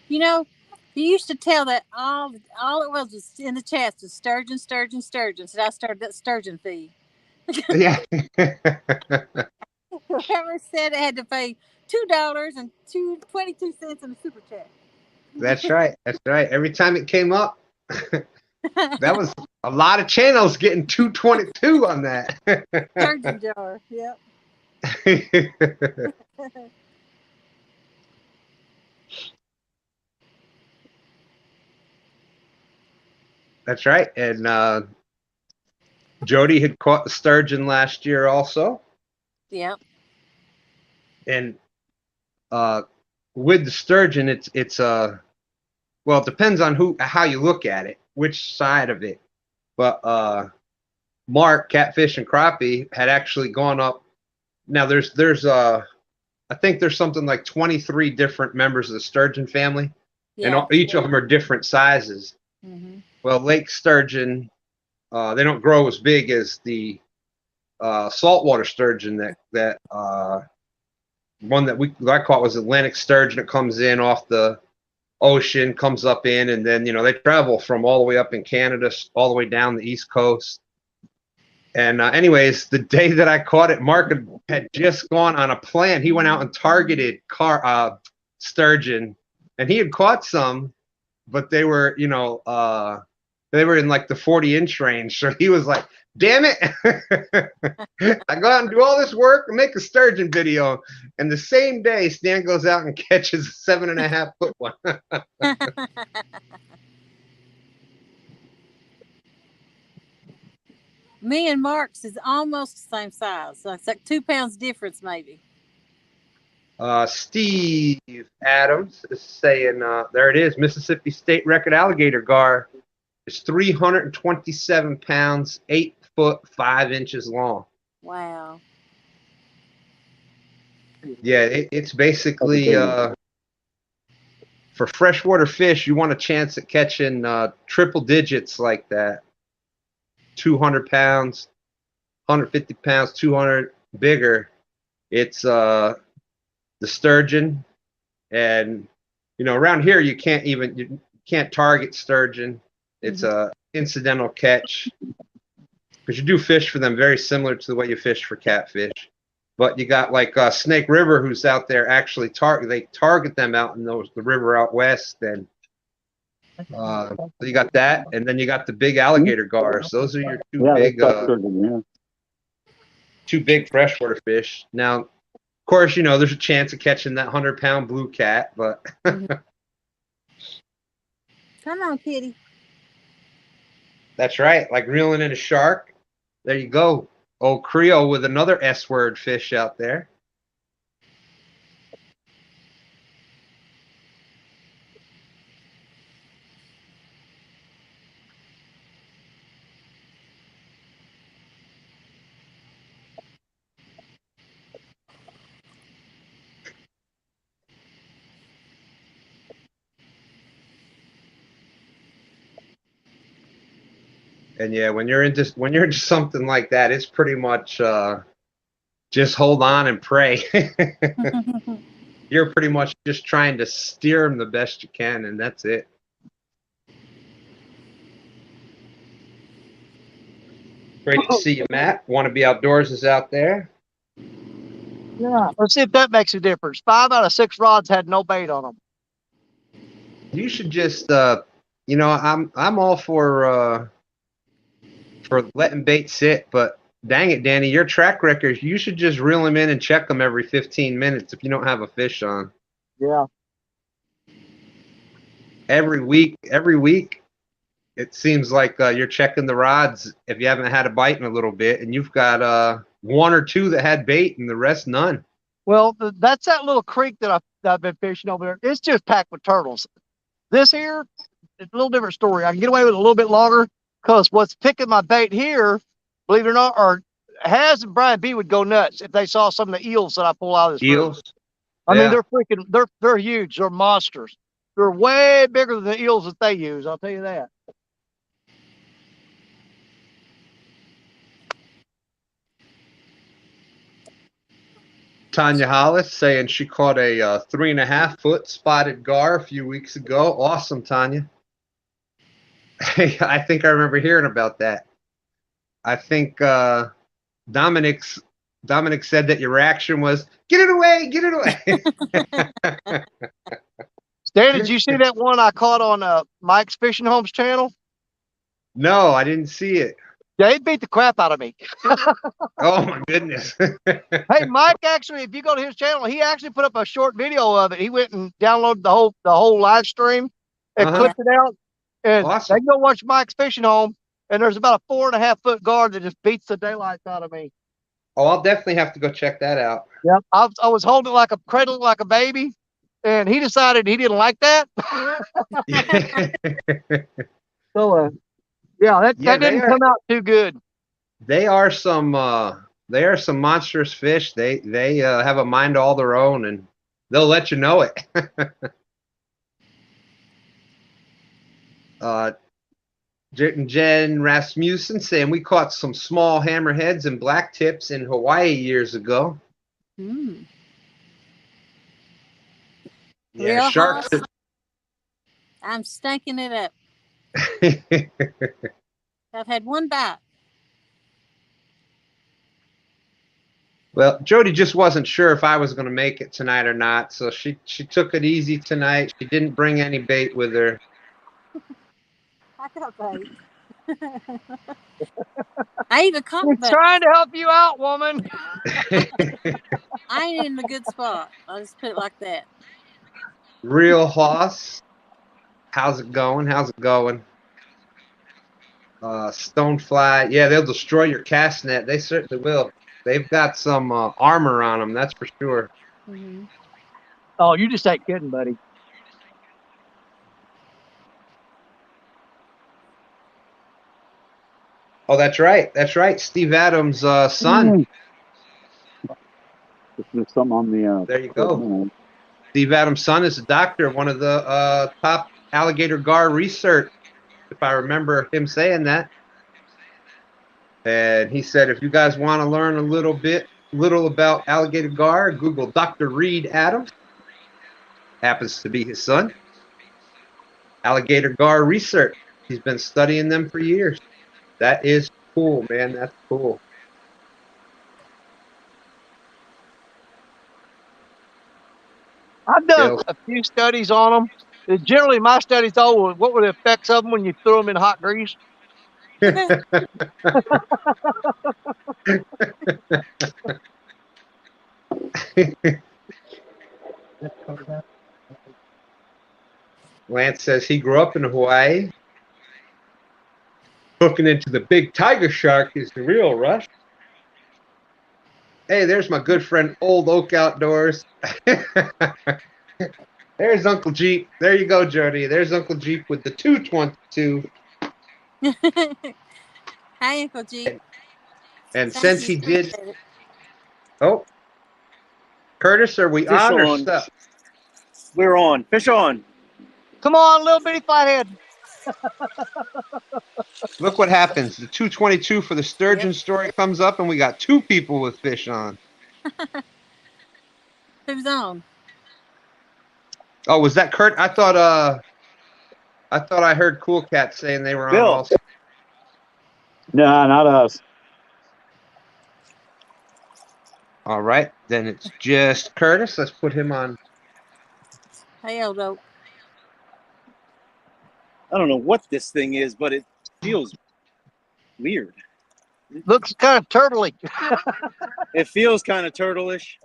You know, you used to tell that all it was in the chest was sturgeon. So I started that sturgeon feed. Yeah. Whoever said it had to pay $2 and 22 cents in the super chat. That's right. Every time it came up, that was a lot of channels getting 222 on that. Sturgeon jar. Yep. That's right. And Jody had caught the sturgeon last year also. Yep. And with the sturgeon, it's well, it depends on how you look at it, which side of it. But Mark, Catfish and Crappie, had actually gone up. Now there's I think there's something like 23 different members of the sturgeon family, and each of them are different sizes. Mm-hmm. Well, lake sturgeon, they don't grow as big as the saltwater sturgeon. That one that I caught was Atlantic sturgeon. It comes in off the ocean, comes up in, and then they travel from all the way up in Canada all the way down the East Coast. And anyways, the day that I caught it, Mark had just gone on a plan. He went out and targeted sturgeon, and he had caught some, but they were they were in like the 40-inch range. So he was like, damn it. I go out and do all this work and make a sturgeon video. And the same day, Stan goes out and catches a 7.5-foot one. Me and Mark's is almost the same size. So it's like 2 pounds difference, maybe. Steve Adams is saying, there it is, Mississippi State record alligator gar is 327 pounds, 8 foot 5 inches long. Wow. Yeah, it's basically for freshwater fish, you want a chance at catching triple digits like that. 200 pounds, 150 pounds, 200 bigger. It's the sturgeon, and around here you can't target sturgeon. It's a incidental catch because you do fish for them very similar to the way you fish for catfish. But you got like Snake River, who's out there actually target them out in the river out west, and so you got that, and then you got the big alligator gars. Those are your two big freshwater fish. Now, of course, there's a chance of catching that 100-pound blue cat, but come on, kitty. That's right, like reeling in a shark. There you go. Old Creole with another S-word fish out there. And yeah, when you're into something like that, it's pretty much just hold on and pray. You're pretty much just trying to steer them the best you can, and that's it. Great to see you, Matt. Want to be outdoors is out there. Yeah, let's see if that makes a difference. 5 out of 6 rods had no bait on them. You should just, I'm all for letting bait sit, but dang it, Danny, your track record, you should just reel them in and check them every 15 minutes if you don't have a fish on. Yeah. Every week, it seems like you're checking the rods if you haven't had a bite in a little bit, and you've got 1 or 2 that had bait and the rest none. Well, that's that little creek that I've been fishing over there. It's just packed with turtles. This here, it's a little different story. I can get away with it a little bit longer because what's picking my bait here, believe it or not, are Haz and Brian B would go nuts if they saw some of the eels that I pull out of this eels. River. I mean, they're huge. They're monsters. They're way bigger than the eels that they use. I'll tell you that. Tanya Hollis saying she caught a 3.5-foot spotted gar a few weeks ago. Awesome, Tanya. I think I remember hearing about that. I think Dominic said that your reaction was, get it away, get it away. Stan, did you see that one I caught on Mike's Fishing Homes channel? No, I didn't see it. Yeah, he beat the crap out of me. Oh my goodness. Hey, Mike, actually, if you go to his channel, he actually put up a short video of it. He went and downloaded the whole live stream and clipped it out. And awesome. they can go watch Mike's Fishing Home, and there's about a 4.5-foot guard that just beats the daylights out of me. Oh, I'll definitely have to go check that out. Yeah, I was holding it cradling like a baby, and he decided he didn't like that. So, yeah, that didn't come out too good. They are some monstrous fish. They have a mind all their own, and they'll let you know it. Jen Rasmussen saying we caught some small hammerheads and black tips in Hawaii years ago. Mm. Yeah, real sharks. I'm stinking it up. I've had one bite. Well, Jody just wasn't sure if I was going to make it tonight or not, so she took it easy tonight. She didn't bring any bait with her. I got bait. I even caught bait. Trying to help you out, woman. I ain't in a good spot. I'll just put it like that. Real Hoss. How's it going? How's it going? Stonefly. Yeah, they'll destroy your cast net. They certainly will. They've got some armor on them, that's for sure. Mm-hmm. Oh, you just ain't kidding, buddy. Oh, that's right. That's right. Steve Adams' son. There's something on the. There you go. Steve Adams' son is a doctor, one of the top alligator gar research, if I remember him saying that. And he said, if you guys want to learn a little bit little about alligator gar, Google Dr. Reed Adams. Happens to be his son. Alligator gar research. He's been studying them for years. That is cool, man. That's cool. I've done a few studies on them. Generally, my studies all what were the effects of them when you threw them in hot grease. Lance says he grew up in Hawaii. Hooking into the big tiger shark is the real rush. Hey, there's my good friend Old Oak Outdoors. There's Uncle Jeep. There you go, Jody. There's Uncle Jeep with the 222. Hi, Uncle Jeep. And since he did... Oh. Curtis, are we on or stuff? We're on. Fish on. Come on, little bitty flathead. Look what happens. The 222 for the sturgeon story comes up, and we got 2 people with fish on. Who's on? Oh, was that Kurt? I thought I heard Cool Cat saying they were on Bill. also. No, not us. All right, then it's just Curtis. Let's put him on. Hey, Old Oak. I don't know what this thing is, but it feels weird. Looks kind of turtly. It feels kind of turtle-ish.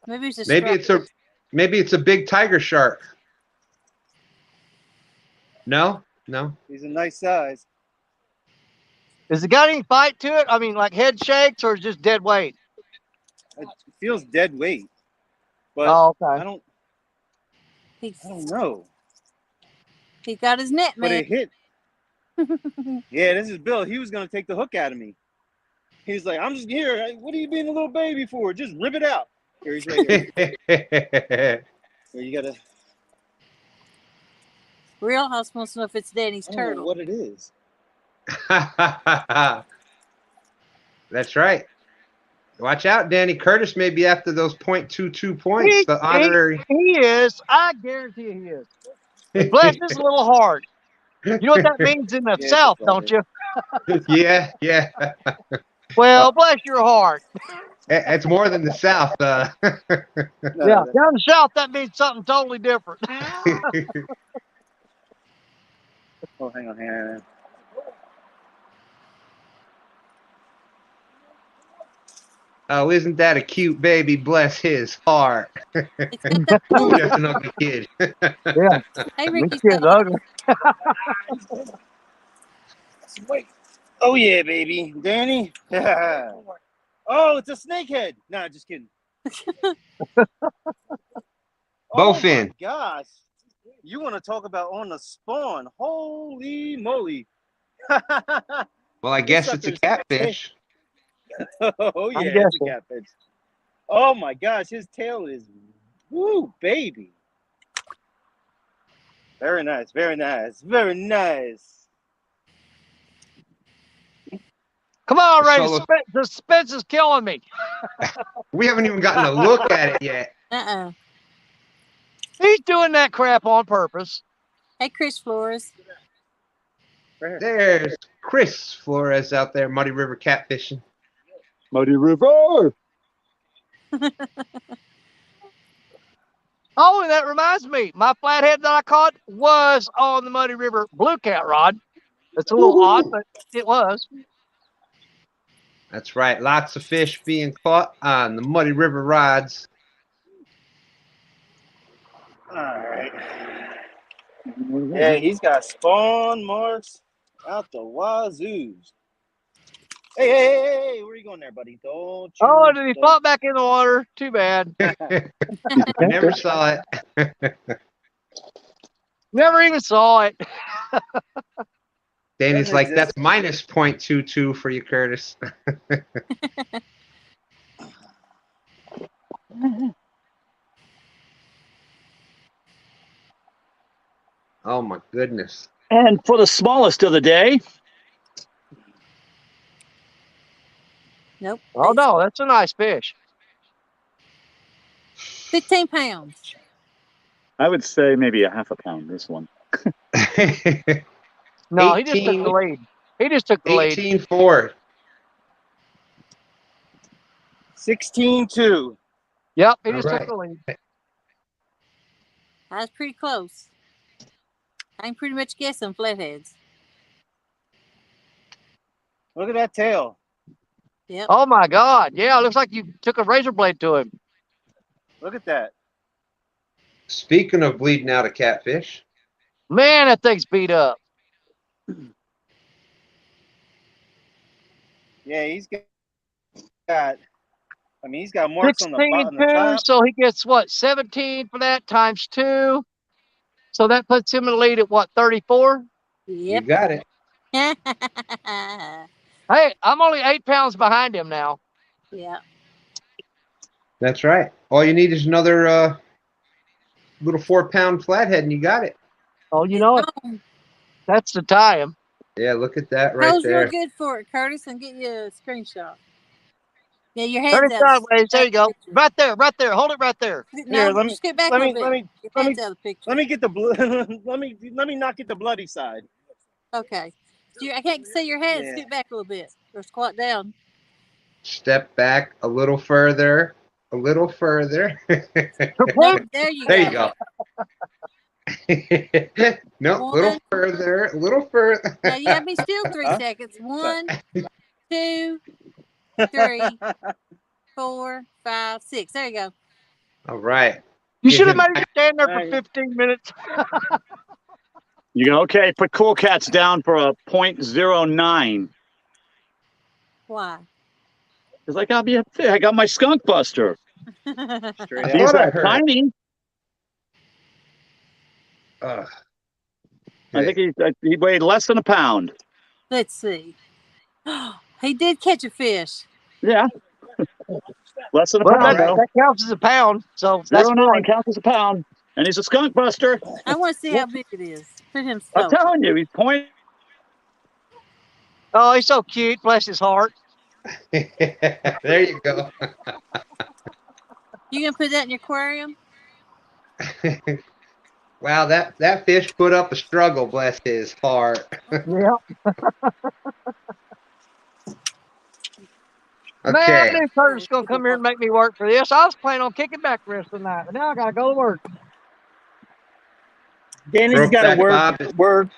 Maybe it's maybe it's a big tiger shark. No. He's a nice size. Has it got any bite to it? I mean, like head shakes or just dead weight? It feels dead weight. But okay. I don't know. He got his net, man. But it hit. Yeah, this is Bill. He was going to take the hook out of me. He's like, I'm just here. What are you being a little baby for? Just rip it out. Here, he's right here. Here, you got to. Real House wants to know if it's Danny's I don't know turtle. what it is. That's right. Watch out, Danny. Curtis may be after those .22 points. The honorary. He is. I guarantee he is. Bless his little heart. You know what that means in the South, don't you? Yeah. Well, bless your heart. It's more than the South. Yeah, down the South, that means something totally different. Oh, hang on. Oh, isn't that a cute baby? Bless his heart. Ooh, that's an ugly kid. Yeah. Hey, Ricky. Kid's ugly. Wait. Oh, yeah, baby. Danny. Oh, it's a snakehead. Nah, just kidding. Bowfin. Oh, my gosh. You want to talk about on the spawn. Holy moly. Well, I guess it's a catfish. Oh, yeah, it's a catfish. Oh, my gosh. His tail is, woo, baby. Very nice. Come on, Ray. The suspense is killing me. We haven't even gotten a look at it yet. He's doing that crap on purpose. Hey, Chris Flores. There's Chris Flores out there, Muddy River catfishing. Muddy River. Oh, and that reminds me, my flathead that I caught was on the Muddy River blue cat rod. It's a little odd, but it was. That's right. Lots of fish being caught on the Muddy River rods. All right. Yeah, he's got spawn marks out the wazoos. Hey, where are you going there, buddy? Did he flop back in the water? Too bad. I never saw it. Never even saw it. Danny's like, that's minus .22 for you, Curtis. Oh, my goodness. And for the smallest of the day. Nope. Oh, no, that's a nice fish. 15 pounds. I would say maybe a half a pound, this one. No, he just took the lead. He just took the lead. 18-4. 16-2. Yep, he just took the lead. I was pretty close. I can pretty much guess on flatheads. Look at that tail. Yep. Oh my God! Yeah, it looks like you took a razor blade to him. Look at that. Speaking of bleeding out a catfish. Man, that thing's beat up. Yeah, he's got. I mean, he's got marks on the bottom, the 16-2, top. so he gets what, 17 for that times 2. So that puts him in the lead at what, 34? Yep. You got it. Hey, I'm only 8 pounds behind him now. Yeah. That's right. All you need is another little 4-pound flathead, and you got it. Oh, you know it. That's the time. Yeah, look at that right Pose there. real good for it, Curtis, and get you a screenshot. Yeah, your Turn head's it out. sideways. There you go. Right there. Right there. Hold it right there. No, Here, just get back a little bit. Your head's out of the picture. Let me get the let me not get the bloody side. Okay. I can't see your head. Yeah. Scoot back a little bit or squat down. Step back a little further. A little further. There you go. No, a little further. A little further. Now you have me still 3 seconds. 1, 2, 3, 4, 5, 6. There you go. All right. You should have made him stand there for 15 minutes. You go, okay, put Cool Cats down for a 0.09. Why? Because I got my skunk buster. Straight These thought I are heard. tiny. Okay. I think he weighed less than a pound. Let's see. He did catch a fish. Yeah. Less than a Well, pound, that counts as a pound. So that's 0.09 counts as a pound. And he's a skunk buster. I want to see how big it is. Put him I'm telling you, he's pointing. Oh, he's so cute. Bless his heart. There you go. You gonna put that in your aquarium? Wow, that fish put up a struggle, bless his heart. Yeah. Okay. Man, I knew Curtis was going to come here and make me work for this. I was planning on kicking back the rest of the night, but now I got to go to work. Danny's got to work.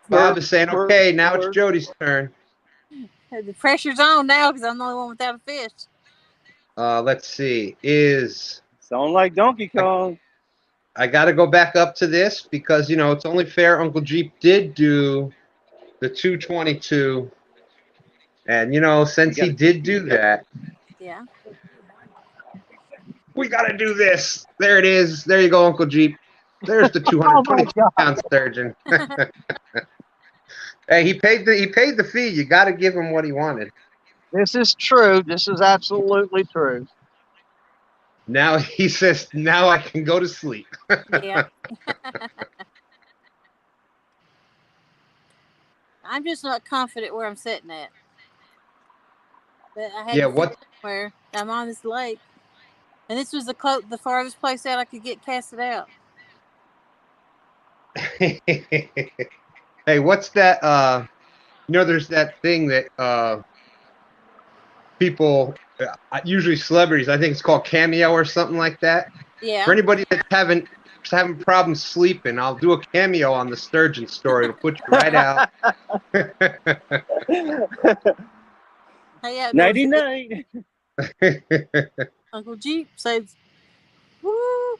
Bob is saying, okay, now it's Jody's turn. The pressure's on now because I'm the only one without a fish. Let's see. Sound like Donkey Kong. I got to go back up to this because, it's only fair. Uncle Jeep did do the 222. And, since he did do that. Yeah. We got to do this. There it is. There you go, Uncle Jeep. There's the 222-pound sturgeon. Hey, he paid the fee. You got to give him what he wanted. This is true. This is absolutely true. Now he says, now I can go to sleep. Yeah. I'm just not confident where I'm sitting at. But I had where I'm on this lake, and this was the farthest place out I could get casted out. Hey, what's that? There's that thing that people, usually celebrities, I think it's called Cameo or something like that. Yeah. For anybody that's having problems sleeping, I'll do a cameo on the sturgeon story. It'll put you right out. Hey, Nighty night. Uncle Jeep says, "Woo."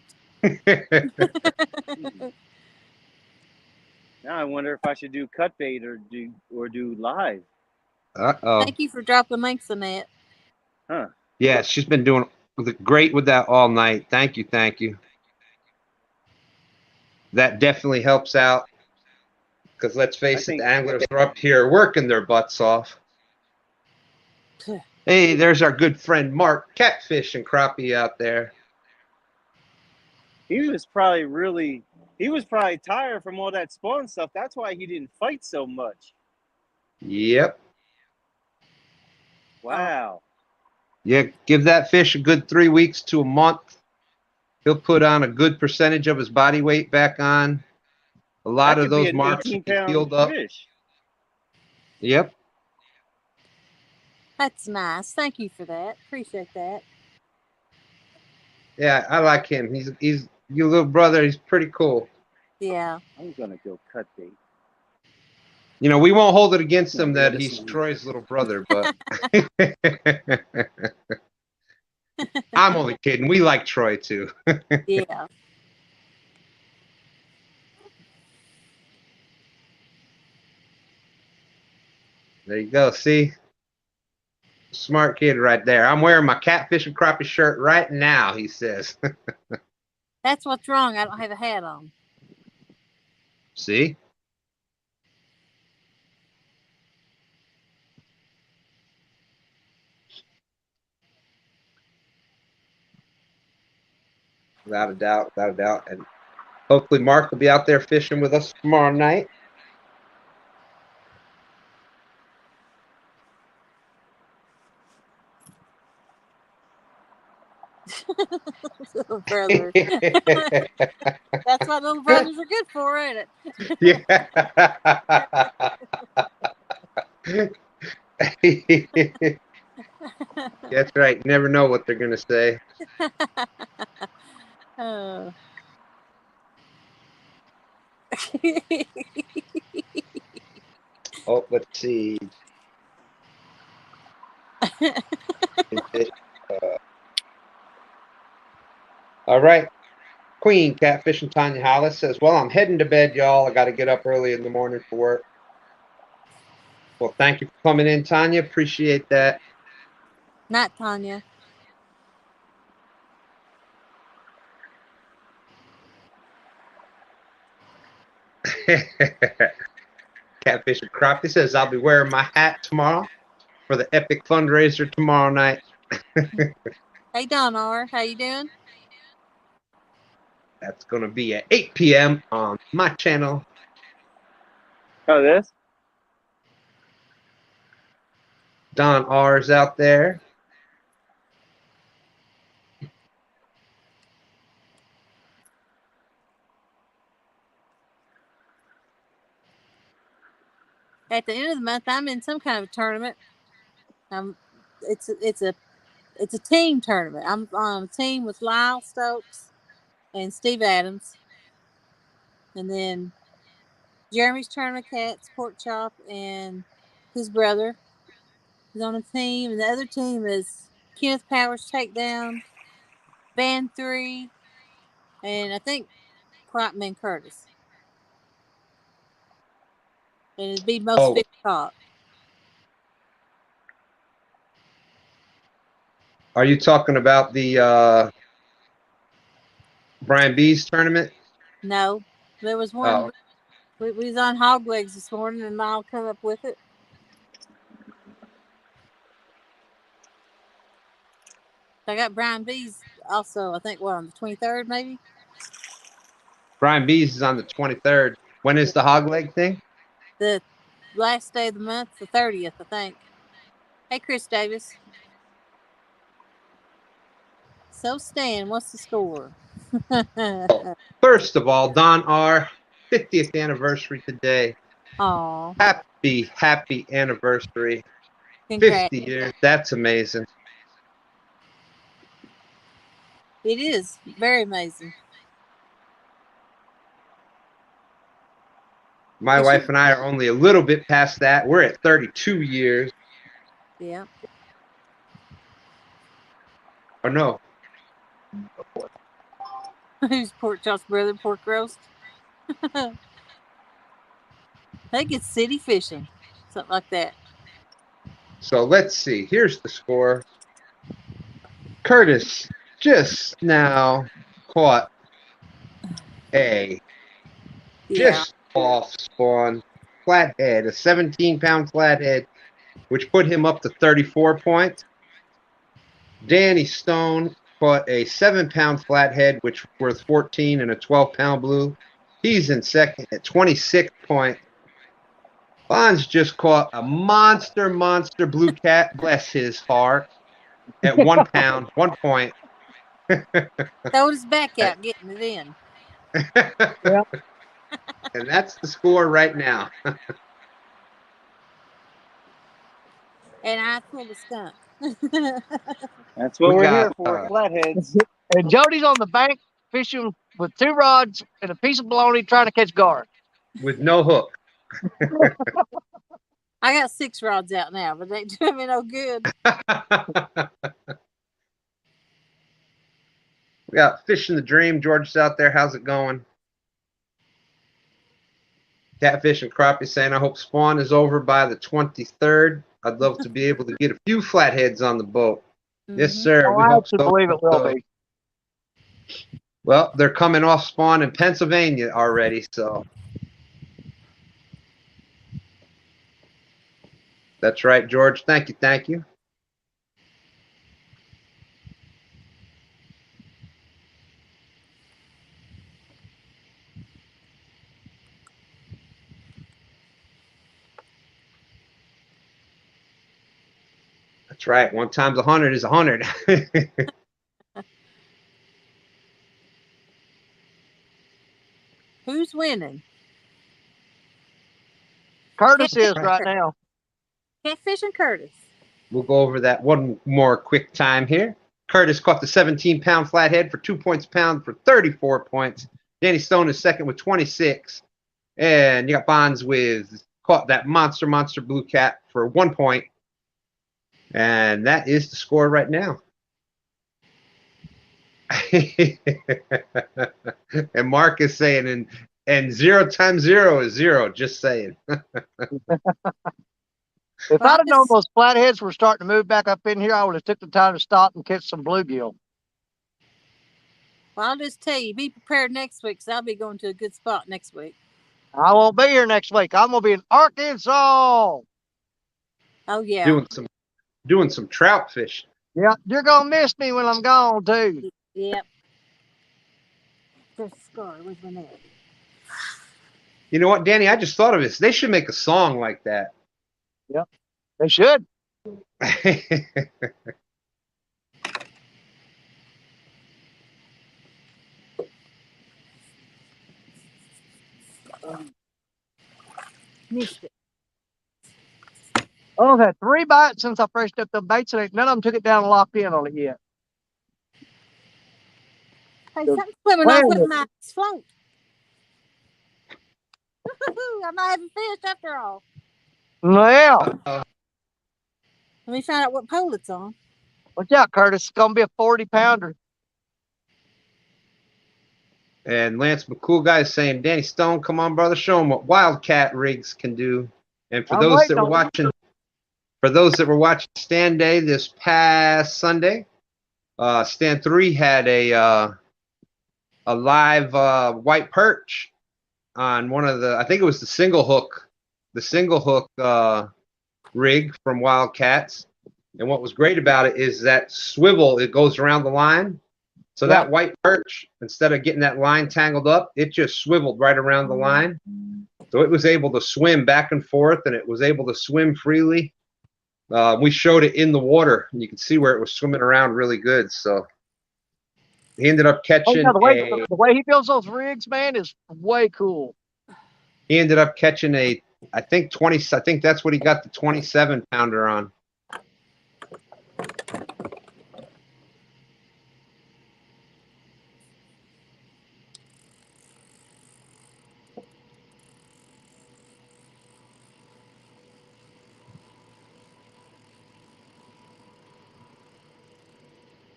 Now I wonder if I should do cut bait or do live. Uh-oh. Thank you for dropping links on that. Huh. Yeah, she's been doing great with that all night. Thank you. That definitely helps out. Because let's face it, the anglers are up here working their butts off. Hey, there's our good friend Mark, catfishing crappie out there. He was probably tired from all that spawn stuff. That's why he didn't fight so much. Yep. Wow. Yeah, give that fish a good 3 weeks to a month. He'll put on a good percentage of his body weight back on. A lot of those marks will be healed up. Fish. Yep. That's nice. Thank you for that. Appreciate that. Yeah, I like him. He's your little brother. He's pretty cool. Yeah. I'm gonna go cut bait. You know, we won't hold it against him that he's Troy's little brother, but I'm only kidding. We like Troy too. Yeah. There you go. See? Smart kid right there. I'm wearing my catfish and crappie shirt right now, he says. That's what's wrong. I don't have a hat on. See? Without a doubt, without a doubt. And hopefully Mark will be out there fishing with us tomorrow night. Little brother. That's what little brothers are good for, ain't it? Yeah. That's right. You never know what they're going to say. Oh. Oh, let's see. All right. Queen Catfishing Tanya Hollis says, well, I'm heading to bed, y'all. I got to get up early in the morning for work. Well, thank you for coming in, Tanya. Appreciate that. Not Tanya. Catfishing Crappie says, I'll be wearing my hat tomorrow for the epic fundraiser tomorrow night. Hey, Don R. How you doing? That's going to be at 8 p.m. on my channel. Oh, this? Don R's out there. At the end of the month, I'm in some kind of a tournament. It's a team tournament. I'm on a team with Lyle Stokes and Steve Adams, and then Jeremy's Tournament Cats, Pork Chop, and his brother is on a team, and the other team is Kenneth Powers Takedown, Band 3, and I think Clopman Curtis. And it'd be most fish caught. Are you talking about the Brian B's tournament? No, there was one. Oh. We was on hog legs this morning, and I'll come up with it. I got Brian B's also, I think, what, on the 23rd, maybe? Brian B's is on the 23rd. When is the hog leg thing? The last day of the month, the 30th, I think. Hey, Chris Davis. So, Stan, what's the score? First of all, Don R., 50th anniversary today. Aw. Happy anniversary. Congrats. 50 years. That's amazing. It is very amazing. My wife and I are only a little bit past that. We're at 32 years. Yeah. Or no. Who's Pork Chop's brother, Pork Roast? I think it's City Fishing. Something like that. So let's see. Here's the score. Curtis just now caught a just off spawn flathead, a 17-pound flathead, which put him up to 34 points. Danny Stone caught a 7-pound flathead, which worth 14, and a 12-pound blue. He's in second at 26 points. Fonz just caught a monster blue cat, bless his heart, at 1 pound, 1 point. Throwed his back out, getting it in. Yeah. And that's the score right now. And I pulled a skunk. That's what we're here for, Flatheads. And Jody's on the bank fishing with 2 rods and a piece of bologna trying to catch gar. With no hook. I got 6 rods out now, but they do me no good. We got Fishing the Dream. George's out there. How's it going? Catfishing Crappie saying, I hope spawn is over by the 23rd. I'd love to be able to get a few flatheads on the boat. Yes, sir. Oh, I hope so. Believe it will be. Well, they're coming off spawn in Pennsylvania already, so. That's right, George. Thank you. Thank you. That's right. 1 times 100 is 100. Who's winning? Curtis is right now. Catfishing Curtis. We'll go over that one more quick time here. Curtis caught the 17-pound flathead for 2 points a pound for 34 points. Danny Stone is second with 26. And you got Fonz with caught that monster blue cat for 1 point. And that is the score right now. And Mark is saying, and 0 times 0 is 0, just saying. If I'd have known those flatheads were starting to move back up in here, I would have took the time to stop and catch some bluegill. Well, I'll just tell you, be prepared next week, because I'll be going to a good spot next week. I won't be here next week. I'm going to be in Arkansas. Oh, yeah. Doing some trout fishing. Yeah, you're going to miss me when I'm gone, too. Yep. There's a scar. Where's my net? You know what, Danny? I just thought of this. They should make a song like that. Yep, they should. Missed it. Oh, I've had 3 bites since I freshened up the baits, and none of them took it down and locked in on it yet. Hey, something's swimming off with my float. I'm not having fish after all. Well. Let me find out what pole it's on. Watch out, Curtis. It's going to be a 40-pounder. And Lance McCool guy is saying, Danny Stone, come on, brother, show them what Wildcat rigs can do. And for those that were watching Stand Day this past Sunday, Stand 3 had a live white perch on one of the, I think it was the single hook rig from Wildcats. And what was great about it is that swivel, it goes around the line. So that white perch, instead of getting that line tangled up, it just swiveled right around the line. So it was able to swim back and forth, and it was able to swim freely. We showed it in the water, and you can see where it was swimming around really good. So he ended up catching the way he builds those rigs, man, is way cool. He ended up catching I think that's what he got the 27-pounder on.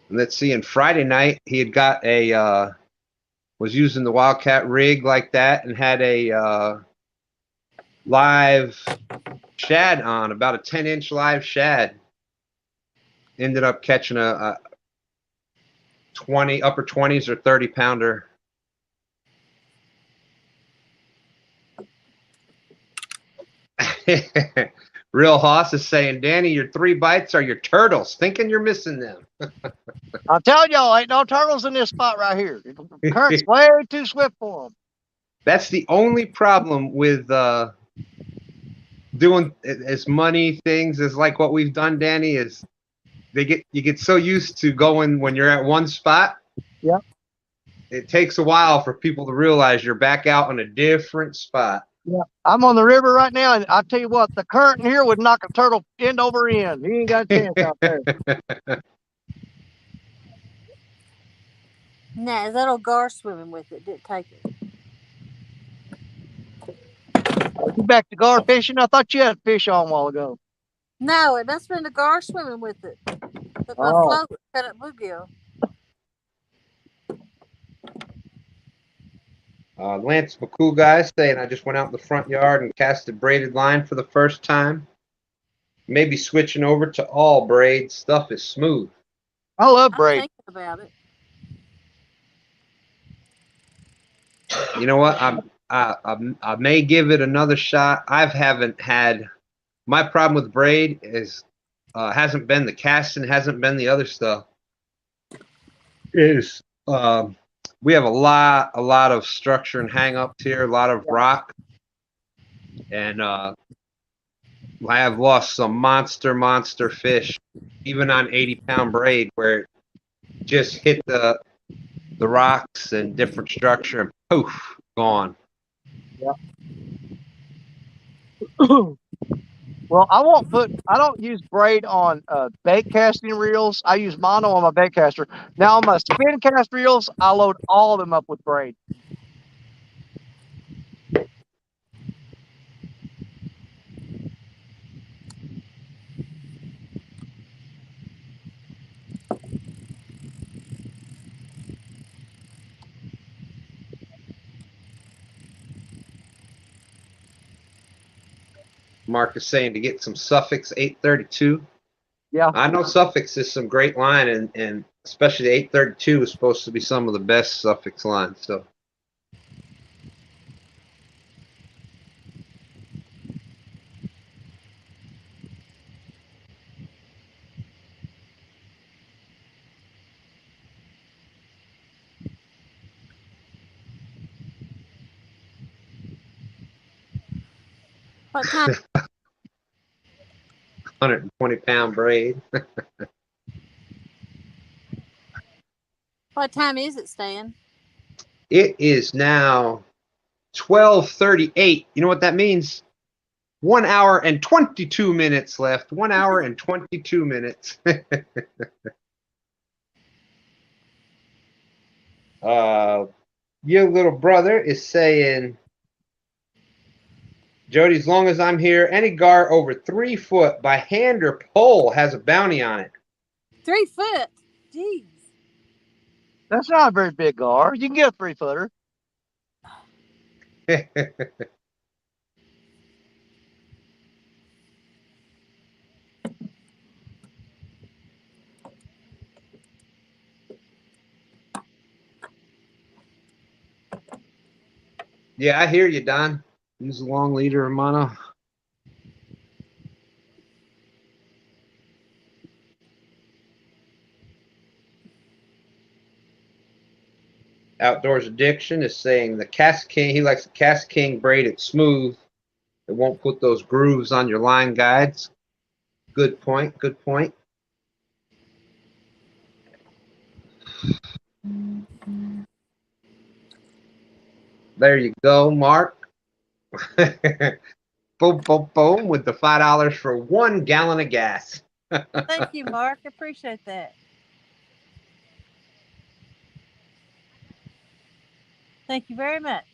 And let's see, on Friday night, he had got was using the Wildcat rig like that and had a live shad on, about a 10-inch live shad. Ended up catching a 20, upper 20s or 30-pounder. Real Hoss is saying, Danny, your 3 bites are your turtles, thinking you're missing them. I'm telling y'all, ain't no turtles in this spot right here. The current's way too swift for them. That's the only problem with doing as many things as like what we've done, Danny, is you get so used to going when you're at one spot Yep. It takes a while for people to realize you're back out on a different spot. Yeah, I'm on the river right now, and I tell you what, the current here would knock a turtle end over end. He ain't got a chance out there. Nah, is that old gar swimming with it? Didn't take it. You back to gar fishing? I thought you had a fish on a while ago. No, it must have been the gar swimming with it. But my float cut up bluegill. Lance McCool guy saying I just went out in the front yard and casted braided line for the first time. Maybe switching over to all braid. Stuff is smooth. I love braid. I'm thinking about it. You know what? I may give it another shot. I haven't had my problem with braid is hasn't been the casting, hasn't been the other stuff. Is we have a lot of structure and hang ups here, a lot of rock, and I have lost some monster fish, even on 80-pound braid, where it just hit the rocks and different structure and poof, gone. Yeah. Well, I don't use braid on bait casting reels. I use mono on my bait caster. Now on my spin cast reels, I load all of them up with braid. Mark is saying to get some Suffix 832. Yeah. I know Suffix is some great line, and especially the 832 is supposed to be some of the best Suffix lines. So. What time? 120-pound braid. What time is it, Stan? It is now 12:38. You know what that means? 1 hour and 22 minutes left. 1 hour and 22 minutes. Your little brother is saying, Jody, as long as I'm here, any gar over 3 foot by hand or pole has a bounty on it. 3 foot? Jeez. That's not a very big gar. You can get a 3-footer. Yeah, I hear you, Don. Use a long leader or mono. Outdoors Addiction is saying the Cast King, he likes the Cast King braided smooth. It won't put those grooves on your line guides. Good point, good point. There you go, Mark. Boom, boom, boom, with the $5 for 1 gallon of gas. Thank you, Mark. Appreciate that. Thank you very much.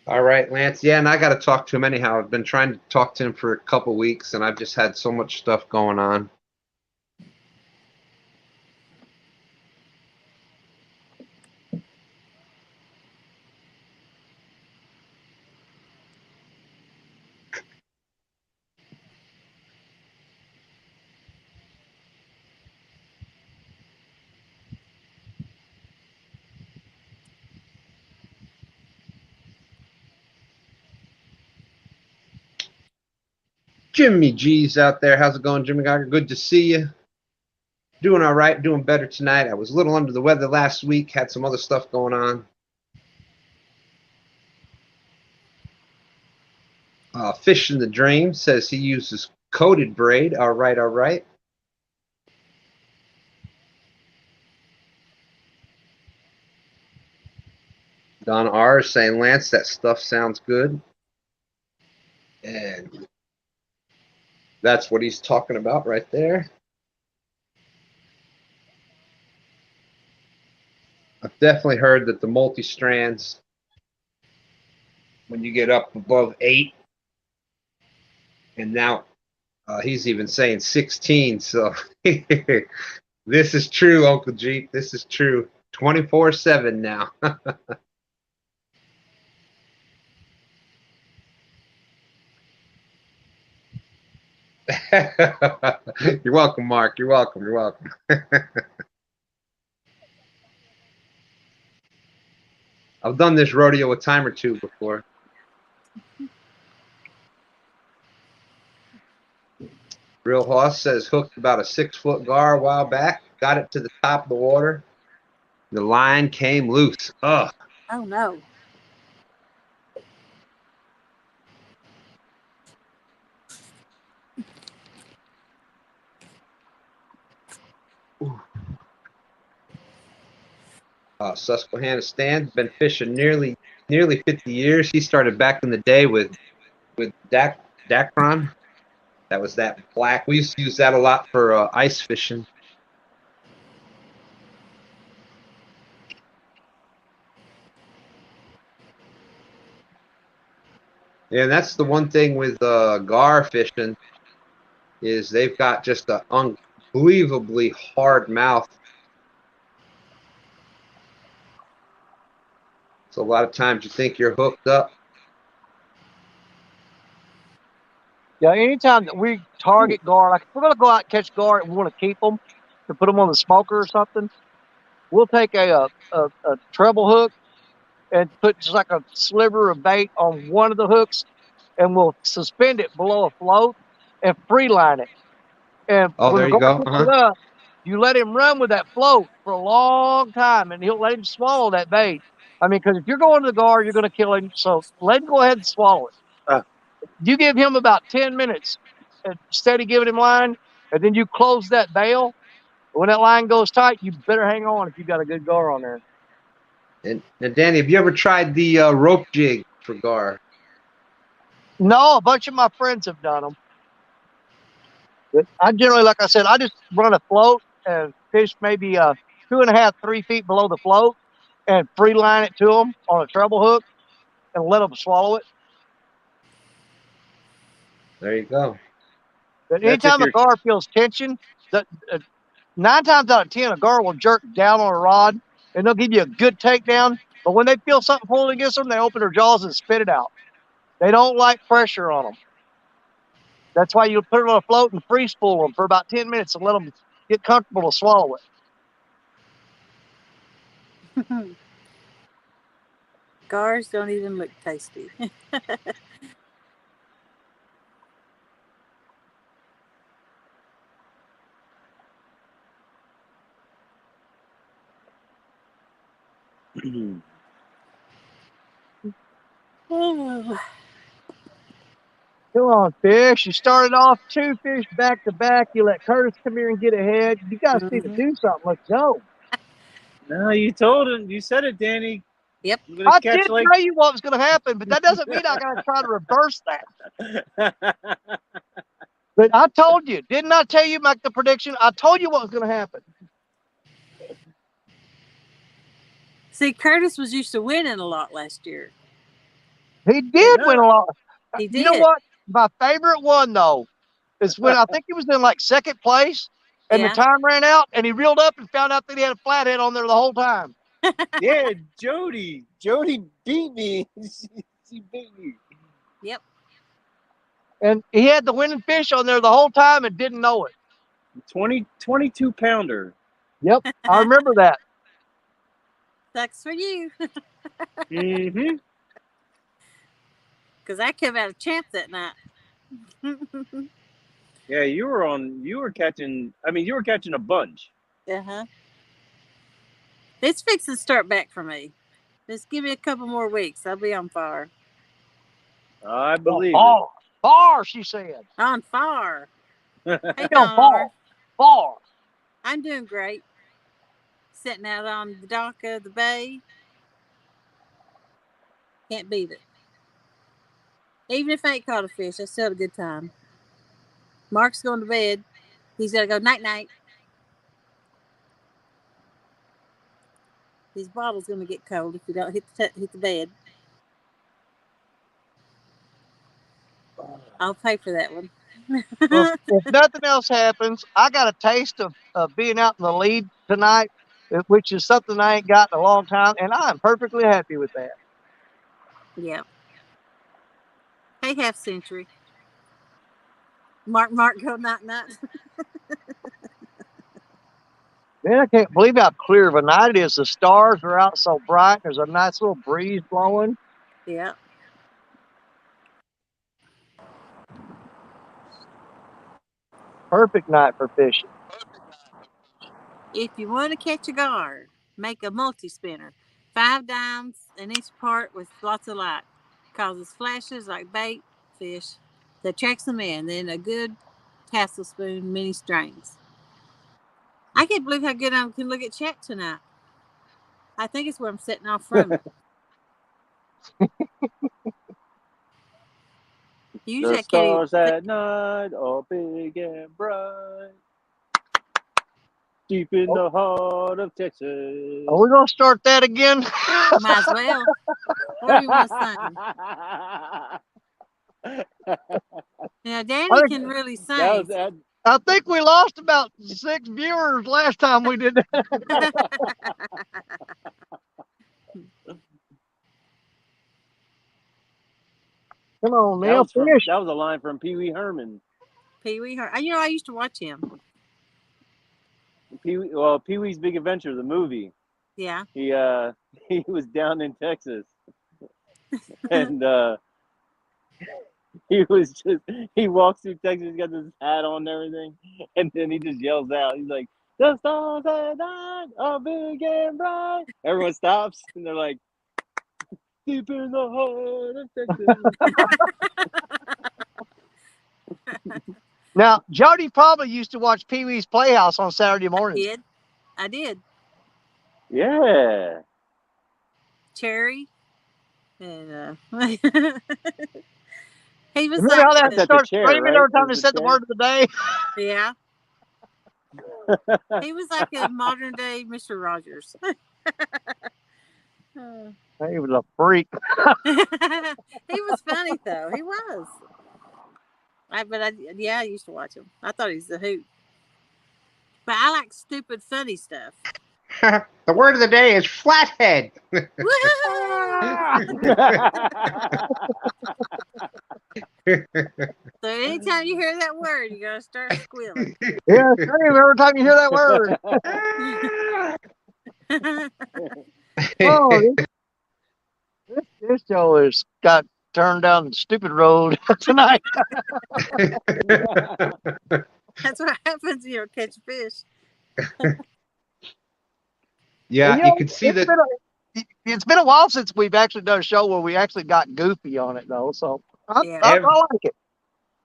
All right, Lance. Yeah, and I got to talk to him anyhow. I've been trying to talk to him for a couple weeks, and I've just had so much stuff going on. Jimmy G's out there. How's it going, Jimmy Geiger? Good to see you. Doing all right, doing better tonight. I was a little under the weather last week, had some other stuff going on. Fish in the Dream says he uses coated braid. All right, all right. Don R is saying, Lance, that stuff sounds good. And that's what he's talking about right there. I've definitely heard that the multi-strands, when you get up above 8, and now he's even saying 16, so this is true, Uncle Jeep. This is true. 24/7 now. You're welcome, Mark. You're welcome. You're welcome. I've done this rodeo a time or two before. Real Hoss says hooked about a 6-foot gar a while back. Got it to the top of the water. The line came loose. Ugh. Oh no. Susquehanna Stan's been fishing nearly 50 years. He started back in the day with Dacron. That was that black. We used to use that a lot for ice fishing. Yeah, and that's the one thing with gar fishing is they've got just an unbelievably hard mouth. So a lot of times you think you're hooked up. Yeah, anytime that we target gar, like if we're going to go out and catch gar and we want to keep them to put them on the smoker or something, we'll take a treble hook and put just like a sliver of bait on one of the hooks, and we'll suspend it below a float and free line it. And when the gar picks it up, you let him run with that float for a long time, and he'll let him swallow that bait. I mean, because if you're going to the gar, you're going to kill him. So let him go ahead and swallow it. You give him about 10 minutes, steady giving him line, and then you close that bail. When that line goes tight, you better hang on if you got a good gar on there. And Danny, have you ever tried the rope jig for gar? No, a bunch of my friends have done them. But I generally, like I said, I just run a float and fish maybe 2.5, 3 feet below the float and free line it to them on a treble hook and let them swallow it. There you go. But anytime a gar feels tension, 9 times out of 10, a gar will jerk down on a rod and they'll give you a good takedown. But when they feel something pulling against them, they open their jaws and spit it out. They don't like pressure on them. That's why you put it on a float and free spool them for about 10 minutes and let them get comfortable to swallow it. Gars don't even look tasty. Come on, fish. You started off 2 fish back to back. You let Curtis come here and get ahead. You guys need to do something. Let's go. No, you told him. You said it, Danny. Yep. I did tell you what was going to happen, but that doesn't mean I got to try to reverse that. But I told you. Didn't I tell you, make the prediction? I told you what was going to happen. See, Curtis was used to winning a lot last year. He did win a lot. He did. You know what? My favorite one, though, is when I think he was in like 2nd place and the time ran out and he reeled up and found out that he had a flathead on there the whole time. Yeah, Jody. Jody beat me. She beat me. Yep. And he had the winning fish on there the whole time and didn't know it. 22 pounder. Yep, I remember that. Sucks for you. Mm-hmm. Because I came out of champ that night. Yeah, you were catching a bunch. Uh-huh. It's fixing to start back for me. Just give me a couple more weeks. I'll be on fire. I believe it. Far, she said. On fire. Hey, far. I'm doing great. Sitting out on the dock of the bay. Can't beat it. Even if I ain't caught a fish, I still had a good time. Mark's going to bed. He's got to go night-night. These bottles going to get cold if you don't hit the bed. I'll pay for that one. Well, if nothing else happens, I got a taste of being out in the lead tonight, which is something I ain't got in a long time, and I'm perfectly happy with that. Yeah. Hey, half century. Mark, go night. Man, I can't believe how clear of a night it is. The stars are out so bright. There's a nice little breeze blowing. Yeah. Perfect night for fishing. If you want to catch a gar, make a multi-spinner. 5 dimes in each part with lots of light. Causes flashes like bait fish that attracts them in. Then a good tassel spoon, mini strings. I can't believe how good I can look at chat tonight. I think it's where I'm sitting off from it. Usually the stars at night are big and bright. Deep in the heart of Texas. Are we going to start that again? Might as well. What do you want to sing? Now, Danny can really sing. I think we lost about 6 viewers last time we did that. Come on, man. That was a line from Pee Wee Herman. Pee Wee Herman. You know, I used to watch him. Pee Wee's Big Adventure, the movie. Yeah. He was down in Texas, and he walks through Texas, he's got this hat on and everything, and then he just yells out, he's like, "The stars at night are big and bright." Everyone stops, and they're like, "Deep in the heart of Texas." Now, Jody probably used to watch Pee Wee's Playhouse on Saturday mornings. I did. Yeah. Cherry. And he was Remember how that starts screaming every time they said the word of the day? Yeah. He was like a modern day Mr. Rogers. He was a freak. He was funny though. He was. I used to watch him. I thought he was a hoot. But I like stupid, funny stuff. The word of the day is flathead. So anytime you hear that word, you gotta start squealing. Yeah, scream every time you hear that word. Oh, this show has got turned down the stupid road tonight. That's what happens when you don't catch fish. Yeah, you can see that. It's been a while since we've actually done a show where we actually got goofy on it, though. So I like it.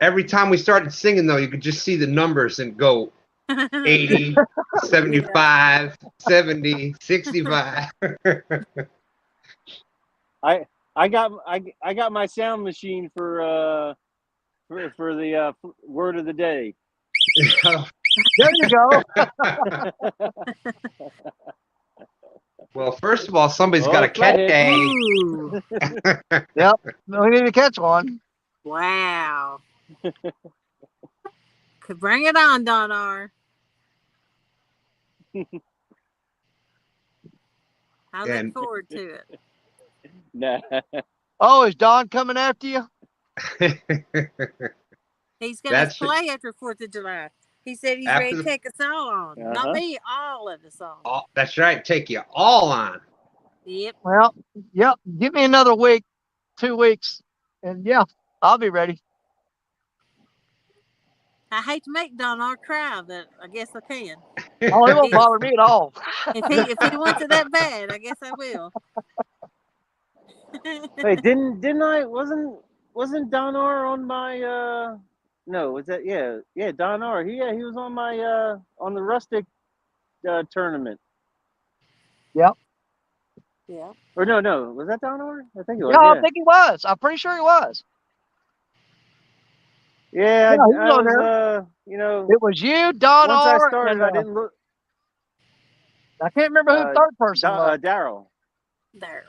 Every time we started singing, though, you could just see the numbers and go 80, 75, 70, 65. I got my sound machine for the word of the day. There you go. Well, first of all, somebody's got to catch a. Yep, we need to catch one. Wow. Could bring it on, Don R. I look forward to it. Nah. Oh, is Don coming after you? He's going to play after 4th of July. He said he's ready to take us all on. Not me, all of us on. Oh, that's right. Take you all on. Yep. Well, yep. Give me another week, 2 weeks, and yeah, I'll be ready. I hate to make Don R cry, but I guess I can. Oh, it won't bother me at all. If he wants it that bad, I guess I will. Wait, didn't I? Wasn't Don R on my? No, was that yeah Don R. He was on my on the rustic tournament. Yep. Yeah. Or no, was that down over? I think it was. Yeah, Yeah, I think he was. I'm pretty sure he was. yeah. Yeah, he I was on was, there. you know, It was you, Don once I R, started, and I didn't look. I can't remember who the third person was. Daryl. There.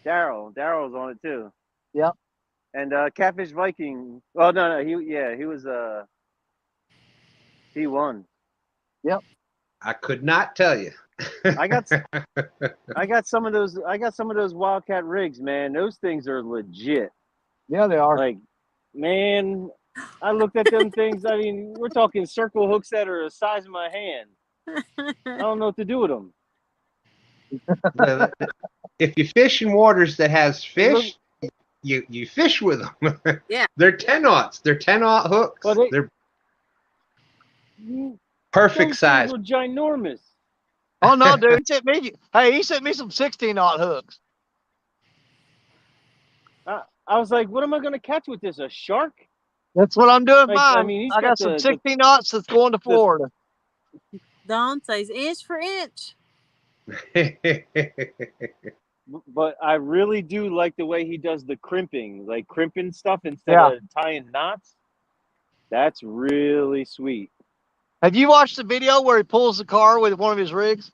Daryl's on it too. Yep. And Catfish Viking. Well, no, he was he won. Yep. I could not tell you. I got some of those. I got some of those Wildcat rigs, man. Those things are legit. Yeah, they are. Like, man, I looked at them things. I mean, we're talking circle hooks that are the size of my hand. I don't know what to do with them. If you fish in waters that has fish, you fish with them. Yeah. They're 10-aughts. They're 10-aught hooks. Well, they're perfect size. Those things were ginormous. Oh no, dude! He sent me some 16-aught hooks. I was like, what am I going to catch with this? A shark? That's what I'm doing. Like, Mine. I mean, I got some 16-aughts that's going to Florida. Don says inch for inch. But I really do like the way he does the crimping, like crimping stuff instead of tying knots. That's really sweet. Have you watched the video where he pulls the car with one of his rigs?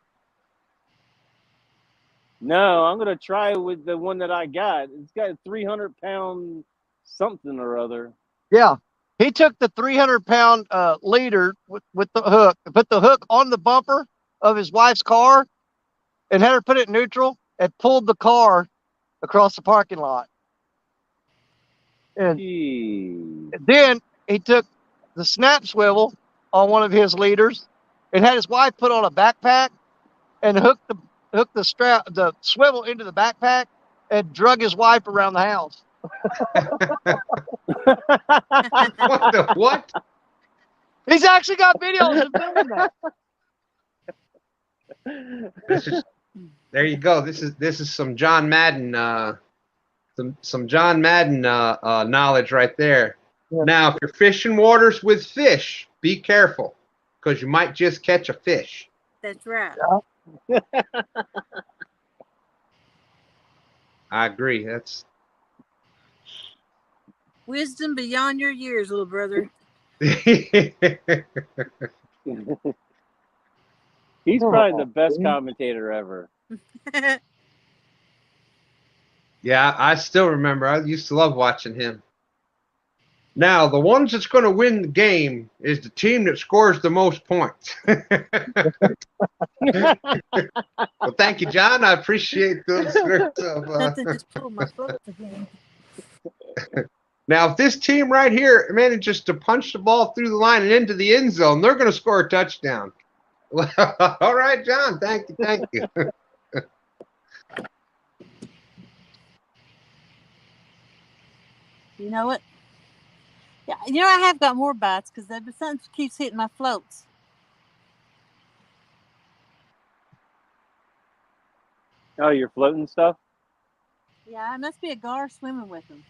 No, I'm going to try it with the one that I got. It's got a 300-pound something or other. Yeah. He took the 300-pound leader with the hook, put the hook on the bumper of his wife's car, and had her put it neutral, and pulled the car across the parking lot. And then he took the snap swivel on one of his leaders and had his wife put on a backpack and hooked the swivel into the backpack and drug his wife around the house. What? He's actually got videos of doing that. There you go. This is some John Madden some John Madden knowledge right there. Yeah. Now, if you're fishing waters with fish, be careful because you might just catch a fish. That's right. Yeah. I agree. That's wisdom beyond your years, little brother. He's probably the best commentator ever. Yeah, I still remember. I used to love watching him. Now, the ones that's going to win the game is the team that scores the most points. Well, thank you, John. I appreciate those scripts of. Now, if this team right here manages to punch the ball through the line and into the end zone, they're going to score a touchdown. All right, John. Thank you. You know what? Yeah, you know I have got more bites because something keeps hitting my floats. Oh, you're floating stuff? Yeah, it must be a gar swimming with them.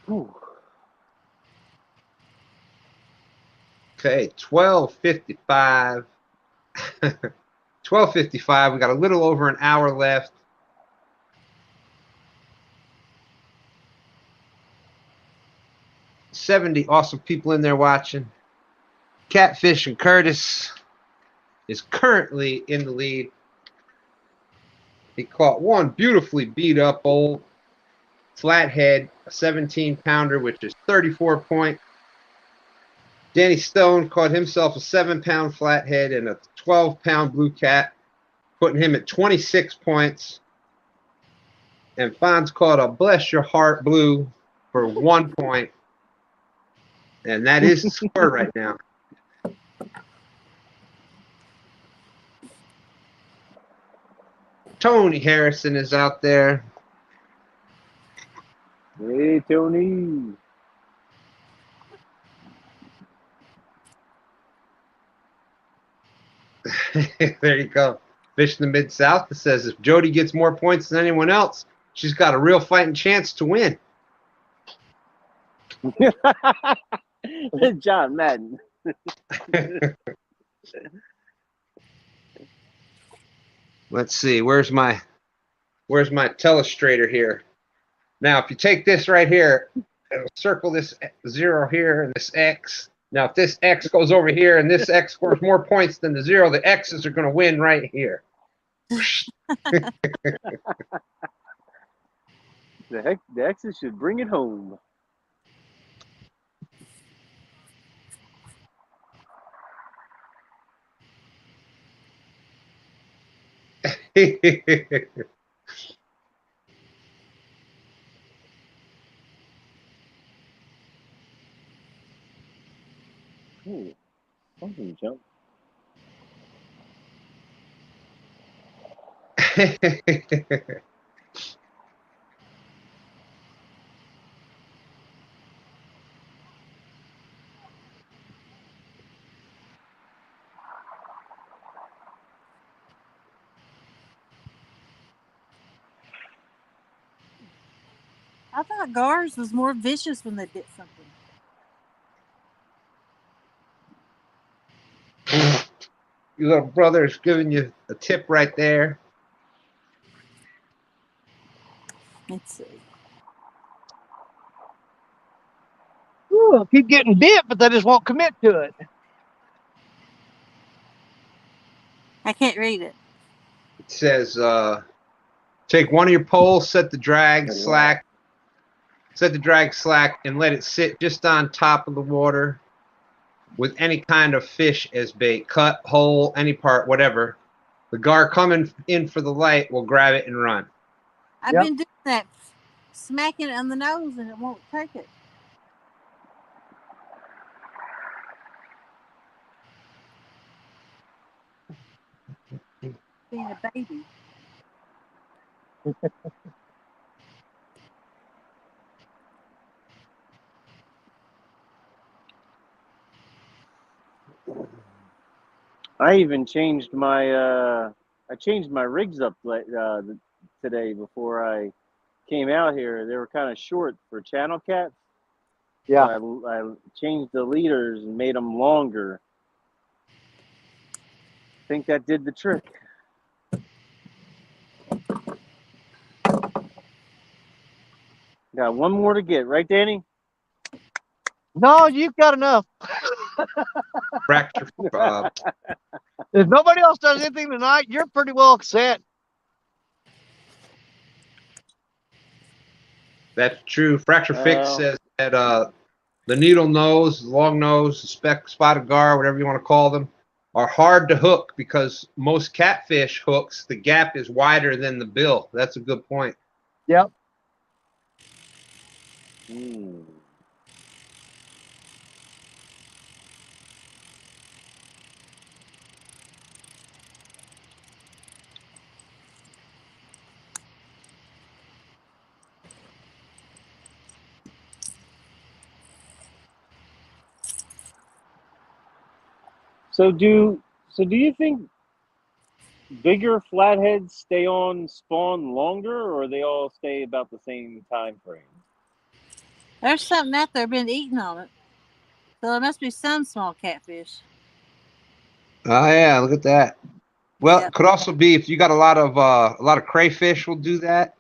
Whew. Okay, 12:55. 12:55. We got a little over an hour left. $70 awesome people in there watching. Catfishing Curtis is currently in the lead. He caught one beautifully beat up old Flathead, a 17-pounder, which is 34 points. Danny Stone caught himself a 7-pound Flathead and a 12-pound blue cat, putting him at 26 points. And Fonz caught a bless your heart blue for 1 point. And that is the score right now. Tony Harrison is out there. Hey, Tony. There you go. Fish in the Mid-South that says if Jody gets more points than anyone else, she's got a real fighting chance to win. John Madden. Let's see. Where's my telestrator here? Now, if you take this right here, it'll circle this 0 here and this X. Now, if this X goes over here and this X scores more points than the 0, the X's are going to win right here. The X's should bring it home. Ooh, something jumped. I thought gars was more vicious when they did something. Your little brother's giving you a tip right there. Let's see. Ooh, I keep getting bit, but they just won't commit to it. I can't read it. It says, take one of your poles, set the drag slack, and let it sit just on top of the water with any kind of fish as bait, cut, hole, any part, whatever. The gar coming in for the light will grab it and run. I've been doing that, smacking it on the nose, and it won't take it. Being a baby. I even changed my rigs up today before I came out here. They were kind of short for channel cats. Yeah. So I changed the leaders and made them longer. I think that did the trick. Got one more to get, right, Danny? No, you've got enough. Fracture. If nobody else does anything tonight, you're pretty well set. That's true. Fracture Fix says that the needle nose, long nose, spotted gar, whatever you want to call them, are hard to hook because most catfish hooks, the gap is wider than the bill. That's a good point. Yep. So do you think bigger flatheads stay on spawn longer, or they all stay about the same time frame? There's something out there been eating on it. So there must be some small catfish. Oh yeah, look at that. Well, it could also be if you got a lot of crayfish will do that.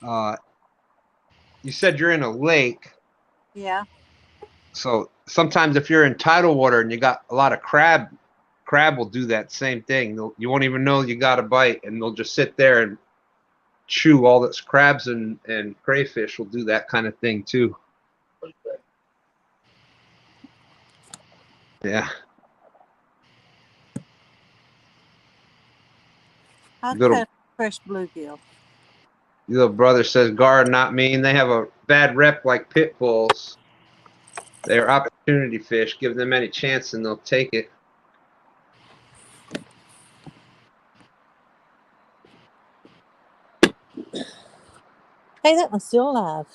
You said you're in a lake. Yeah. So sometimes if you're in tidal water and you got a lot of crab will do that same thing. You won't even know you got a bite, and they'll just sit there and chew all this. Crabs and crayfish will do that kind of thing too. Yeah. I'll cut a fresh bluegill. Your little brother says gar not mean. They have a bad rep like pit bulls. They're opportunity fish. Give them any chance and they'll take it. Hey, that one's still alive.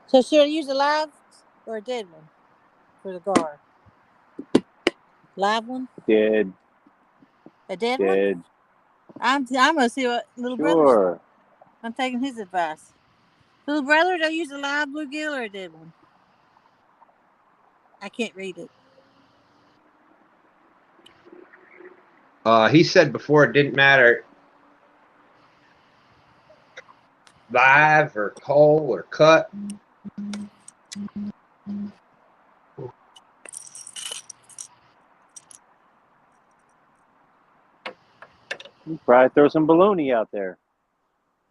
So should I use a live or a dead one for the gar? Live one? Dead. A dead one? I'm gonna see what little brother. Sure. I'm taking his advice. Little brother, do I use a live bluegill or a dead one? I can't read it. He said before it didn't matter live or whole or cut. You probably throw some bologna out there.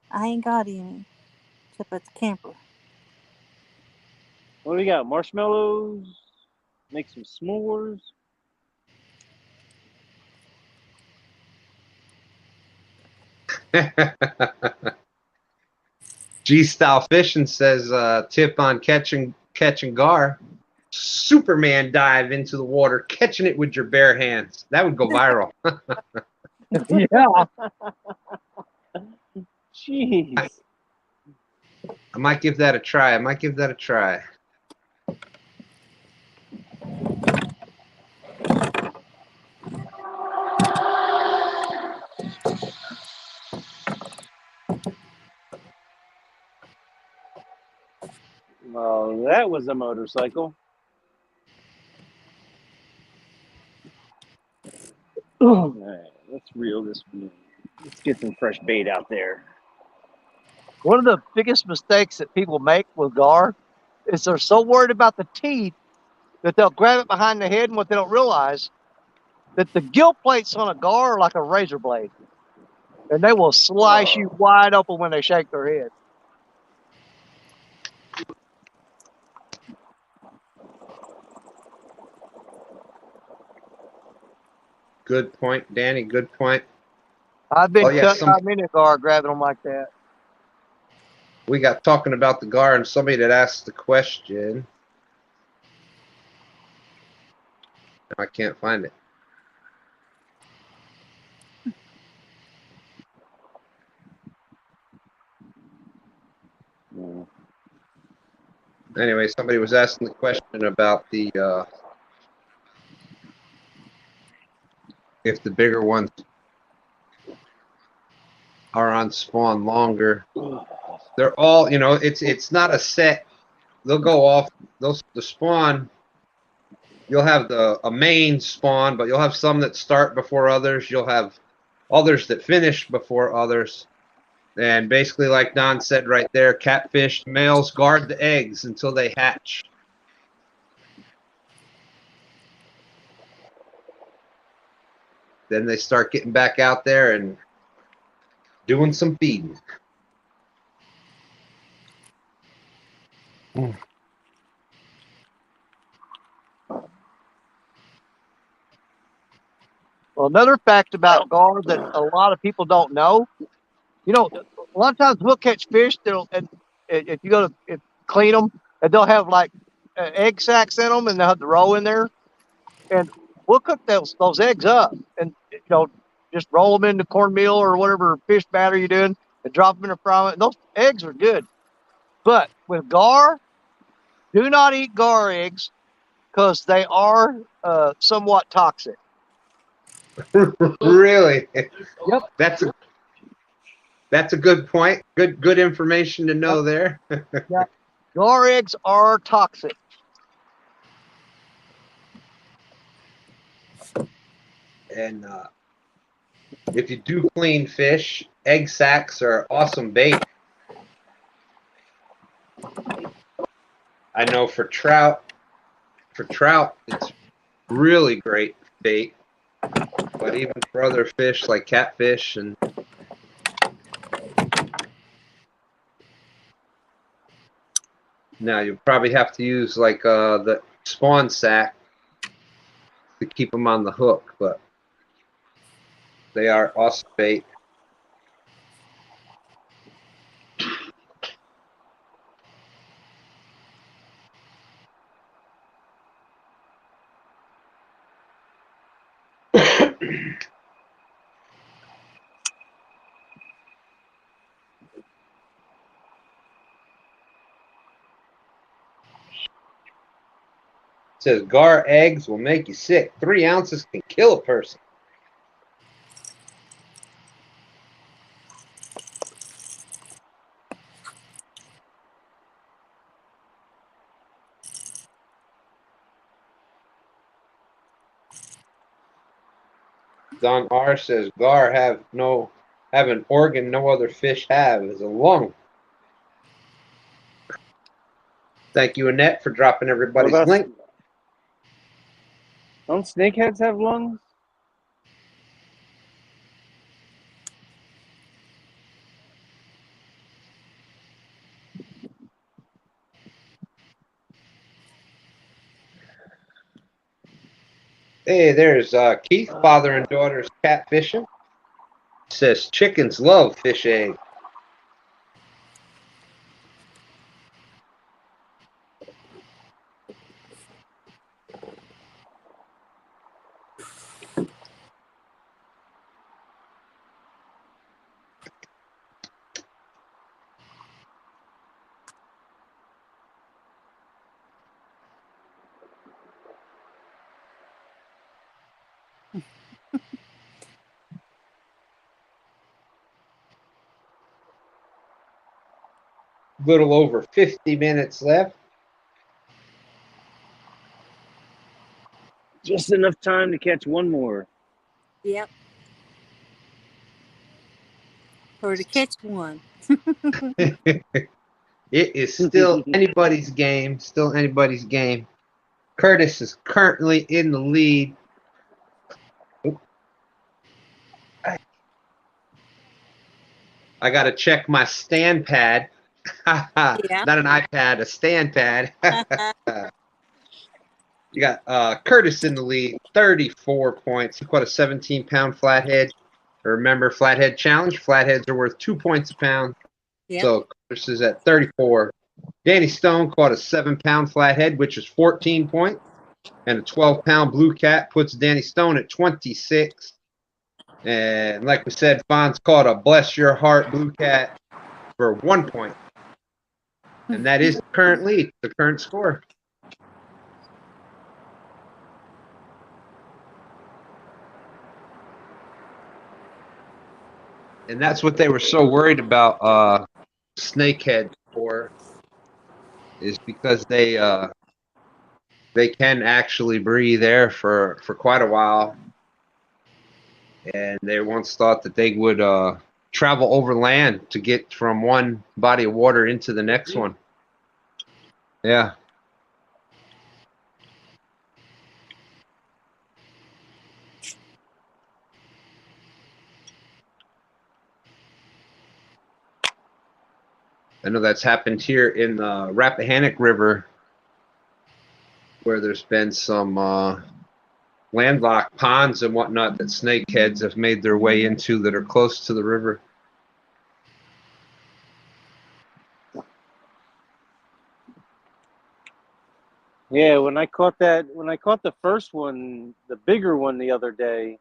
I ain't got any, except at the camper. What do we got? Marshmallows? Make some s'mores? G-Style Fishing says tip on catching gar. Superman dive into the water, catching it with your bare hands. That would go viral. Yeah. Jeez. I might give that a try. Well, that was a motorcycle. All right, let's reel this in. Let's get some fresh bait out there. One of the biggest mistakes that people make with gar is they're so worried about the teeth that they'll grab it behind the head, and what they don't realize that the gill plates on a gar are like a razor blade, and they will slice you wide open when they shake their head. Good point, Danny. Good point. I've been cut by many gar grabbing them like that. We got talking about the gar and somebody that asked the question. I can't find it. Anyway, somebody was asking the question about the if the bigger ones are on spawn longer. They're all, you know, it's not a set. They'll go off. The spawn. You'll have a main spawn, but you'll have some that start before others. You'll have others that finish before others. And basically, like Don said right there, catfish males guard the eggs until they hatch. Then they start getting back out there and doing some feeding. Well, another fact about gar that a lot of people don't know, you know, a lot of times we'll catch fish and if you go to clean them, and they'll have like egg sacs in them, and they'll have the roe in there, and we'll cook those eggs up, and you know, just roll them into cornmeal or whatever fish batter you're doing, and drop them in a fry. And those eggs are good, but with gar, do not eat gar eggs because they are somewhat toxic. Really? Yep. That's a good point. Good information to know there. Yeah. Gar eggs are toxic. And if you do clean fish, egg sacs are awesome bait. I know for trout, it's really great bait. But even for other fish like catfish and now you probably have to use like the spawn sack to keep them on the hook, but they are awesome bait. Says gar eggs will make you sick. 3 ounces can kill a person. Don R says gar have an organ no other fish have is a lung. Thank you, Annette, for dropping everybody's link. Don't snakeheads have lungs? Hey, there's Keith, father and daughter's catfishing. Says chickens love fish egg. Little over 50 minutes left. Just enough time to catch one more. Yep. Or to catch one. It is still anybody's game. Still anybody's game. Curtis is currently in the lead. I got to check my stand pad. Yeah. Not an iPad, a stand pad. You got Curtis in the lead, 34 points. He caught a 17-pound flathead. Remember, flathead challenge. Flatheads are worth 2 points a pound. Yep. So Curtis is at 34. Danny Stone caught a 7-pound flathead, which is 14 points. And a 12-pound blue cat puts Danny Stone at 26. And like we said, Fonz caught a bless your heart blue cat for 1 point. And that is currently the current score. And that's what they were so worried about snakehead for, is because they can actually breathe air for quite a while. And they once thought that they would travel over land to get from one body of water into the next one. Yeah. I know that's happened here in the Rappahannock River, where there's been some landlocked ponds and whatnot that snakeheads have made their way into that are close to the river. Yeah, when I caught the first one, the bigger one the other day,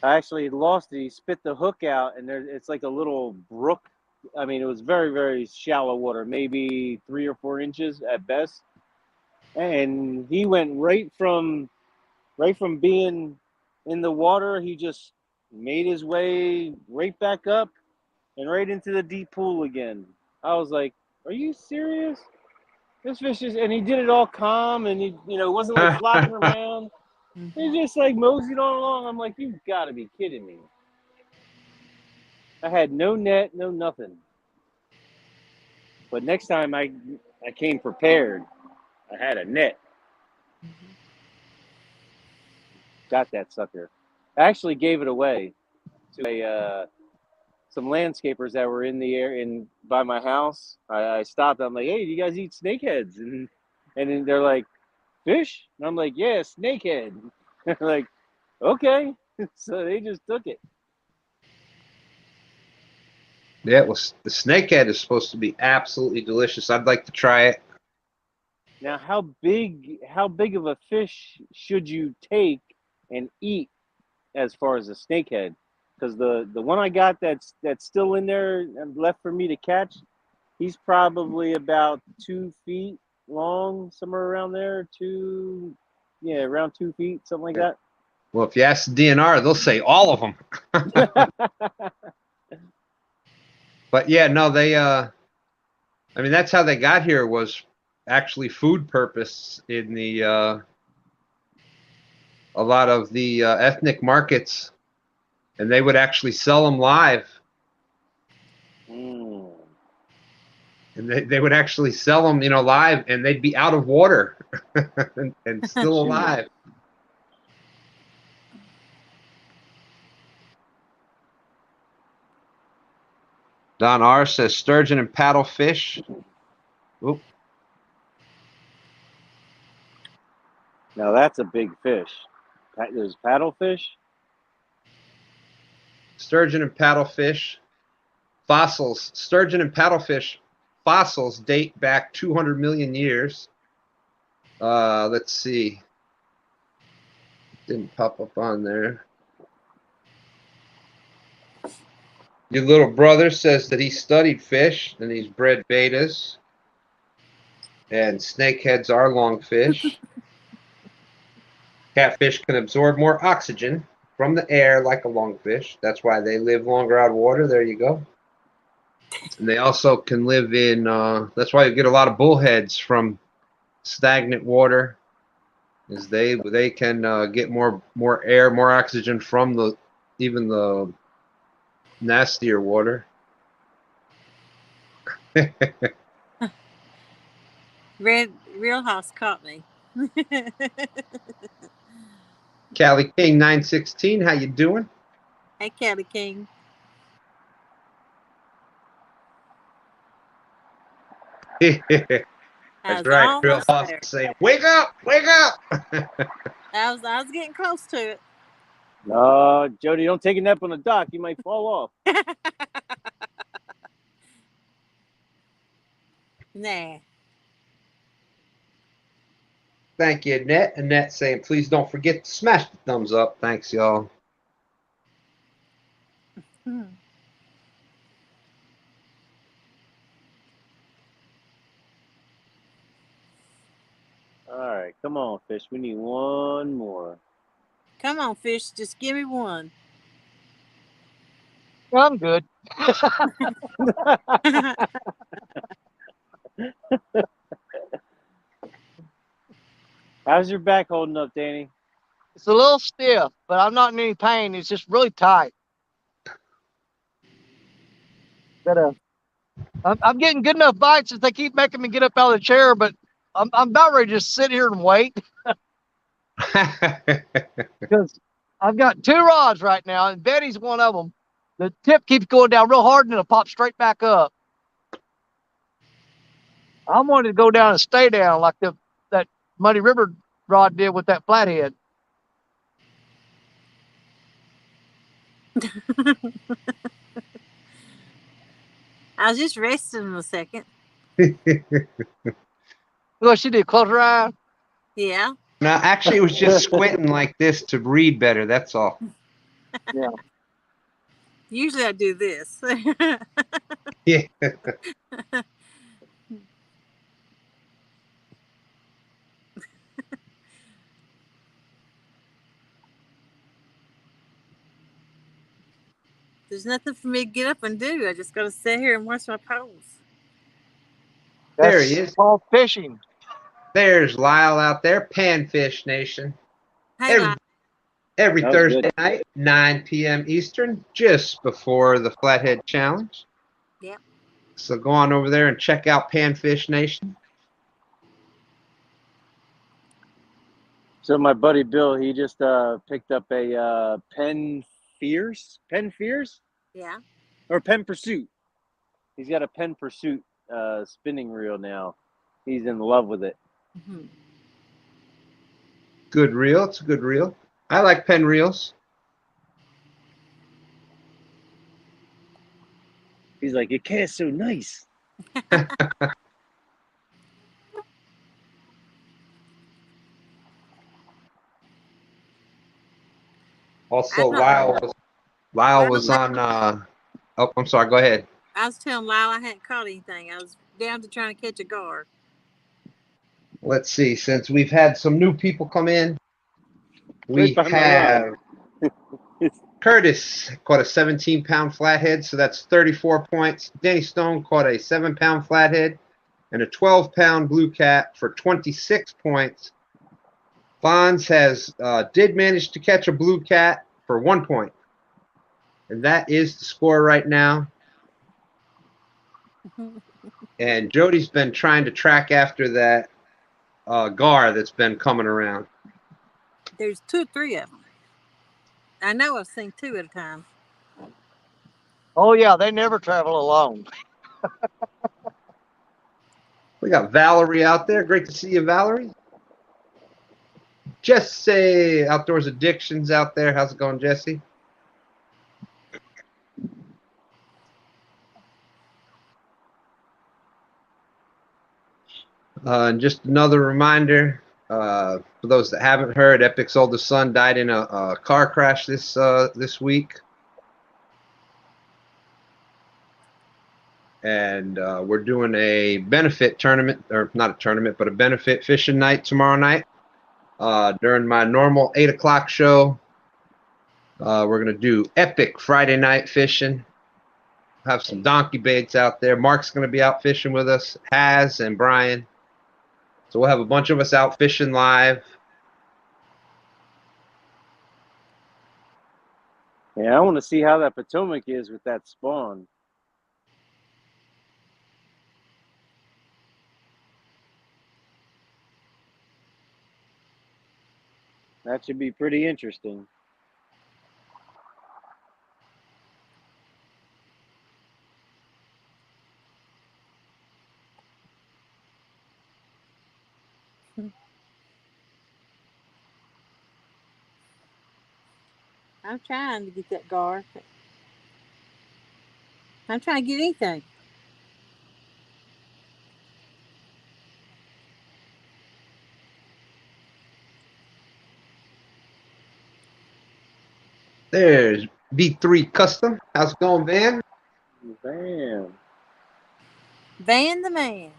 I actually lost it. He spit the hook out, and it's like a little brook. I mean, it was very, very shallow water, maybe 3 or 4 inches at best. And he went right from being in the water, he just made his way right back up and right into the deep pool again. I was like, are you serious? This fish is, and he did it all calm, and he, wasn't like flopping around. He just like moseyed on along. I'm like, you've got to be kidding me. I had no net, no nothing. But next time I came prepared. I had a net. Got that sucker. I actually gave it away to some landscapers that were in the air by my house. I stopped. I'm like, hey, do you guys eat snakeheads? And then they're like, fish? And I'm like, yeah, snakehead. They're like, okay. So they just took it. Yeah, well, the snakehead is supposed to be absolutely delicious. I'd like to try it. Now, how big of a fish should you take and eat as far as a snakehead? Because the one I got that's still in there and left for me to catch, he's probably about 2 feet long, somewhere around there. Around 2 feet, something like that. Well, if you ask the DNR, they'll say all of them. But yeah, no, they I mean, that's how they got here, was actually food purpose in the a lot of the ethnic markets, and they would actually sell them live. Mm. And they would actually sell them, you know, live, and they'd be out of water and still alive. Don R says sturgeon and paddlefish. Oop. Now that's a big fish. There's paddlefish. Sturgeon and paddlefish. Fossils. Sturgeon and paddlefish fossils date back 200 million years. Let's see. Didn't pop up on there. Your little brother says that he studied fish and he's bred betas. And snakeheads are longfish. Catfish can absorb more oxygen from the air like a longfish. That's why they live longer out of water. There you go. And they also can live in, that's why you get a lot of bullheads from stagnant water, is they can get more air, more oxygen from even the nastier water. Real House caught me. Cali King 916, how you doing? Hey, Cali King. That's right. Real House saying, "Wake up, wake up!" I was getting close to it. Jody, don't take a nap on the dock. You might fall off. Nah. Thank you, Annette. Annette saying, please don't forget to smash the thumbs up. Thanks, y'all. All right, come on, fish. We need one more. Come on, fish. Just give me one. I'm good. How's your back holding up, Danny? It's a little stiff, but I'm not in any pain. It's just really tight. But I'm getting good enough bites that they keep making me get up out of the chair, but I'm about ready to just sit here and wait. Because I've got 2 rods right now, and Betty's one of them. The tip keeps going down real hard, and it'll pop straight back up. I wanted to go down and stay down like that Muddy River rod did with that flathead. I was just resting a second. Look, she did. Close her eye. Yeah. No, actually, it was just squinting like this to read better. That's all. Yeah. Usually I do this. Yeah. There's nothing for me to get up and do. I just got to sit here and watch my poles. There he is. Called fishing. There's Lyle out there, Panfish Nation. Hey, Lyle. Every Thursday night, 9 p.m. Eastern, just before the Flathead Challenge. Yep. So go on over there and check out Panfish Nation. So my buddy Bill, he just picked up a Penn Fierce? Yeah. Or Penn Pursuit. He's got a Penn Pursuit spinning reel now. He's in love with it. Mm-hmm. Good reel. It's a good reel. I like Penn reels. He's like, it casts so nice. Also, Lyle was on. Oh, I'm sorry. Go ahead. I was telling Lyle I hadn't caught anything. I was down to trying to catch a gar. Let's see. Since we've had some new people come in, we have Curtis caught a 17-pound flathead, so that's 34 points. Danny Stone caught a 7-pound flathead and a 12-pound blue cat for 26 points. Fonz has did manage to catch a blue cat for 1 point. And that is the score right now. And Jody's been trying to track after that gar that's been coming around. There's 2 or 3 of them. I know I've seen 2 at a time. Oh, yeah, they never travel alone. We got Valerie out there. Great to see you, Valerie. Jesse, Outdoors Addictions out there. How's it going, Jesse? And just another reminder, for those that haven't heard, Epic's oldest son died in a car crash this week. And we're doing a benefit tournament, or not a tournament, but a benefit fishing night tomorrow night. During my normal 8 o'clock show, we're going to do epic Friday night fishing. Have some donkey baits out there. Mark's going to be out fishing with us, Haz and Brian. So we'll have a bunch of us out fishing live. Yeah, I want to see how that Potomac is with that spawn. That should be pretty interesting. I'm trying to get that gar. I'm trying to get anything. There's B3 Custom. How's it going, Van? Bam. Van the man.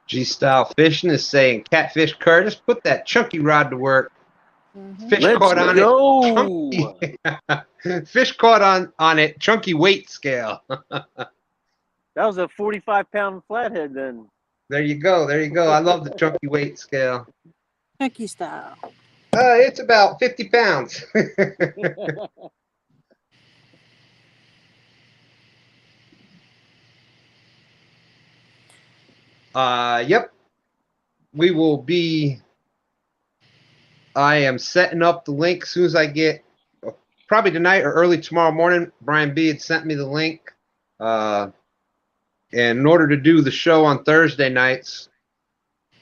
G-Style Fishing is saying, Catfish Curtis, put that chunky rod to work. Fish caught on it. Chunky. Fish caught on it. Chunky weight scale. That was a 45-pound flathead then. There you go. There you go. I love the chunky weight scale. Chunky style. It's about 50 pounds. Yep. We will be. I am setting up the link as soon as I get, probably tonight or early tomorrow morning. Brian B had sent me the link. And in order to do the show on Thursday nights,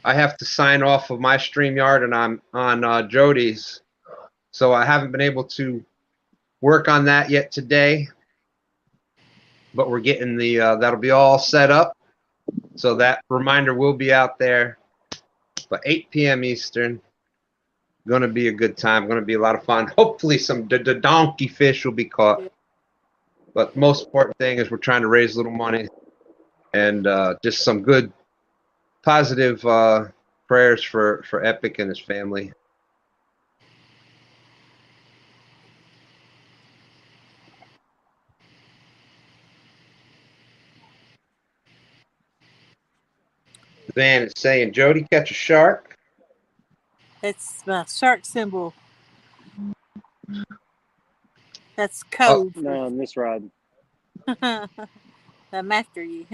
I have to sign off of my StreamYard, and I'm on Jody's. So I haven't been able to work on that yet today. But we're getting the, that'll be all set up. So that reminder will be out there. But 8 p.m. Eastern. Going to be a good time. Going to be a lot of fun. Hopefully some donkey fish will be caught. But the most important thing is we're trying to raise a little money. And just some good, positive prayers for Epic and his family. Van is saying, Jody, catch a shark. It's my shark symbol. That's code. Oh, no, on this rod. I'm after you.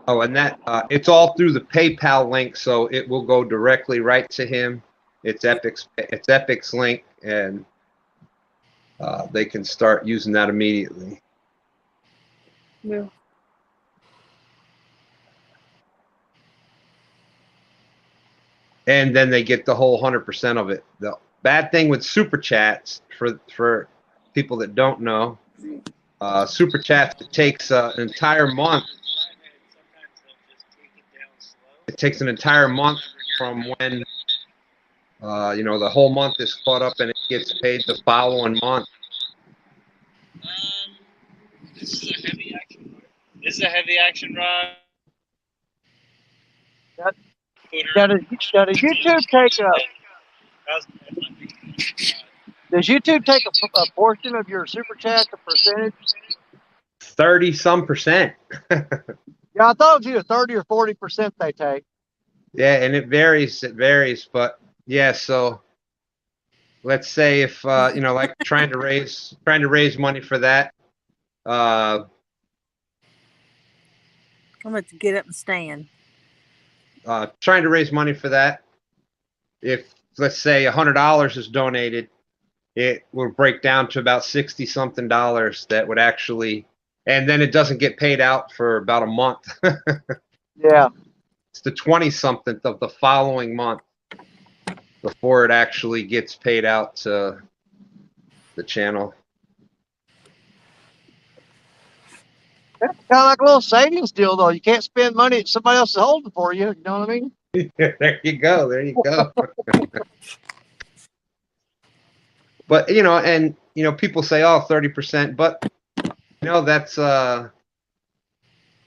Oh, and that it's all through the PayPal link, so it will go directly right to him. It's Epic's link, and they can start using that immediately. Yeah. And then they get the whole 100% of it. The bad thing with super chats, for people that don't know, super chats, it takes an entire month. It takes an entire month from when the whole month is caught up and it gets paid the following month. This is a heavy action rod. This is a heavy action rod. Does YouTube take a portion of your super chat, a percentage? 30-some%. Yeah, I thought it was either 30 or 40% they take. Yeah, and it varies. It varies, but yeah. So let's say if like trying to raise money for that. I'm going to get up and stand. Trying to raise money for that. If let's say $100 is donated, it will break down to about $60-something that would actually, and then it doesn't get paid out for about a month. Yeah. It's the 20-something of the following month before it actually gets paid out to the channel. That's kind of like a little savings deal, though. You can't spend money that somebody else is holding for you. You know what I mean? There you go. There you go. But, people say, oh, 30%. But, that's where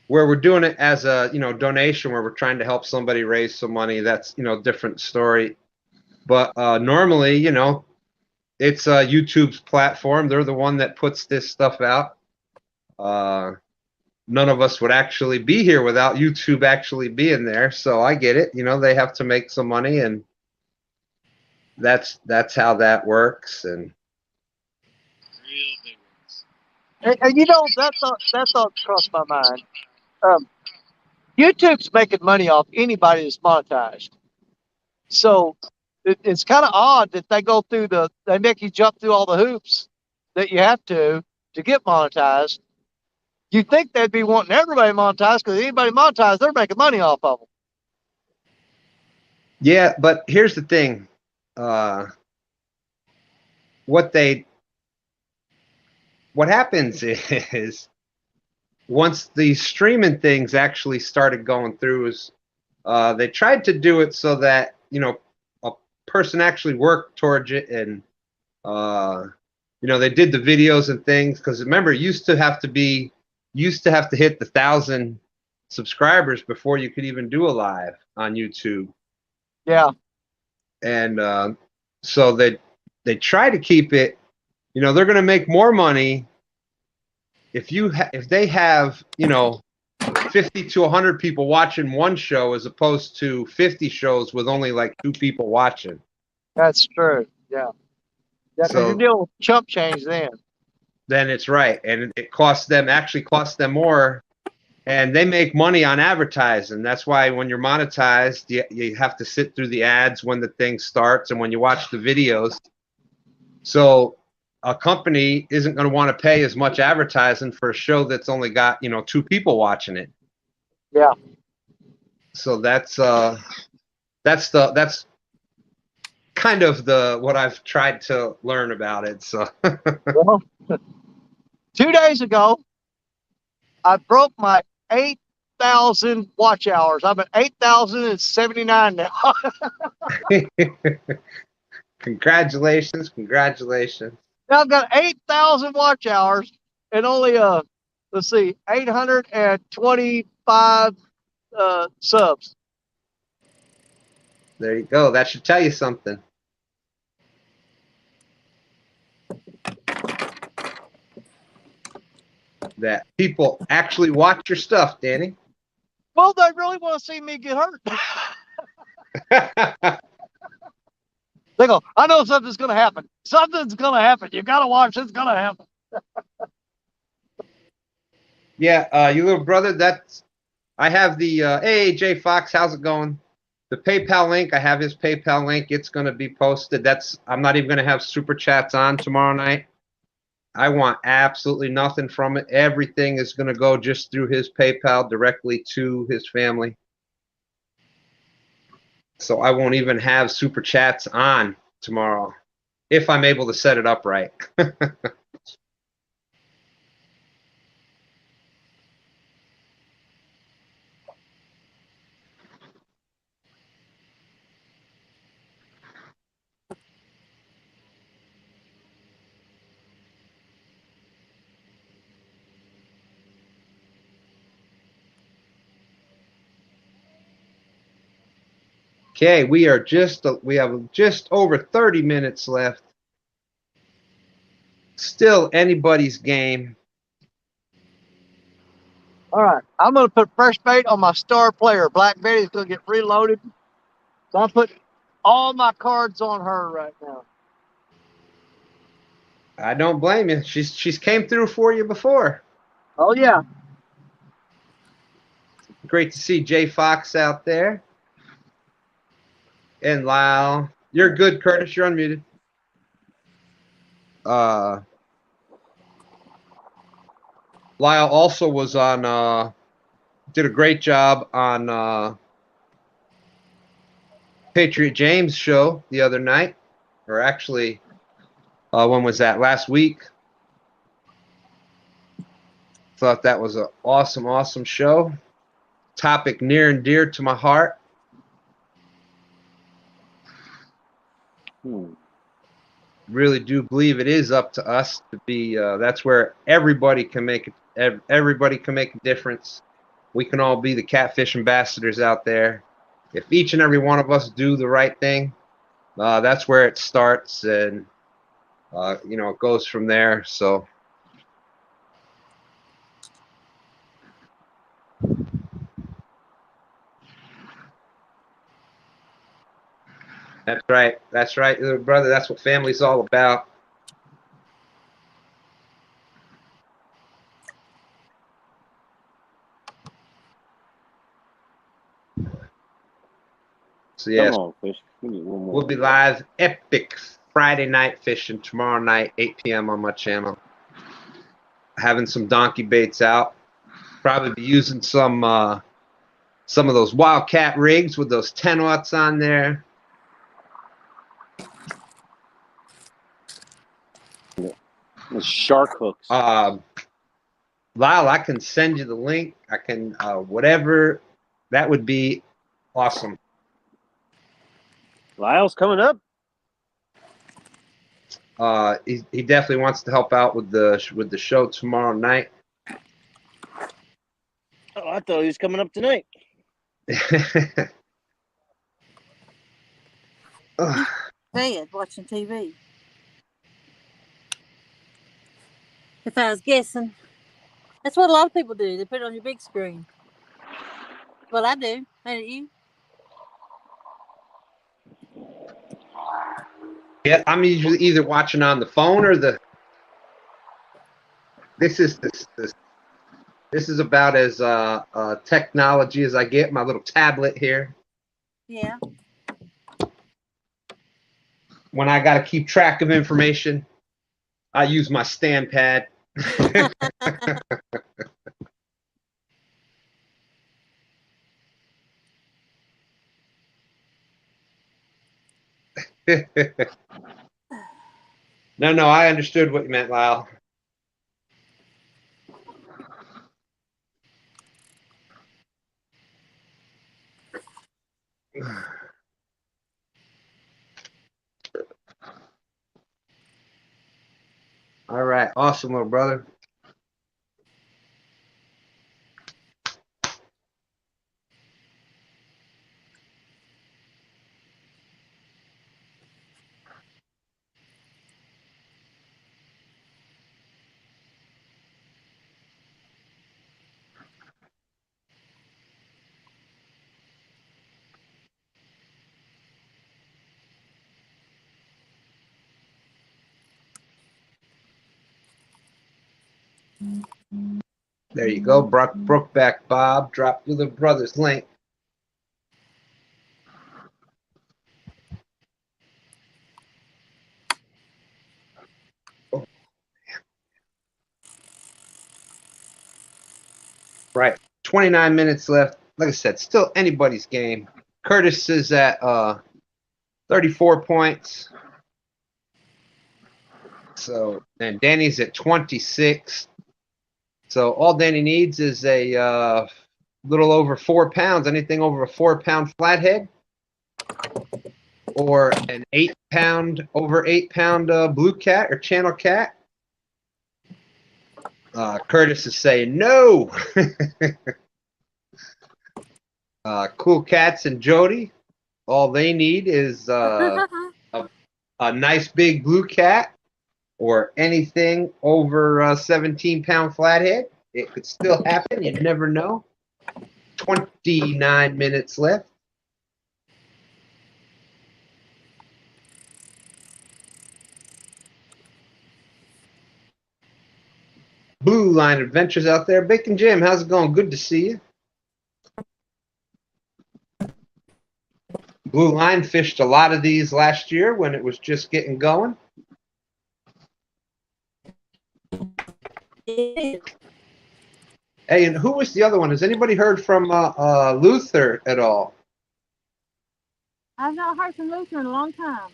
we're doing it as a, donation where we're trying to help somebody raise some money. That's, different story. But normally, it's YouTube's platform. They're the one that puts this stuff out. None of us would actually be here without YouTube actually being there. So I get it. They have to make some money, and that's how that works. And that thought crossed my mind. YouTube's making money off anybody that's monetized. So it's kind of odd that they make you jump through all the hoops that you have to get monetized. You'd think they'd be wanting everybody monetized, because anybody monetized, they're making money off of them. Yeah, but here's the thing. What happens is once these streaming things actually started going through, is they tried to do it so that a person actually worked towards it, and they did the videos and things, because remember, used to have to hit the 1,000 subscribers before you could even do a live on YouTube. Yeah. And so they try to keep it. They're going to make more money if they have 50 to 100 people watching one show as opposed to 50 shows with only like 2 people watching. That's true. Yeah. Yeah, because you're dealing with chump change then. Then it's right, and it costs them more, and they make money on advertising. That's why when you're monetized, you have to sit through the ads when the thing starts and when you watch the videos. So a company isn't going to want to pay as much advertising for a show that's only got 2 people watching it. Yeah. So that's kind of what I've tried to learn about it. So well, 2 days ago, I broke my 8,000 watch hours. I'm at 8,079 now. Congratulations. Now I've got 8,000 watch hours and only 825 subs. There you go. That should tell you something. That people actually watch your stuff, Danny. Well, they really want to see me get hurt. They go, I know something's going to happen. Something's going to happen. You got to watch. It's going to happen. Yeah, you little brother, I have the, hey, Jay Fox, how's it going? The PayPal link, I have his PayPal link. It's going to be posted. I'm not even going to have super chats on tomorrow night. I want absolutely nothing from it. Everything is going to go just through his PayPal directly to his family. So I won't even have super chats on tomorrow if I'm able to set it up right. Okay, we have just over 30 minutes left. Still anybody's game. All right, I'm going to put fresh bait on my star player. Black Betty's going to get reloaded. So I'm putting all my cards on her right now. I don't blame you. She's came through for you before. Oh, yeah. Great to see Jay Fox out there. And Lyle. You're good, Curtis. You're unmuted. Lyle also was on, did a great job on Patriot James' show the other night. Or actually, when was that? Last week. Thought that was an awesome, awesome show. Topic near and dear to my heart. Really do believe it is up to us to be. That's where everybody can make it. Everybody can make a difference. We can all be the catfish ambassadors out there. If each and every one of us do the right thing, that's where it starts, and you know, it goes from there. So. That's right. That's right, little brother. That's what family's all about. So yes, we'll be live epic Friday night fishing tomorrow night, 8 p.m. on my channel. Having some donkey baits out. Probably be using some of those Wildcat rigs with those 10-aughts on there. The shark hooks. Lyle, I can send you the link. I can whatever. That would be awesome. Lyle's coming up. He definitely wants to help out with the show tomorrow night. Oh, I thought he was coming up tonight. Bed watching TV. If I was guessing, that's what a lot of people do. They put it on your big screen. Well, I do. Ain't it you? Yeah, I'm usually either watching on the phone or the. This is about as technology as I get. My little tablet here. Yeah. When I got to keep track of information, I use my stand pad. No, I understood what you meant, Lyle. All right, awesome, little brother. There you go, Brokeback Bob. Drop your little brother's link. Oh. Right, 29 minutes left. Like I said, still anybody's game. Curtis is at 34 points. So, and Danny's at 26. So all Danny needs is a little over 4 pounds. Anything over a 4-pound flathead, or an 8-pound, over 8-pound blue cat or channel cat. Curtis is saying no. Cool Cats and Jody all they need is a nice big blue cat or anything over 17-pound flathead. It could still happen. You never know. 29 minutes left. Blue Line Adventures out there. Bacon Jim, how's it going? Good to see you. Blue Line fished a lot of these last year when it was just getting going. Hey, and who was the other one? Has anybody heard from Luther at all? I've not heard from Luther in a long time.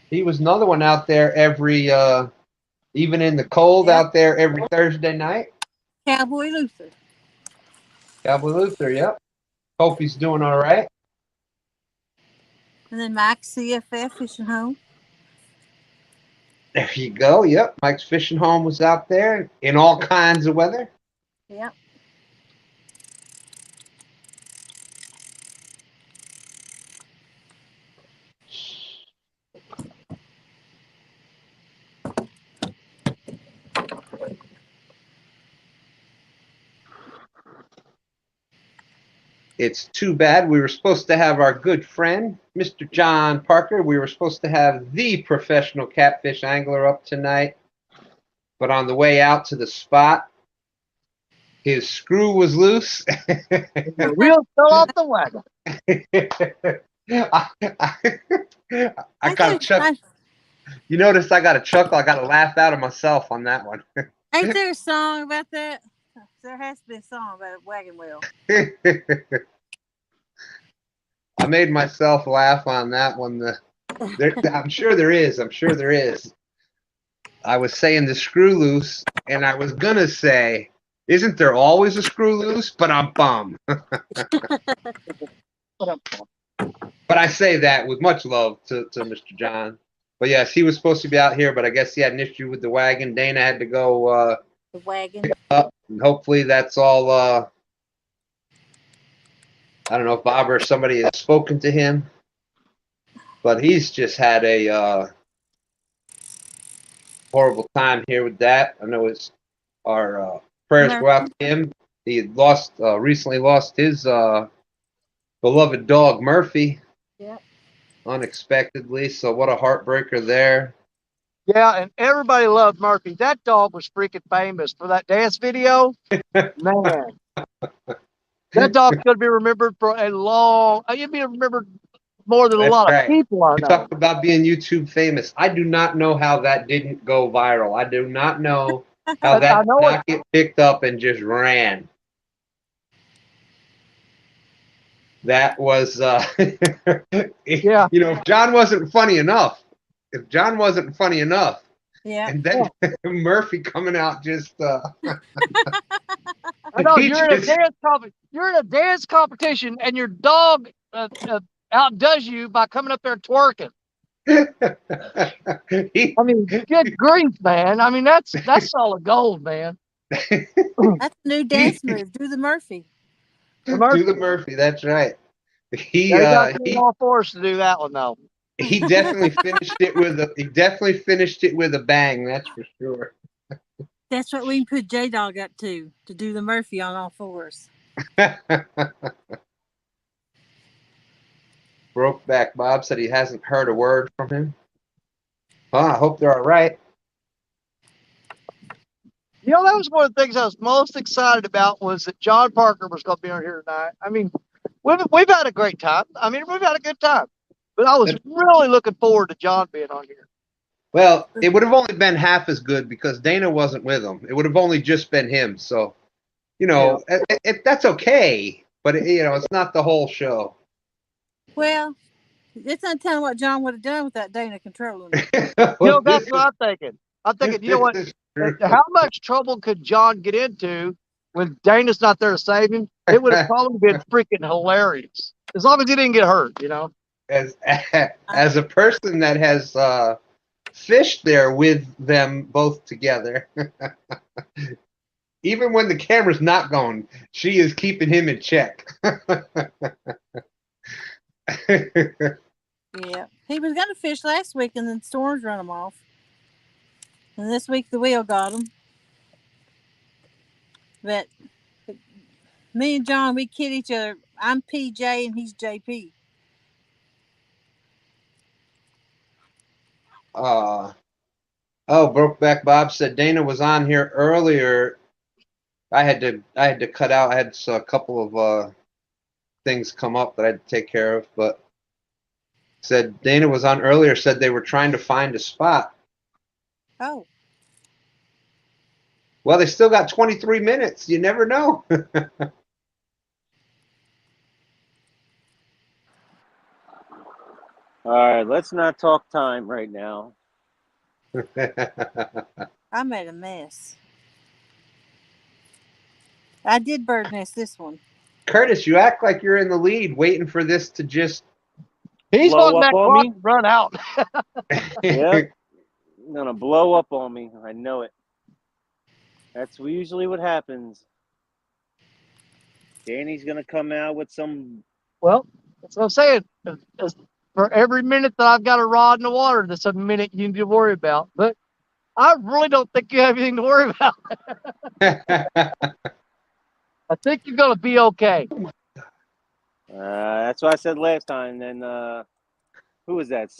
He was another one out there every, even in the cold, out there every Thursday night. Cowboy Luther. Cowboy Luther, yep. Hope he's doing all right. And then Mike's CFF Fishing Home. There you go. Yep. Mike's Fishing Home was out there in all kinds of weather. Yep. It's too bad. We were supposed to have our good friend, Mr. John Parker. We were supposed to have the professional catfish angler up tonight. But on the way out to the spot, his screw was loose. The wheel fell off the wagon. I got a chuckle. You notice I got a chuckle. I got to laugh out of myself on that one. Ain't there a song about that? There has to be a song about a wagon wheel. I made myself laugh on that one. I'm sure there is. I'm sure there is. I was saying the screw loose, and I was going to say, isn't there always a screw loose? But I'm bummed. But I say that with much love to Mr. John. But yes, he was supposed to be out here, but I guess he had an issue with the wagon. Dana had to go the wagon up, and hopefully that's all. I don't know if Bob or somebody has spoken to him, but he's just had a horrible time here with that. I know our prayers go out to him. He had recently lost his beloved dog Murphy. Yep. Unexpectedly, so what a heartbreaker there. Yeah, and everybody loved Murphy. That dog was freaking famous for that dance video. Man, that dog's going to be remembered for a long. You'd be remembered more than a lot of people are. You talked about being YouTube famous. I do not know how that didn't go viral. I do not know how that did not get picked up and just ran. That was, yeah. You know, if John wasn't funny enough, yeah, and then Murphy coming out just, I know you're in a dance competition, and your dog outdoes you by coming up there twerking. I mean, good grief, man! I mean, that's solid gold, man. That's a new dance move. Do the Murphy. Do the Murphy. That's right. He all fours to do that one though. He definitely finished it with a bang. That's for sure. That's what we can put J-Dog up to do the Murphy on all fours. Brokeback Bob said he hasn't heard a word from him. Well, I hope they're all right. You know, that was one of the things I was most excited about was that John Parker was going to be on here tonight. I mean, we've had a great time. I mean, we've had a good time. But I was really looking forward to John being on here. Well, it would have only been half as good because Dana wasn't with him. It would have only just been him. So, you know, that's okay. But, it's not the whole show. Well, it's not telling what John would have done with that Dana controlling him. That's what I'm thinking. I'm thinking, you know what? How much trouble could John get into when Dana's not there to save him? It would have probably been freaking hilarious. As long as he didn't get hurt, As a person that has fished there with them both together, even when the camera's not going, she is keeping him in check. Yeah, he was going to fish last week, and then storms run him off. And this week the wheel got him. But me and John, we kid each other. I'm PJ and he's JP. Brokeback Bob said Dana was on here earlier. I had to cut out. I had a couple of things come up that I had to take care of, but said Dana was on earlier, said they were trying to find a spot. Oh. Well, they still got 23 minutes. You never know. All right, let's not talk time right now. I made a mess. I did bird nest this one. Curtis, you act like you're in the lead, waiting for this to just... He's letting that clock run out. Yep. Gonna blow up on me. I know it. That's usually what happens. Danny's gonna come out with some... Well, that's what I'm saying. For every minute that I've got a rod in the water, that's a minute you need to worry about. But I really don't think you have anything to worry about. I think you're going to be okay. That's what I said last time. Then who was that?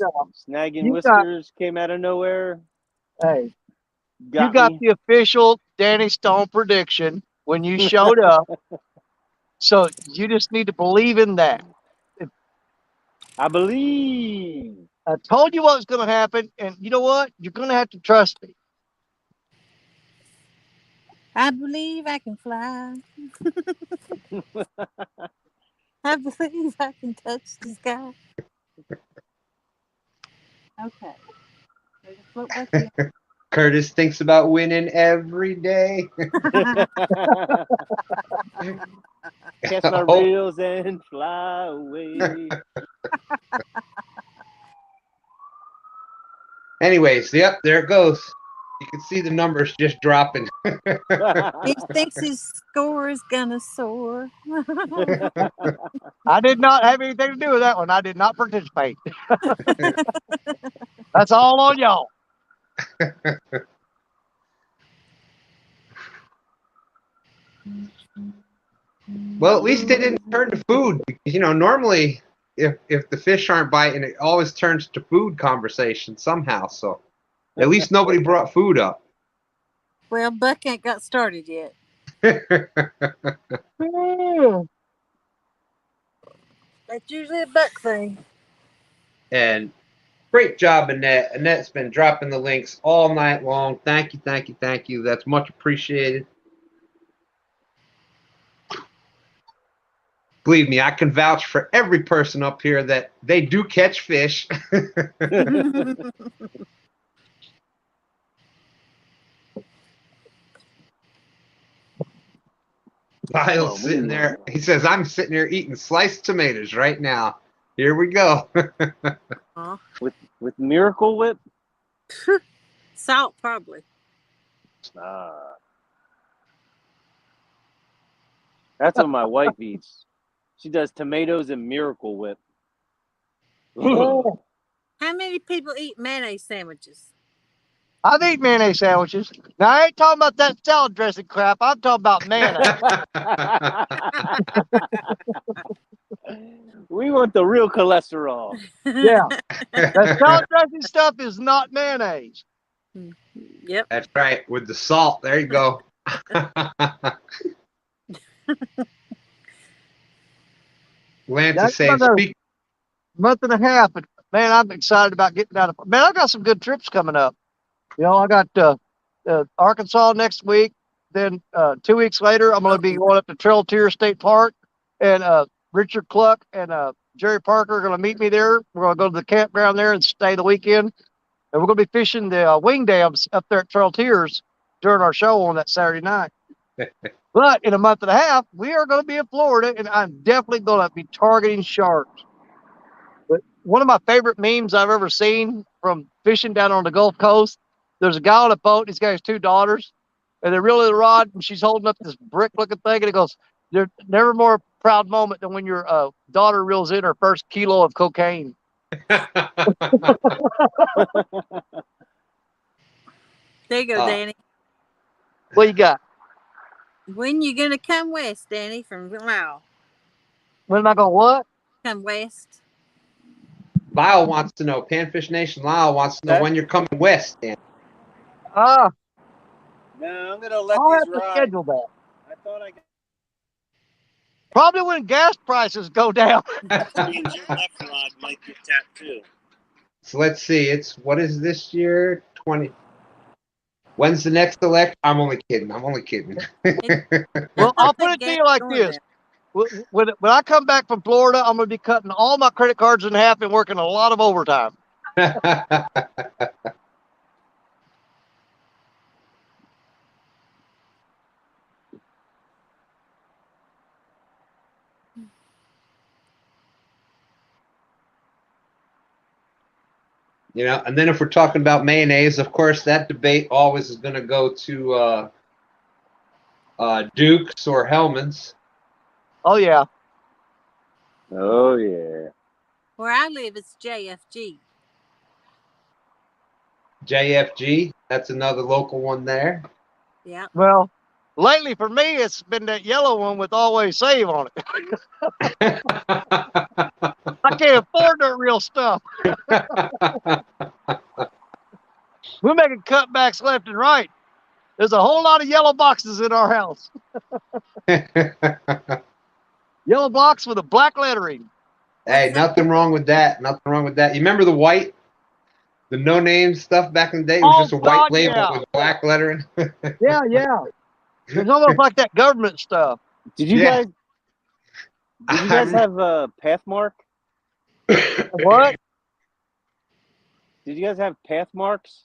Snagging Whiskers came out of nowhere. Hey, you got the official Danny Stone prediction when you showed up. So you just need to believe in that. I believe. I told you what was going to happen, and you know what? You're going to have to trust me. I believe I can fly. I believe I can touch the sky. Okay. Float back here. Curtis thinks about winning every day. Catch my reels and fly away. Anyways, yep, there it goes. You can see the numbers just dropping. He thinks his score is gonna soar. I did not have anything to do with that one. I did not participate. That's all on y'all. Well, at least it didn't turn to food. You know, normally if the fish aren't biting, it always turns to food conversation somehow. So at least nobody brought food up. Well, Buck ain't got started yet. That's usually a Buck thing. And great job, Annette. Annette's been dropping the links all night long. Thank you, thank you, thank you. That's much appreciated. Believe me, I can vouch for every person up here that they do catch fish. Lyle's sitting there. He says, I'm sitting here eating sliced tomatoes right now. Here we go. With Miracle Whip? Salt, probably. That's what my wife eats. She does tomatoes and Miracle Whip. How many people eat mayonnaise sandwiches? I've eaten mayonnaise sandwiches. Now, I ain't talking about that salad dressing crap. I'm talking about mayonnaise. We want the real cholesterol. Yeah. That salad dressing stuff is not mayonnaise. Yep. That's right. With the salt. There you go. Lance is saying, month and a half, but man, I'm excited about getting out of. Man, I got some good trips coming up. You know, I got Arkansas next week. Then 2 weeks later, I'm going to be going up to Trail Tier State Park, and Richard Cluck and Jerry Parker are going to meet me there. We're going to go to the campground there and stay the weekend, and we're going to be fishing the wing dams up there at Trail Tiers during our show on that Saturday night. But in a month and a half, we are going to be in Florida, and I'm definitely going to be targeting sharks. But one of my favorite memes I've ever seen from fishing down on the Gulf Coast, there's a guy on a boat. He's got his two daughters, and they reel in the rod, and she's holding up this brick-looking thing, and it goes, "There's never more proud moment than when your daughter reels in her first kilo of cocaine." There you go, Danny. What you got? When you gonna come west, Danny, from Lyle? When am I going what? Come west. Lyle wants to know. Panfish Nation Lyle wants to know when you're coming west, Danny. No, I'm gonna let I'll these have to ride. schedule that. I thought I got. Probably when gas prices go down. Left rod might get tapped too. So let's see. What is this year? 20. When's the next elect? I'm only kidding. Well, I'll put it to you like this. When I come back from Florida, I'm going to be cutting all my credit cards in half and working a lot of overtime. You know, and then if we're talking about mayonnaise, of course, that debate always is going to go to Duke's or Hellman's. Oh, yeah. Oh, yeah. Where I live, it's JFG. JFG, that's another local one there. Yeah. Well, lately for me, it's been that yellow one with Always Save on it. I can't afford that real stuff. We're making cutbacks left and right. There's a whole lot of yellow boxes in our house. Yellow box with a black lettering. Hey, nothing wrong with that. Nothing wrong with that. You remember the white, the no-name stuff back in the day? It was just a white label with black lettering. Yeah. It's almost like that government stuff. Did you guys have a Pathmark? What? Did you guys have Pathmarks?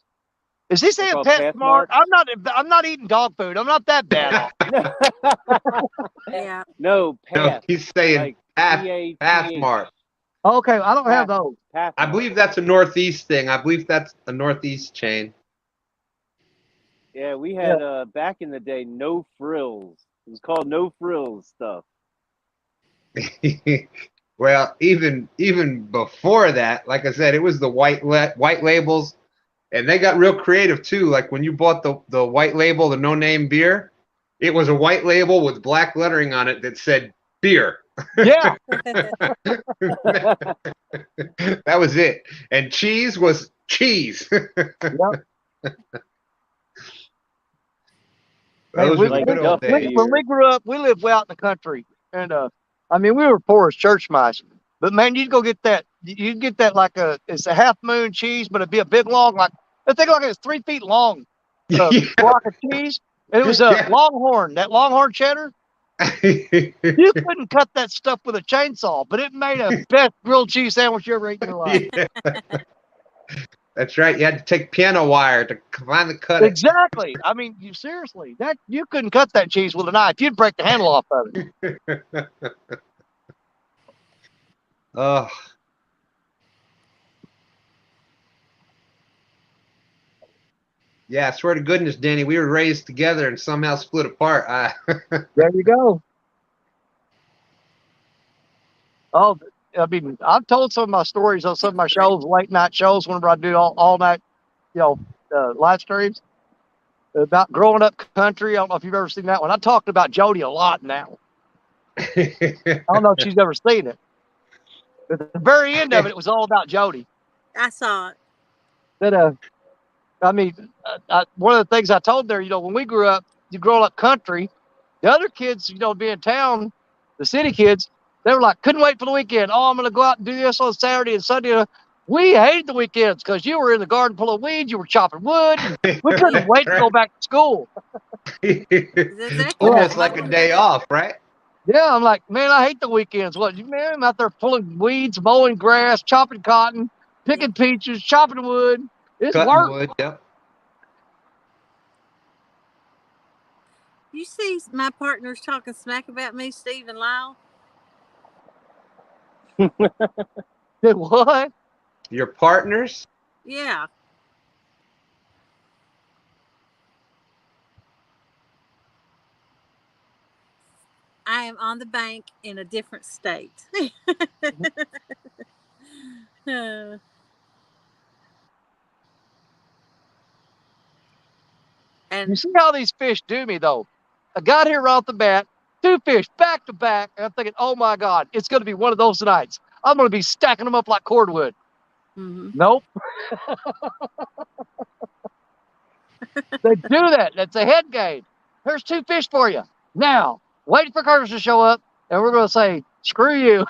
Is he saying Pathmark? I'm not eating dog food. I'm not that bad off. Yeah. No, Path. No, he's saying Pathmark. Okay, I don't have those. I believe that's a Northeast thing. I believe that's a Northeast chain. Yeah, we had back in the day, No Frills. It was called No Frills stuff. Well, even before that, like I said, it was the white labels, and they got real creative too. Like when you bought the white label, the no-name beer, it was a white label with black lettering on it that said beer. Yeah. That was it. And cheese was cheese. Yep. Those were the good old days. When we grew up, we lived way out in the country, and I mean, we were poor as church mice. But man, you'd go get that. You'd get that like it's a half moon cheese, but it'd be a big long, like I think like it was 3 feet long, block of cheese. And it was a Longhorn, that Longhorn cheddar. You couldn't cut that stuff with a chainsaw, but it made a best grilled cheese sandwich you ever ate in your life. Yeah. That's right. You had to take piano wire to finally cut it. Exactly. I mean, seriously, you couldn't cut that cheese with a knife. You'd break the handle off of it. Oh. Yeah, I swear to goodness, Danny, we were raised together and somehow split apart. There you go. Oh, I mean, I've told some of my stories on some of my shows, late night shows, whenever I do all night, live streams about growing up country. I don't know if you've ever seen that one. I talked about Jody a lot now. I don't know if she's ever seen it. But at the very end of it, it was all about Jody. I saw it. But I mean, one of the things I told there, when we grew up, you grow up country, the other kids, be in town, the city kids, they were like, couldn't wait for the weekend. Oh, I'm going to go out and do this on Saturday and Sunday. We hated the weekends because you were in the garden full of weeds, you were chopping wood. We couldn't wait to go back to school. Almost like a day off, right? Yeah, I'm like, man, I hate the weekends. What, man, I'm out there pulling weeds, mowing grass, chopping cotton, picking peaches, chopping wood. It's work. Wood, yep. You see my partners talking smack about me, Steve and Lyle? What? Your partners? Yeah. I am on the bank in a different state. And you see how these fish do me, though. I got here right off the bat, 2 fish back to back, and I'm thinking, oh my God, it's going to be one of those nights. I'm going to be stacking them up like cordwood. Nope. They do that. That's a head game. Here's 2 fish for you. Now, wait for Curtis to show up, and we're going to say, screw you.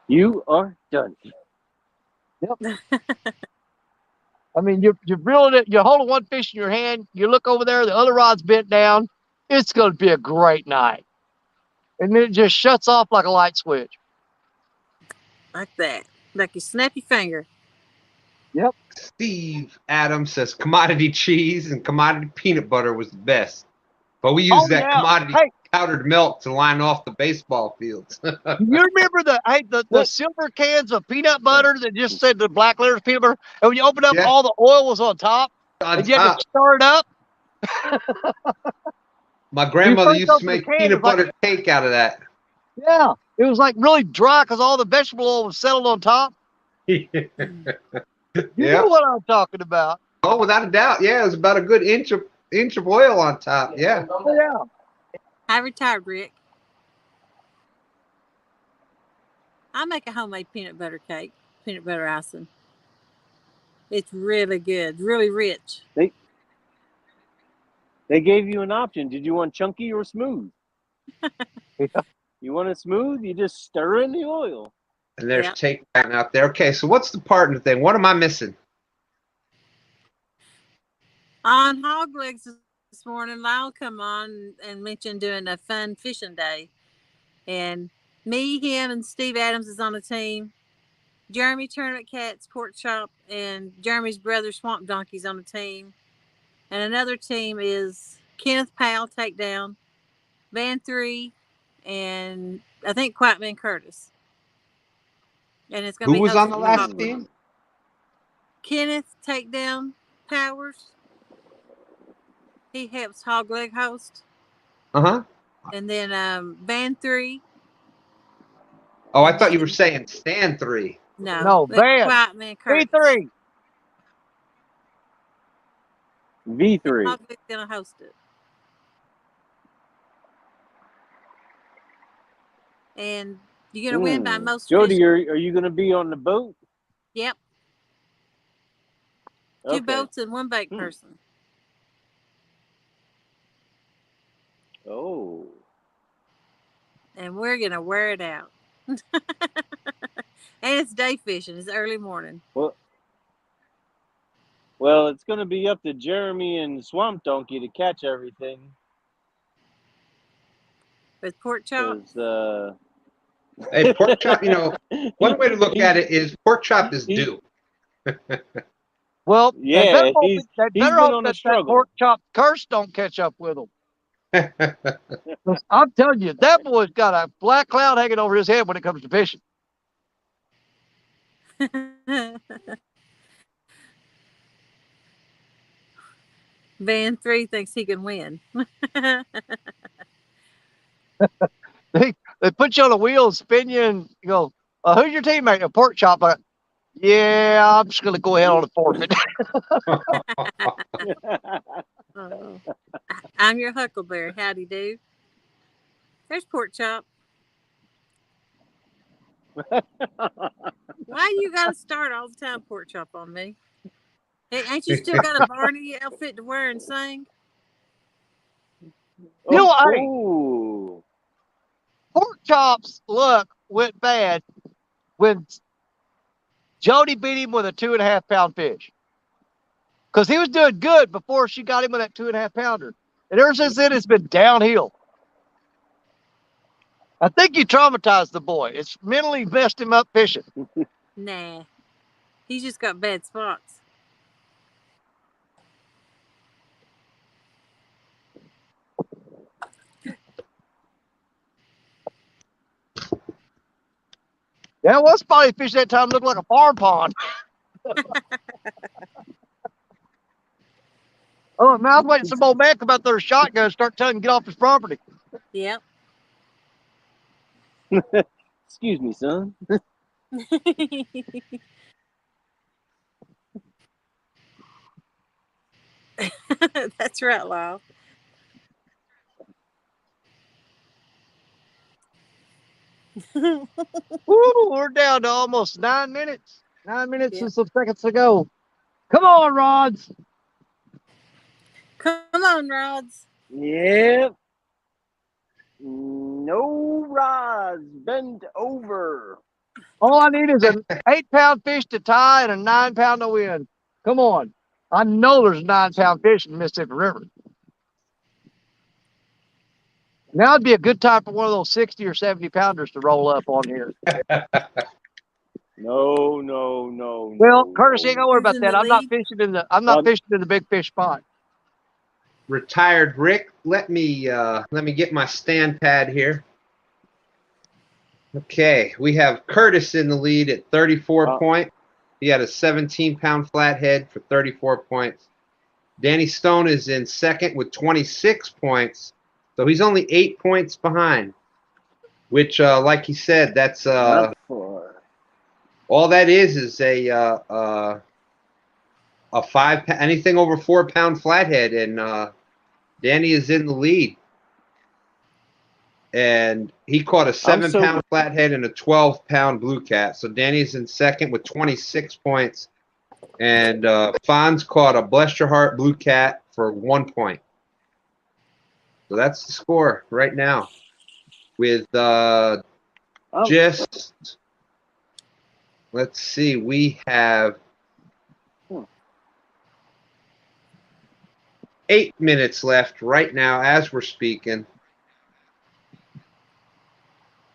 You are done. Yep. I mean, you're reeling it. You're holding one fish in your hand. You look over there, the other rod's bent down. It's going to be a great night. And then it just shuts off like a light switch. Like that. Like you snap your finger. Yep. Steve Adams says commodity cheese and commodity peanut butter was the best. But we used commodity powdered milk to line off the baseball fields. You remember the silver cans of peanut butter that just said the black letters peanut butter? And when you open up, all the oil was on top? And you had to stir it up? My grandmother used to make peanut butter cake out of that. Yeah. It was like really dry because all the vegetable oil was settled on top. You know what I'm talking about. Oh, without a doubt. Yeah, it was about a good inch of oil on top. Yeah. Oh, yeah. I retired, Rick. I make a homemade peanut butter cake, peanut butter icing. It's really good, really rich. They gave you an option. Did you want chunky or smooth? You want it smooth? You just stir in the oil. And there's Take That out there. Okay, so what's the partner thing? What am I missing? On Hog Legs this morning, Lyle come on and mentioned doing a fun fishing day. And me, him, and Steve Adams is on the team. Jeremy Tournament Cats, Pork Chop, and Jeremy's brother, Swamp Donkey's on the team. And another team is Kenneth Powell, Takedown, Van 3, and I think Quiet Man Curtis. And it's going to be who was on the last team? Kenneth Takedown Powers. He helps Hog Leg host. And then Van 3. Oh, I thought you were saying Stand 3. No, Van. Quiet Man Curtis. V3. V3. Hog Leg's going to host it. And you're going to win by most Jody, fishing. are you going to be on the boat? Yep. Okay. 2 boats and 1 bait person. Oh. And we're going to wear it out. And it's day fishing. It's early morning. Well, it's going to be up to Jeremy and Swamp Donkey to catch everything. With Pork Chop? Hey, Pork Chop, one way to look at it is Pork Chop is due. Well, yeah, they better hope that Pork Chop curse don't catch up with them. I'm telling you, that boy's got a black cloud hanging over his head when it comes to fishing. Van 3 thinks he can win. They put you on a wheel and spin you and you go, who's your teammate? A Pork Chop. Like, yeah, I'm just going to go ahead on a forfeit. I'm your Huckleberry. Howdy do. There's Pork Chop. Why you got to start all the time, Pork Chop, on me? Hey, ain't you still got a Barney outfit to wear and sing? You know, Pork Chop's luck went bad when Jody beat him with a 2.5 pound fish. Because he was doing good before she got him with that 2.5 pounder. And ever since then, it's been downhill. I think you traumatized the boy. It's mentally messed him up fishing. Nah. He's just got bad spots. Yeah, well, spotty fish that time looked like a farm pond. Oh, now I was waiting some old man come out there with a shotgun and start telling him to get off his property. Yep. Excuse me, son. That's right, Lyle. Woo, we're down to almost 9 minutes. 9 minutes and some seconds to go. Come on, Rods. Come on, Rods. Yep. No rods. Bend over. All I need is an 8-pound fish to tie and a 9-pound to win. Come on. I know there's 9-pound fish in the Mississippi River. Now would be a good time for one of those 60 or 70 pounders to roll up on here. No. Well, Curtis, ain't gonna worry about that. I'm not fishing in the big fish spot. Retired Rick, let me get my stand pad here. Okay, we have Curtis in the lead at 34 points. He had a 17-pound flathead for 34 points. Danny Stone is in second with 26 points. So he's only 8 points behind, which, like he said, that's all that is a 5 anything over 4-pound flathead, and Danny is in the lead. And he caught a 7-pound flathead and a 12-pound blue cat. So Danny's in second with 26 points, and Fonz caught a bless your heart blue cat for 1 point. So that's the score right now, with just, let's see, we have 8 minutes left right now as we're speaking.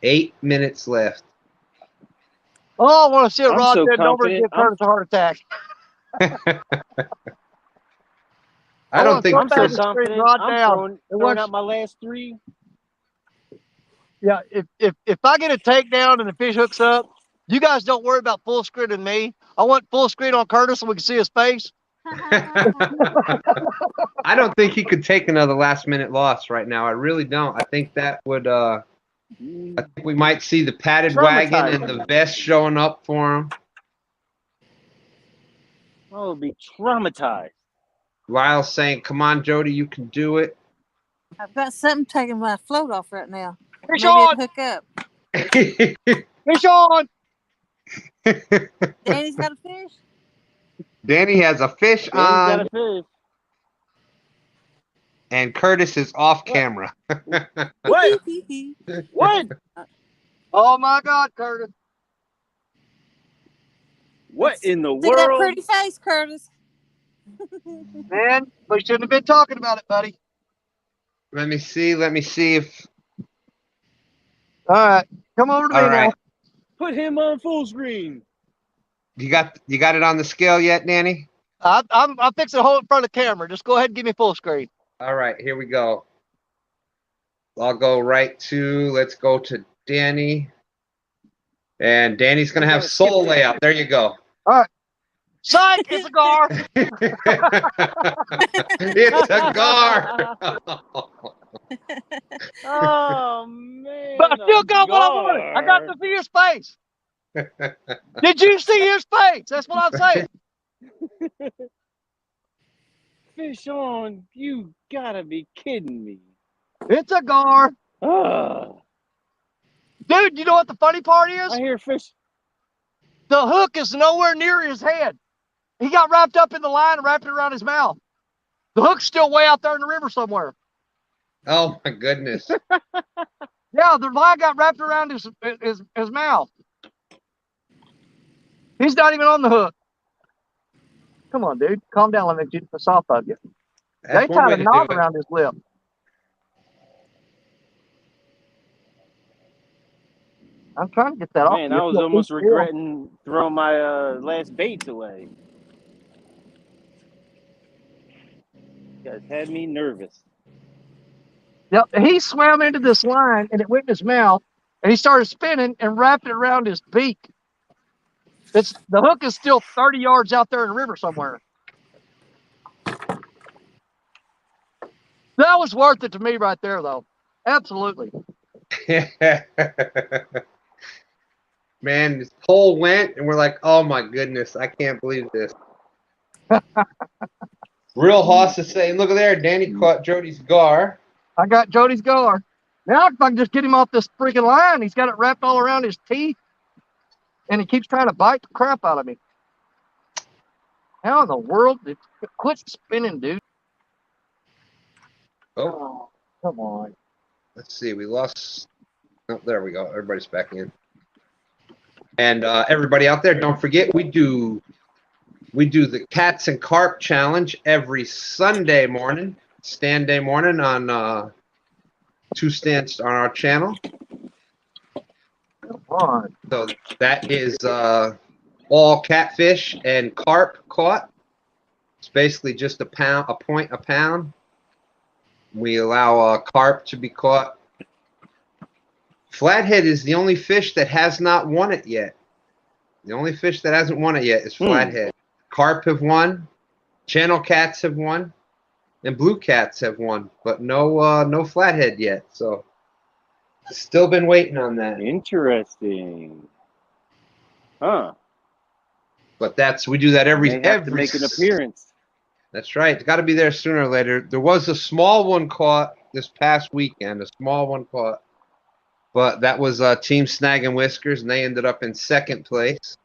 8 minutes left. Oh, I want to see a rod bend over and give Curtis a heart attack. I don't think I'm so confident. I'm throwing out my last 3. Yeah, if I get a takedown and the fish hooks up, you guys don't worry about full screen and me. I want full screen on Curtis so we can see his face. I don't think he could take another last-minute loss right now. I really don't. I think that would. I think we might see the padded wagon and the vest showing up for him. I'll be traumatized. Lyle's saying, "Come on, Jody, you can do it." I've got something taking my float off right now. Fish Maybe on! Hook up. Fish on! Danny's got a fish? Danny has a fish on. Got a fish. And Curtis is off camera. What? What? Oh my God, Curtis! What in the world? See that pretty face, Curtis? Man, we shouldn't have been talking about it, buddy. Let me see if. All right, come over to me now. Put him on full screen. You got it on the scale yet, Danny? I'm fixing to hold it in front of the camera. Just go ahead and give me full screen. All right, here we go. I'll go let's go to Danny. And Danny's going to have sole layout. There you go. All right. Psych, it's a gar. It's a gar. Oh, man. But I still got what I wanted. I got to see his face. Did you see his face? That's what I'm saying. Fish on. You got to be kidding me. It's a gar. Dude, you know what the funny part is? I hear fish. The hook is nowhere near his head. He got wrapped up in the line and wrapped it around his mouth. The hook's still way out there in the river somewhere. Oh, my goodness. Yeah, the line got wrapped around his mouth. He's not even on the hook. Come on, dude. Calm down. Let me get the soft hug you. They tied a knot around his lip. I'm trying to get that off. Man, I was almost regretting throwing my last baits away. You guys had me nervous. Yep, he swam into this line and it went in his mouth, and he started spinning and wrapped it around his beak. The hook is still 30 yards out there in the river somewhere. That was worth it to me right there, though. Absolutely. Man, this pole went, and we're like, oh my goodness, I can't believe this. Real Hoss is saying, look at there, Danny caught Jody's gar. I got Jody's gar. Now if I can just get him off this freaking line, he's got it wrapped all around his teeth, and he keeps trying to bite the crap out of me. How in the world? Quit spinning, dude. Oh, come on. Let's see, we lost. Oh, there we go. Everybody's back in. And everybody out there, don't forget, we do the Cats and Carp Challenge every Sunday morning, stand day morning on 2 stands on our channel. Come on. So that is all catfish and carp caught. It's basically just a point a pound. We allow carp to be caught. Flathead is the only fish that has not won it yet. The only fish that hasn't won it yet is Flathead. Carp have won, channel cats have won, and blue cats have won, but no Flathead yet. So still been waiting on that. Interesting. Huh. But we do that every to make an appearance. That's right. It's got to be there sooner or later. There was a small one caught this past weekend, a small one caught. But that was Team Snag and Whiskers, and they ended up in 2nd place.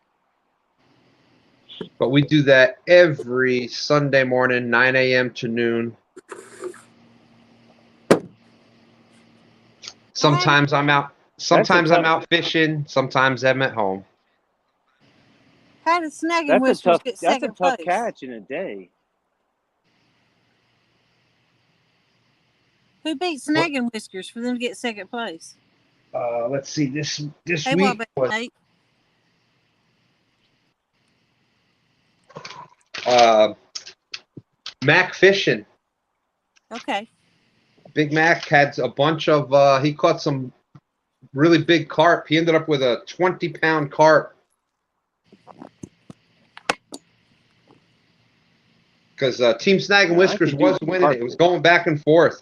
But we do that every Sunday morning, 9 a.m. to noon. Sometimes I'm out. Sometimes I'm out fishing. Sometimes I'm at home. How did Snag and Whiskers get second place? That's a tough catch in a day. Who beat Snag and Whiskers for them to get 2nd place? Let's see. This week was Mac Fishing. Okay. Big Mac had a bunch of. He caught some really big carp. He ended up with a 20-pound carp. Because Team Snag and Whiskers was winning it. It was going back and forth.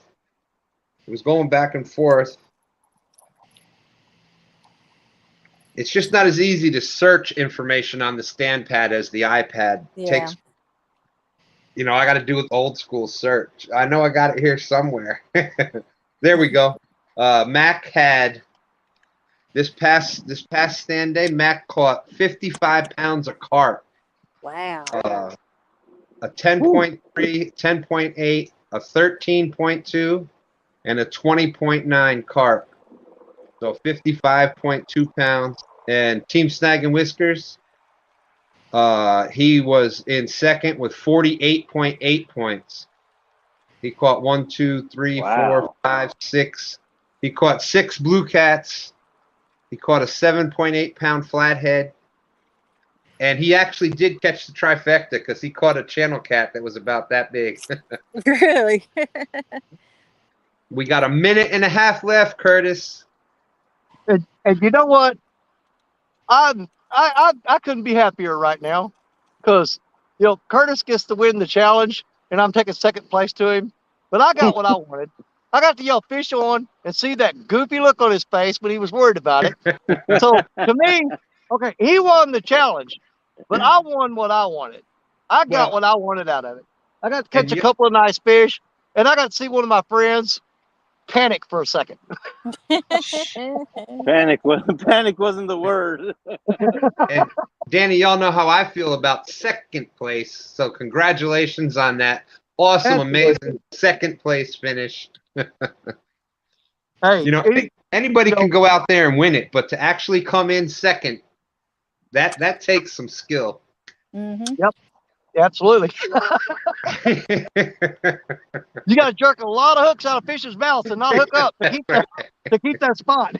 It's just not as easy to search information on the stand pad as the iPad. Yeah. Takes, I got to do it old school search. I know I got it here somewhere. There we go. Mac had this past stand day. Mac caught 55 pounds of carp. Wow. A 10.3, 10.8, a 13.2, and a 20.9 carp. So 55.2 pounds. And Team Snag and Whiskers, he was in 2nd with 48.8 points. He caught 1, 2, 3, 4, 5, 6. He caught 6 blue cats. He caught a 7.8-pound flathead. And he actually did catch the trifecta because he caught a channel cat that was about that big. Really? We got a minute and a half left, Curtis. And you know what? I couldn't be happier right now because, Curtis gets to win the challenge, and I'm taking 2nd place to him. But I got what I wanted. I got to yell fish on and see that goofy look on his face when he was worried about it. So, to me, okay, he won the challenge, but I won what I wanted. I got what I wanted out of it. I got to catch a couple of nice fish, and I got to see one of my friends panic for a second. Panic wasn't the word. And Danny, y'all know how I feel about 2nd place. So congratulations on that awesome, amazing 2nd place finish. Hey, anybody can go out there and win it, but to actually come in 2nd, that takes some skill. Mm-hmm. Yep. Absolutely. You got to jerk a lot of hooks out of fish's mouth and not hook up to keep that spot.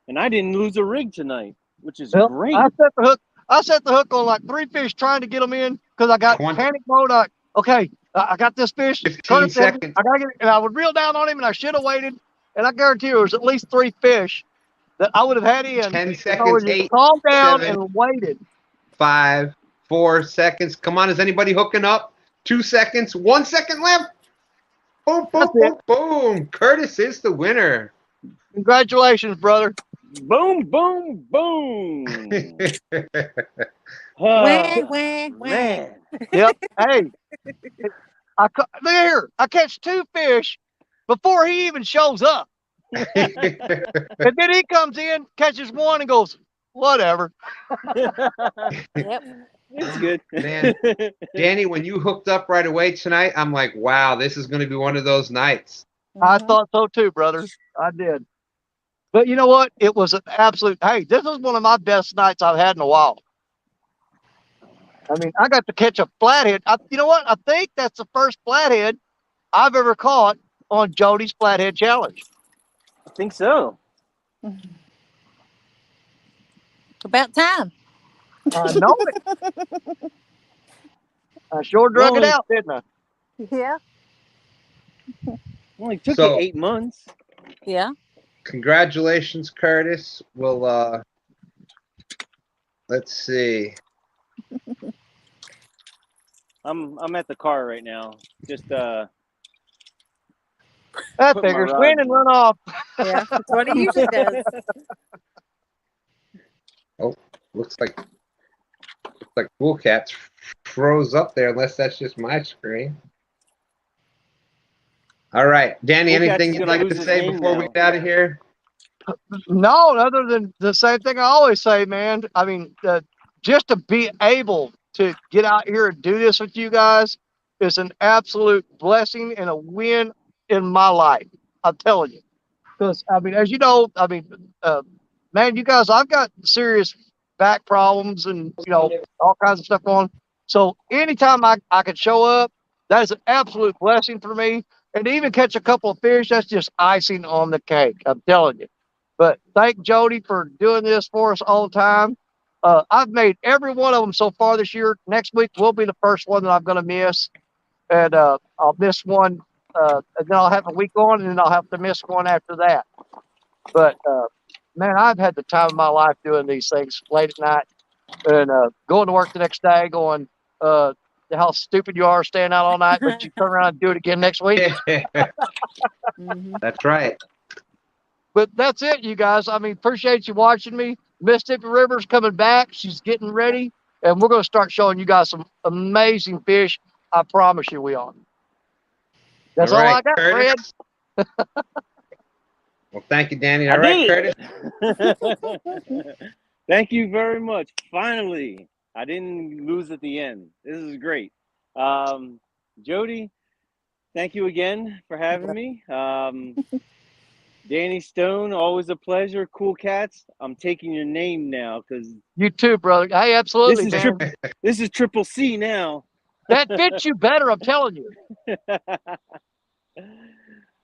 And I didn't lose a rig tonight, which is great. I set the hook on like 3 fish trying to get them in because I got panic mode. I got this fish. 15 seconds. I gotta get it, and I would reel down on him, and I should have waited. And I guarantee you, there was at least 3 fish that I would have had in. 10 seconds. 8. Calm down 7, and waited. 5, 4 seconds. Come on, is anybody hooking up? 2 seconds. 1 second left. Boom, boom, boom, boom. Curtis is the winner. Congratulations, brother. Boom, boom, boom. Man. Yep. Hey, look here. I catch 2 fish before he even shows up. And then he comes in, catches 1 and goes, whatever. Yep. It's good. Man, Danny, when you hooked up right away tonight, I'm like, wow, this is going to be one of those nights. I thought so too, brother. I did. But you know what? It was an absolute, hey, this was one of my best nights I've had in a while. I mean, I got to catch a flathead. You know what? I think that's the first flathead I've ever caught on Jody's Flathead Challenge. I think so. About time. I know it. I sure drug it out, didn't I? Yeah. Only took you 8 months. Yeah. Congratulations, Curtis. We'll let's see. I'm at the car right now. Just that figures. Win and run off. Yeah, that's what he usually does. Oh, looks like Cool Cats froze up there, unless that's just my screen. All right, Danny, Cool anything you'd like to say before we get out of here? No, other than the same thing I always say, man. I mean, just to be able to get out here and do this with you guys is an absolute blessing and a win in my life. I'm telling you. Because, I mean, as you know, I mean, man, you guys, I've got serious back problems and, you know, all kinds of stuff going. So anytime I could show up, that is an absolute blessing for me. And to even catch a couple of fish, that's just icing on the cake. I'm telling you. But thank Jody for doing this for us all the time. I've made every one of them so far this year. Next week will be the first one that I'm going to miss. And I'll miss one. And then I'll have a week on, and then I'll have to miss one after that. But, man, I've had the time of my life doing these things late at night. And going to work the next day going, how stupid you are staying out all night, but you turn around and do it again next week. That's right. But that's it, you guys. I mean, appreciate you watching me. Mississippi River's coming back. She's getting ready. And we're going to start showing you guys some amazing fish. I promise you we are. That's all I got, Curtis. Fred. Well, thank you, Danny. All right, Curtis. Thank you very much. Finally, I didn't lose at the end. This is great. Jody, thank you again for having me. Danny Stone, always a pleasure. Cool Cats, I'm taking your name now because you too, brother. Hey, absolutely, this is Triple C now. That fits you better, I'm telling you.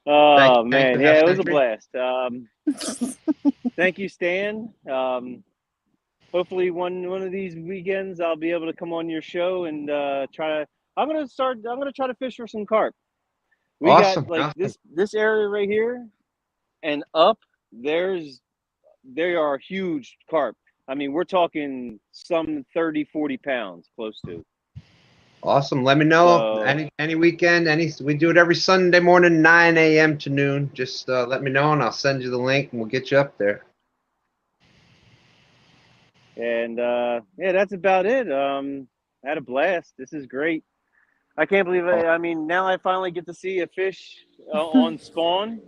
Oh man, yeah, it was a blast. Thank you, Stan. Hopefully one of these weekends I'll be able to come on your show and I'm gonna try to fish for some carp. We got like this area right here and up there are huge carp. I mean, we're talking some 30-40 pounds close to. Awesome. Let me know any weekend. We do it every Sunday morning, 9 a.m. to noon. Just let me know and I'll send you the link and we'll get you up there. And yeah, that's about it. I had a blast. This is great. I can't believe it. I mean, now I finally get to see a fish on spawn,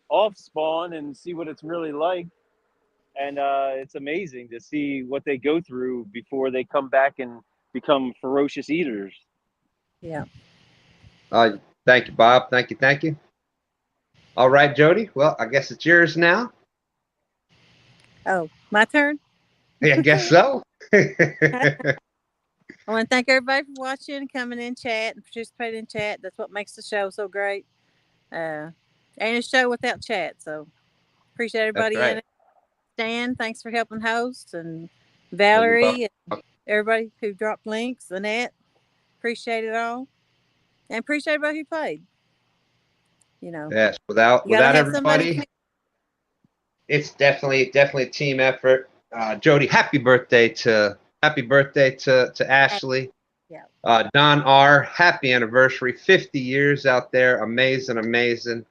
off spawn, and see what it's really like. And it's amazing to see what they go through before they come back and become ferocious eaters. Yeah. Thank you, Bob. Thank you. All right, Jody. Well, I guess it's yours now. Oh, my turn? Yeah, I guess so. I want to thank everybody for watching, coming in chat, and participating in chat. That's what makes the show so great. Ain't a show without chat, so appreciate everybody in it. Stan, thanks for helping host, and Valerie, and everybody who dropped links, Annette, appreciate it all, and appreciate everybody who played. You know, yes, without everybody, it's definitely a team effort. Jody, happy birthday to Ashley. Yeah. Don R, happy anniversary, 50 years out there, amazing, amazing.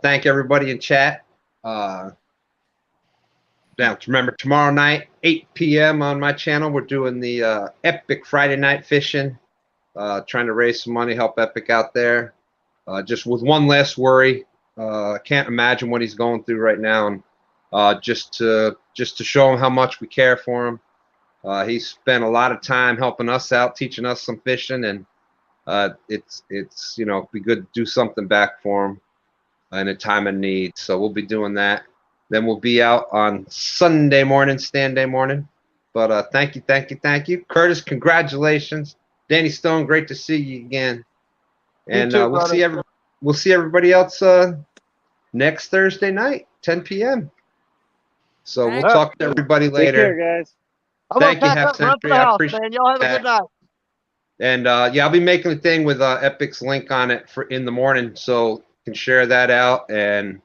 Thank everybody in chat. Now, remember, tomorrow night, 8 p.m. on my channel, we're doing the Epic Friday Night Fishing, trying to raise some money, help Epic out there. Just with one last worry, I can't imagine what he's going through right now, and just to show him how much we care for him. He spent a lot of time helping us out, teaching us some fishing, and it's you know, be good to do something back for him in a time of need. So we'll be doing that. Then we'll be out on Sunday morning, stand day morning. But thank you, Curtis. Congratulations, Danny Stone. Great to see you again. And we'll see everybody else next Thursday night, 10 p.m. So we'll talk to everybody later. Take care, guys. Thank you, Half Century. I appreciate it. Y'all have a good night. And yeah, I'll be making a thing with Epic's link on it for in the morning, so you can share that out. And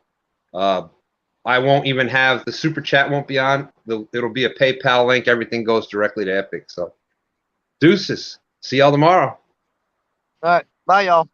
I won't even have the super chat won't be on. It'll be a PayPal link. Everything goes directly to Epic. So deuces. See y'all tomorrow. All right. Bye, y'all.